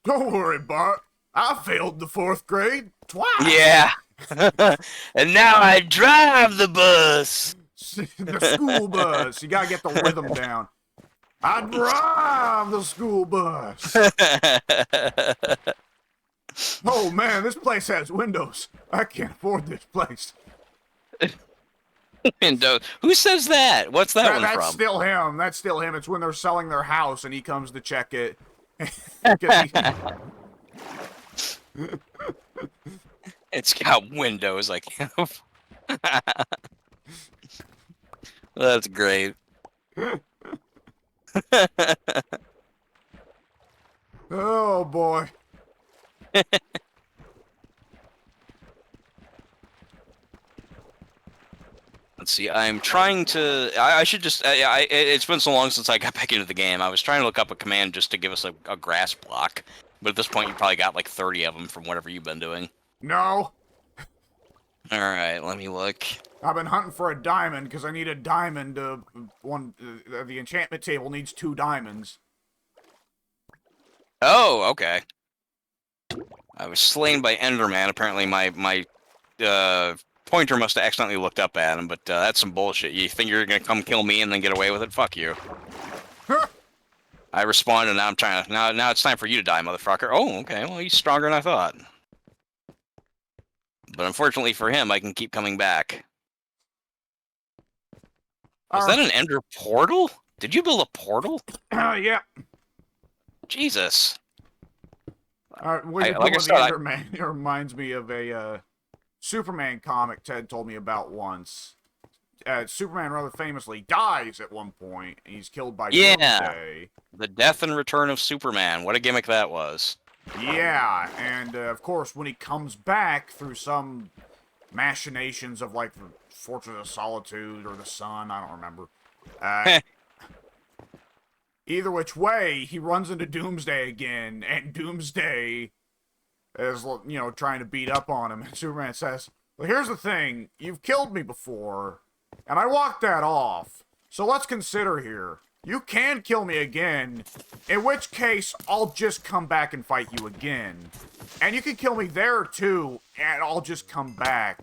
A: Don't worry, Bart. I failed the 4th grade twice.
B: yeah. And now I drive the bus.
A: The school bus. You gotta get the rhythm down. I drive the school bus. Oh man, this place has windows. I can't afford this place.
B: Windows. Who says that? What's that one
A: That's
B: from?
A: still him. That's still him. It's when they're selling their house and he comes to check it.
B: It's got windows like That's great.
A: Oh boy.
B: Let's see. I'm trying to. I should just. It's been so long since I got back into the game. I was trying to look up a command just to give us a grass block, but at this point, you probably got like 30 of them from whatever you've been doing.
A: No.
B: All right, let me look.
A: I've been hunting for a diamond because I need a diamond. The enchantment table needs 2 diamonds.
B: Oh, okay. I was slain by Enderman. Apparently, my pointer must have accidentally looked up at him, but that's some bullshit. You think you're gonna come kill me and then get away with it? Fuck you. I responded, and now I'm trying to. Now it's time for you to die, motherfucker. Oh, okay. Well, he's stronger than I thought. But unfortunately for him, I can keep coming back. Was that an ender portal? Did you build a portal?
A: Yeah.
B: Jesus.
A: Like I said, Enderman. It reminds me of a Superman comic Ted told me about once. Superman rather famously dies at one point. He's killed by Doomsday.
B: The death and return of Superman. What a gimmick that was.
A: Yeah, and of course, when he comes back through some machinations of like the Fortress of Solitude or the Sun, I don't remember. Either which way, he runs into Doomsday again, and Doomsday is, you know, trying to beat up on him. And Superman says, "Well, here's the thing: you've killed me before, and I walked that off. So let's consider here." You can kill me again, in which case, I'll just come back and fight you again. And you can kill me there, too, and I'll just come back.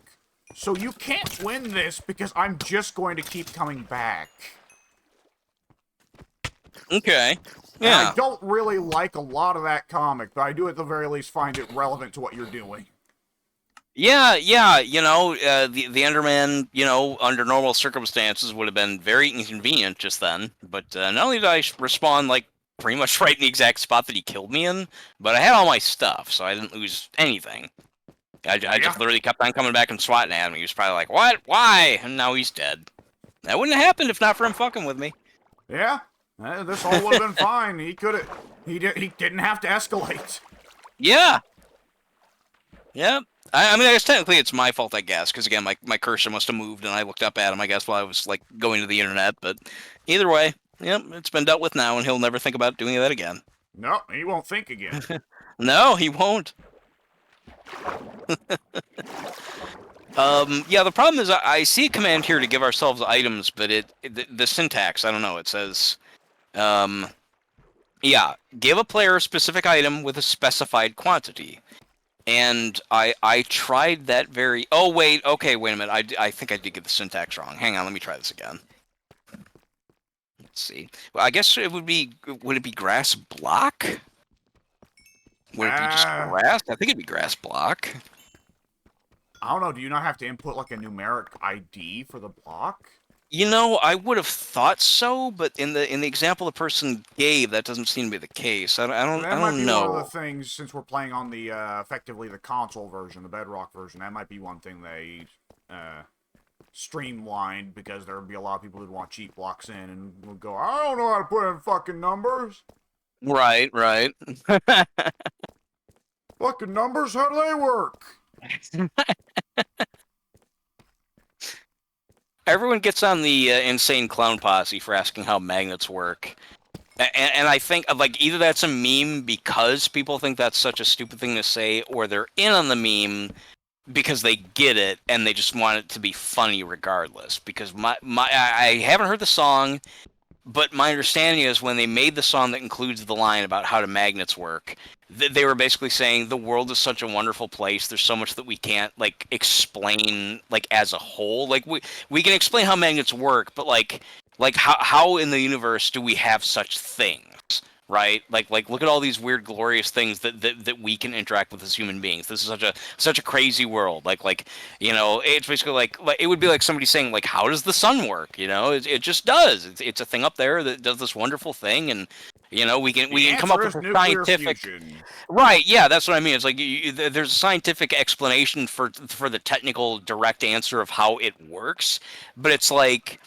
A: So you can't win this, because I'm just going to keep coming back.
B: Okay.
A: Yeah. And I don't really like a lot of that comic, but I do at the very least find it relevant to what you're doing.
B: Yeah, you know, the Enderman, you know, under normal circumstances would have been very inconvenient just then. But not only did I respawn, like, pretty much right in the exact spot that he killed me in, but I had all my stuff, so I didn't lose anything. I just literally kept on coming back and swatting at him. He was probably like, what? Why? And now he's dead. That wouldn't have happened if not for him fucking with me.
A: Yeah, this all would have been fine. He didn't have to escalate.
B: Yeah. Yep. I mean, I guess technically it's my fault, I guess, because again, my cursor must have moved, and I looked up at him, I guess, while I was like going to the internet. But either way, yep, it's been dealt with now, and he'll never think about doing that again.
A: No, he won't think again.
B: No, he won't. Yeah, the problem is I see a command here to give ourselves items, but the syntax, I don't know. It says, yeah, give a player a specific item with a specified quantity. And I tried that very... Oh, wait. Okay, wait a minute. I think I did get the syntax wrong. Hang on, let me try this again. Let's see. Well, I guess it would be... Would it be grass block? Would it be just grass? I think it'd be grass block.
A: I don't know. Do you not have to input, like, a numeric ID for the block?
B: You know, I would have thought so, but in the example the person gave, that doesn't seem to be the case. I don't know.
A: That might be one of the things, since we're playing on the effectively the console version, the Bedrock version. That might be one thing they streamlined, because there would be a lot of people who'd want cheap blocks in and would go, I don't know how to put in fucking numbers.
B: Right.
A: Fucking numbers, how do they work?
B: Everyone gets on the insane clown posse for asking how magnets work. And I think, like, either that's a meme because people think that's such a stupid thing to say, or they're in on the meme because they get it and they just want it to be funny regardless. Because I haven't heard the song, but my understanding is when they made the song that includes the line about how do magnets work, they were basically saying the world is such a wonderful place. There's so much that we can't like explain like as a whole. Like we can explain how magnets work, but like how in the universe do we have such things? Right, like look at all these weird, glorious things that we can interact with as human beings. This is such a crazy world. Like it's basically like it would be like somebody saying like, how does the sun work? It just does. It's a thing up there that does this wonderful thing, and we can come up with a scientific
A: fusion.
B: Right. Yeah, that's what I mean. It's like there's a scientific explanation for the technical direct answer of how it works, but it's like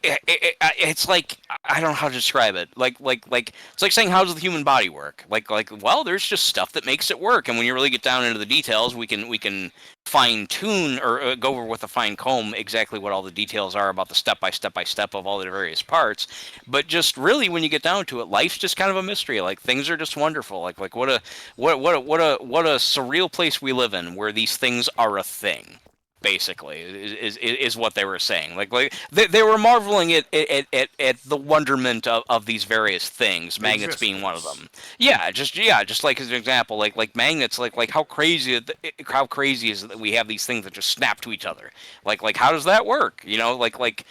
B: it's like I don't know how to describe it. Like it's like saying how does the human body work? Like well, there's just stuff that makes it work, and when you really get down into the details, we can fine tune or go over with a fine comb exactly what all the details are about the step by step of all the various parts. But just really, when you get down to it, life's just kind of a mystery. Like things are just wonderful. Like what a surreal place we live in, where these things are a thing. Basically, is what they were saying. Like they were marveling at the wonderment of these various things, magnets being one of them. Just like as an example, like magnets, like how crazy is it that we have these things that just snap to each other? Like how does that work? Like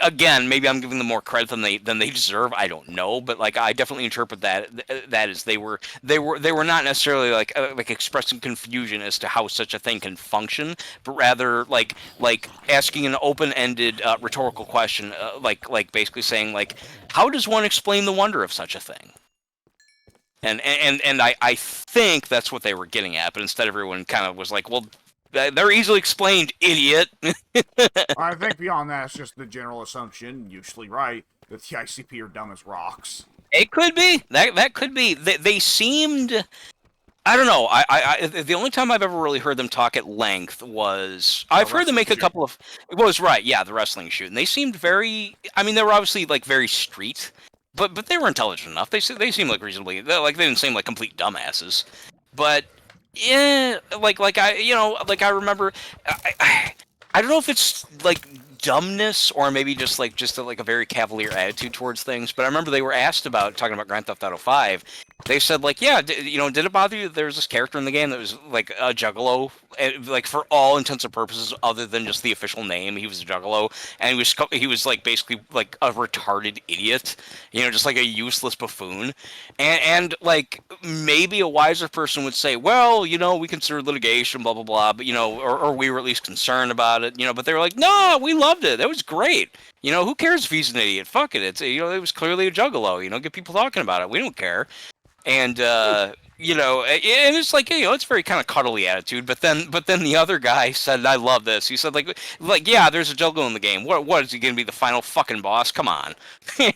B: again, maybe I'm giving them more credit than they deserve. I don't know, but like I definitely interpret that as they were not necessarily like expressing confusion as to how such a thing can function, but rather like asking an open-ended rhetorical question, like basically saying like, how does one explain the wonder of such a thing? And I think that's what they were getting at, but instead everyone kind of was like, well, they're easily explained, idiot.
A: I think beyond that, it's just the general assumption, usually right, that the ICP are dumb as rocks.
B: It could be. That could be. They seemed. I don't know. I the only time I've ever really heard them talk at length was I've heard them make a couple of. It was right, yeah, the wrestling shoot, and they seemed very. I mean, they were obviously like very street, but they were intelligent enough. They seemed like reasonably like they didn't seem like complete dumbasses, but. Yeah, like I remember, I don't know if it's like dumbness or maybe just like a very cavalier attitude towards things. But I remember they were asked about talking about Grand Theft Auto 5. They said like, yeah, did it bother you that there was this character in the game that was like a juggalo, like for all intents and purposes, other than just the official name, he was a juggalo, and he was like basically like a retarded idiot, just like a useless buffoon, and like maybe a wiser person would say, well, we consider litigation, blah blah blah, but or we were at least concerned about it, but they were like, no, we loved it, that was great. Who cares if he's an idiot? Fuck it. It's it was clearly a juggalo. Get people talking about it. We don't care. And and it's like it's very kind of cuddly attitude. But then the other guy said, "I love this." He said, like yeah, there's a juggalo in the game. What is he gonna be, the final fucking boss? Come on. I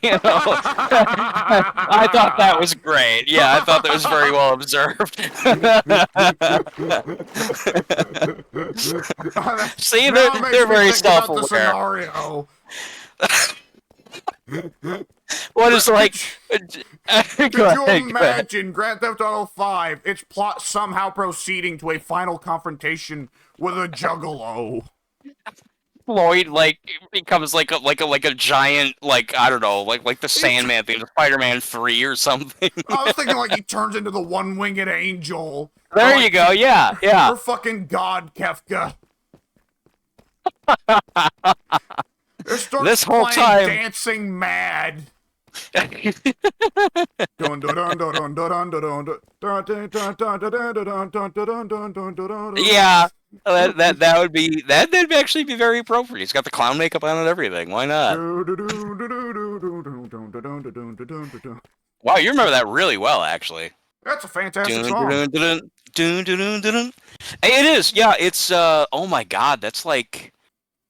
B: thought that was great. Yeah, I thought that was very well observed. See, they're very self-aware. What is like?
A: Could you imagine Grand Theft Auto 5? Its plot somehow proceeding to a final confrontation with a juggalo.
B: Floyd becomes like a giant, like I don't know, like the Sandman thing, Spider-Man 3 or something.
A: I was thinking like he turns into the one-winged angel.
B: There you go. Yeah.
A: You're fucking God, Kefka.
B: This whole time
A: dancing mad. Yeah,
B: that would be that'd actually be very appropriate. He's got the clown makeup on and everything. Why not? Wow, you remember that really well, actually.
A: That's a fantastic song.
B: It is. Yeah, it's oh my god, that's like,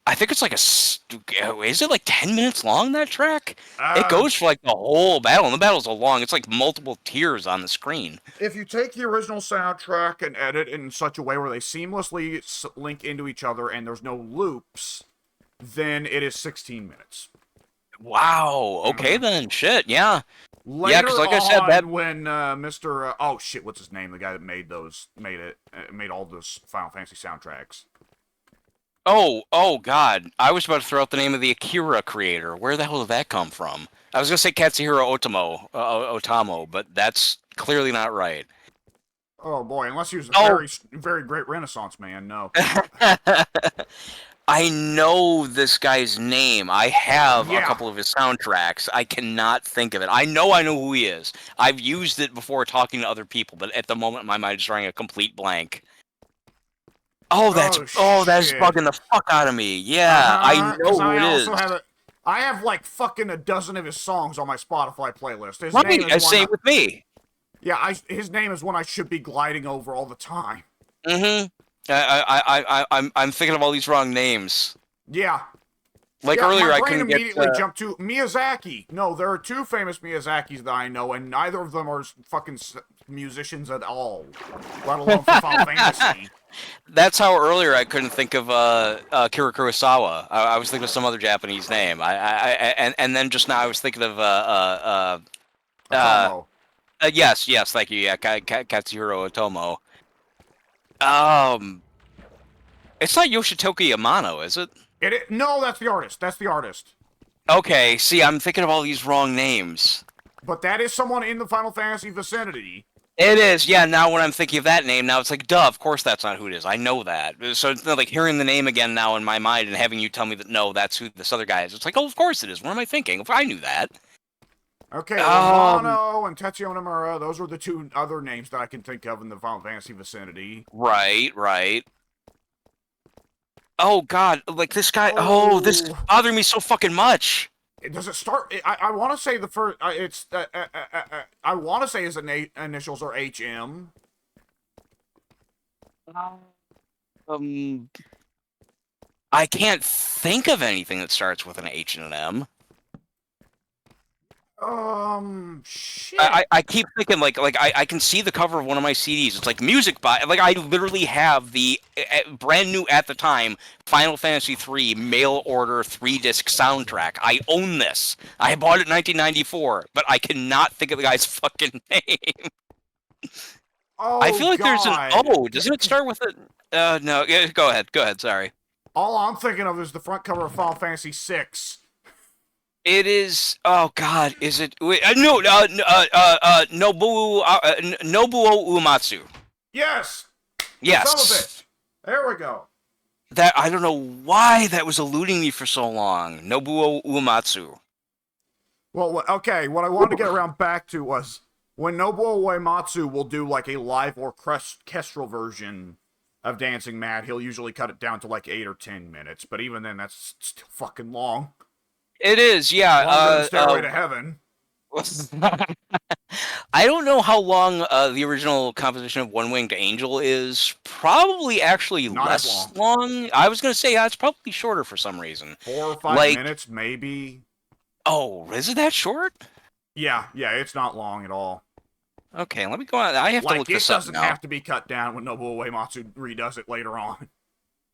B: I think it's like is it like 10 minutes long, that track? It goes for like the whole battle, and the battle's so long, it's like multiple tiers on the screen.
A: If you take the original soundtrack and edit in such a way where they seamlessly link into each other and there's no loops, then it is 16 minutes.
B: Wow, okay then, shit, yeah.
A: Later
B: because like I said,
A: on,
B: that
A: when Mr. Oh shit, what's his name? The guy that made all those Final Fantasy soundtracks.
B: oh God, I was about to throw out the name of the Akira creator. Where the hell did that come from? I was gonna say Katsuhiro Otamo, but that's clearly not right.
A: Oh boy, unless he was a
B: Oh.
A: very great Renaissance man. No.
B: I know this guy's name. I have a
A: Yeah.
B: couple of his soundtracks. I cannot think of it. I know who he is. I've used it before talking to other people, but at the moment my mind is drawing a complete blank. Oh, that's
A: shit.
B: bugging the fuck out of me. Yeah, I know who it is.
A: I have like fucking a dozen of his songs on my Spotify playlist. His
B: Right,
A: name is
B: same with me.
A: Yeah, his name is one I should be gliding over all the time.
B: Mm-hmm. I'm thinking of all these wrong names.
A: Yeah.
B: Like
A: yeah,
B: earlier,
A: my
B: I
A: brain
B: couldn't
A: immediately
B: get.
A: jumped to Miyazaki. No, there are two famous Miyazakis that I know, and neither of them are fucking musicians at all, let alone for Final Fantasy.
B: That's how earlier I couldn't think of Kira Kurosawa. I was thinking of some other Japanese name. And then just now I was thinking of
A: Otomo.
B: yes, thank you. Yeah, Katsuhiro Otomo. It's not Yoshitoki Amano, is it?
A: No, that's the artist. That's the artist.
B: Okay, see, I'm thinking of all these wrong names.
A: But that is someone in the Final Fantasy vicinity.
B: It is, yeah. Now when I'm thinking of that name, now it's like, duh, of course that's not who it is. I know that. So it's not like hearing the name again now in my mind and having you tell me that, no, that's who this other guy is. It's like, oh, of course it is. What am I thinking? I knew that.
A: Okay, Amano and Tetsuya Nomura, those were the two other names that I can think of in the Final Fantasy vicinity.
B: Right. Oh, God, like this guy, this is bothering me so fucking much.
A: Does it start? I want to say the first. I want to say his initials are HM.
B: I can't think of anything that starts with an H and an M.
A: Shit.
B: I keep thinking like I can see the cover of one of my CDs. It's like music by like I literally have the brand new at the time Final Fantasy III mail order 3-disc soundtrack. I own this. I bought it in 1994, but I cannot think of the guy's fucking name. I feel like there's an O. Doesn't it start with a? No. Go ahead. Sorry.
A: All I'm thinking of is the front cover of Final Fantasy VI.
B: It is. Oh God, is it? Wait, no. Nobuo Uematsu.
A: Yes.
B: Yes.
A: Some of it. There we go.
B: That I don't know why that was eluding me for so long. Nobuo Uematsu.
A: Well, okay. What I wanted to get around back to was when Nobuo Uematsu will do like a live orchestral version of Dancing Mad. He'll usually cut it down to like 8 or 10 minutes, but even then, that's still fucking long.
B: It is, yeah.
A: Longer than Stairway to Heaven.
B: I don't know how long the original composition of One Winged Angel is. Probably actually
A: Not
B: less long. I was going to say it's probably shorter for some reason.
A: 4 or 5 minutes, maybe.
B: Oh, is it that short?
A: Yeah, it's not long at all.
B: Okay, let me go on. I have to look this up now.
A: It doesn't have to be cut down when Nobuo Uematsu redoes it later on.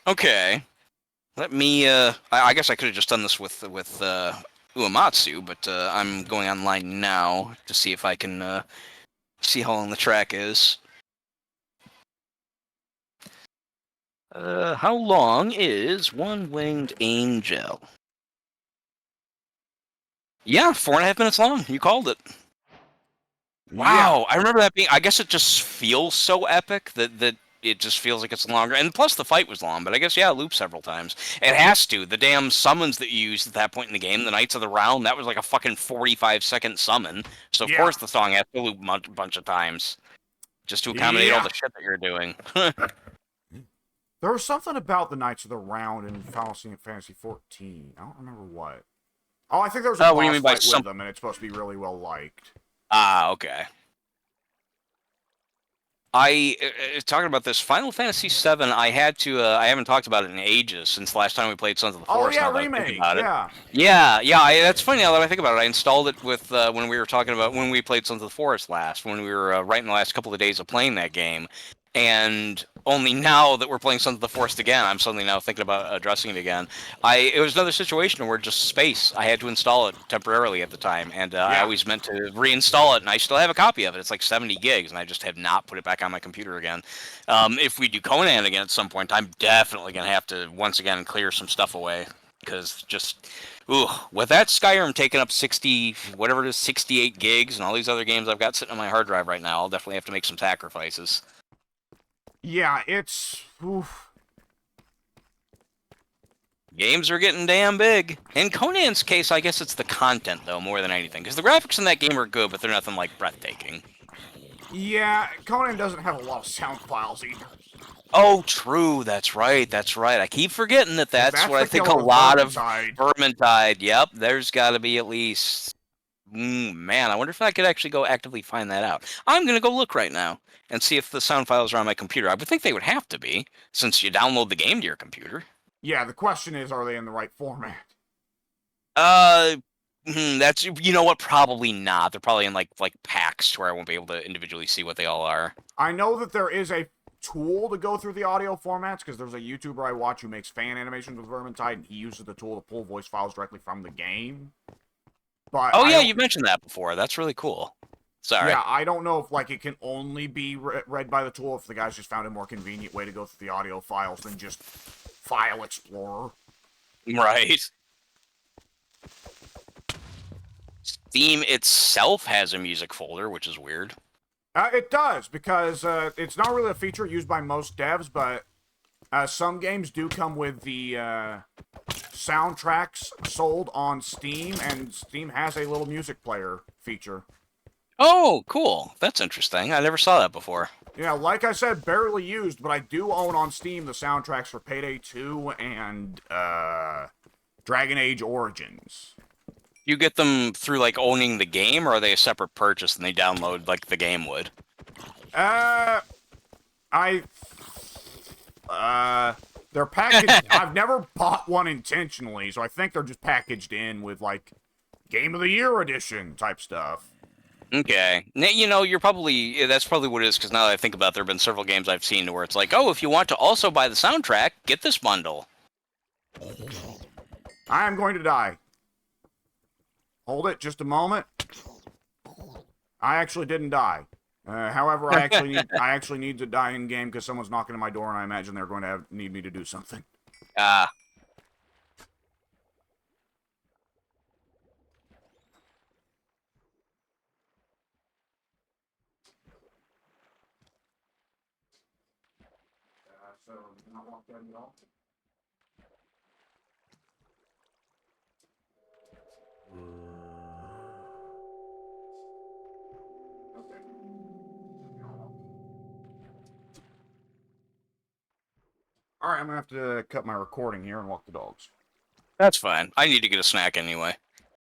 B: Okay. Let me, I guess I could have just done this with Uematsu, but I'm going online now to see if I can see how long the track is. How long is One Winged Angel? Yeah, 4.5 minutes long. You called it. Wow, I remember that being. I guess it just feels so epic that it just feels like it's longer. And plus, the fight was long, but I guess, yeah, it looped several times. It has to. The damn summons that you used at that point in the game, the Knights of the Round, that was like a fucking 45-second summon. So, of course, the song has to loop a bunch of times just to accommodate all the shit that you're doing.
A: There was something about the Knights of the Round in Final Fantasy XIV. I don't remember what. Oh, I think there was a boss fight with them, and it's supposed to be really well liked.
B: Ah, okay. Talking about this Final Fantasy VII, I haven't talked about it in ages since the last time we played Sons of the Forest.
A: Oh yeah, remake.
B: Yeah. That's funny now that I think about it. I installed it with when we played Sons of the Forest last, when we were right in the last couple of days of playing that game, And only now that we're playing Sons of the Forest again, I'm suddenly now thinking about addressing it again. It was another situation where just space. I had to install it temporarily at the time, and I
A: Yeah.
B: always meant to reinstall it, and I still have a copy of it. It's like 70 gigs, and I just have not put it back on my computer again. If we do Conan again at some point, I'm definitely gonna have to once again clear some stuff away, because just. Ooh, with that Skyrim taking up 60, whatever it is, 68 gigs, and all these other games I've got sitting on my hard drive right now, I'll definitely have to make some sacrifices.
A: Yeah, it's... Oof.
B: Games are getting damn big. In Conan's case, I guess it's the content, though, more than anything. Because the graphics in that game are good, but they're nothing like breathtaking.
A: Yeah, Conan doesn't have a lot of sound files either.
B: Oh, true. That's right. That's right. I keep forgetting that that's what I
A: the
B: think a
A: killer with
B: lot of
A: Vermintide.
B: Vermintide. Yep, there's got to be at least... man, I wonder if I could actually go actively find that out. I'm going to go look right now and see if the sound files are on my computer. I would think they would have to be, since you download the game to your computer.
A: Yeah, the question is, are they in the right format?
B: That's, you know what, probably not. They're probably in like packs where I won't be able to individually see what they all are.
A: I know that there is a tool to go through the audio formats, because there's a YouTuber I watch who makes fan animations with Vermintide, and he uses the tool to pull voice files directly from the game. But
B: Oh yeah, you mentioned that before. That's really cool. Sorry.
A: Yeah, I don't know if like it can only be read by the tool, if the guys just found a more convenient way to go through the audio files than just File Explorer.
B: Right. Steam itself has a music folder, which is weird.
A: It does, because it's not really a feature used by most devs, but some games do come with the soundtracks sold on Steam, and Steam has a little music player feature.
B: Oh, cool. That's interesting. I never saw that before.
A: Yeah, like I said, barely used, but I do own on Steam the soundtracks for Payday 2 and Dragon Age Origins.
B: You get them through like owning the game, or are they a separate purchase and they download like the game would?
A: They're packaged. I've never bought one intentionally, so I think they're just packaged in with like Game of the Year edition type stuff.
B: Okay. You know, that's probably what it is, because now that I think about it, there have been several games I've seen where it's like, oh, if you want to also buy the soundtrack, get this bundle.
A: I am going to die. Hold it just a moment. I actually didn't die. However, I actually need to die in game because someone's knocking on my door, and I imagine they're going to need me to do something.
B: Ah.
A: So, not walk dead at all? Okay. Alright, I'm gonna have to cut my recording here and walk the dogs.
B: That's fine. I need to get a snack anyway.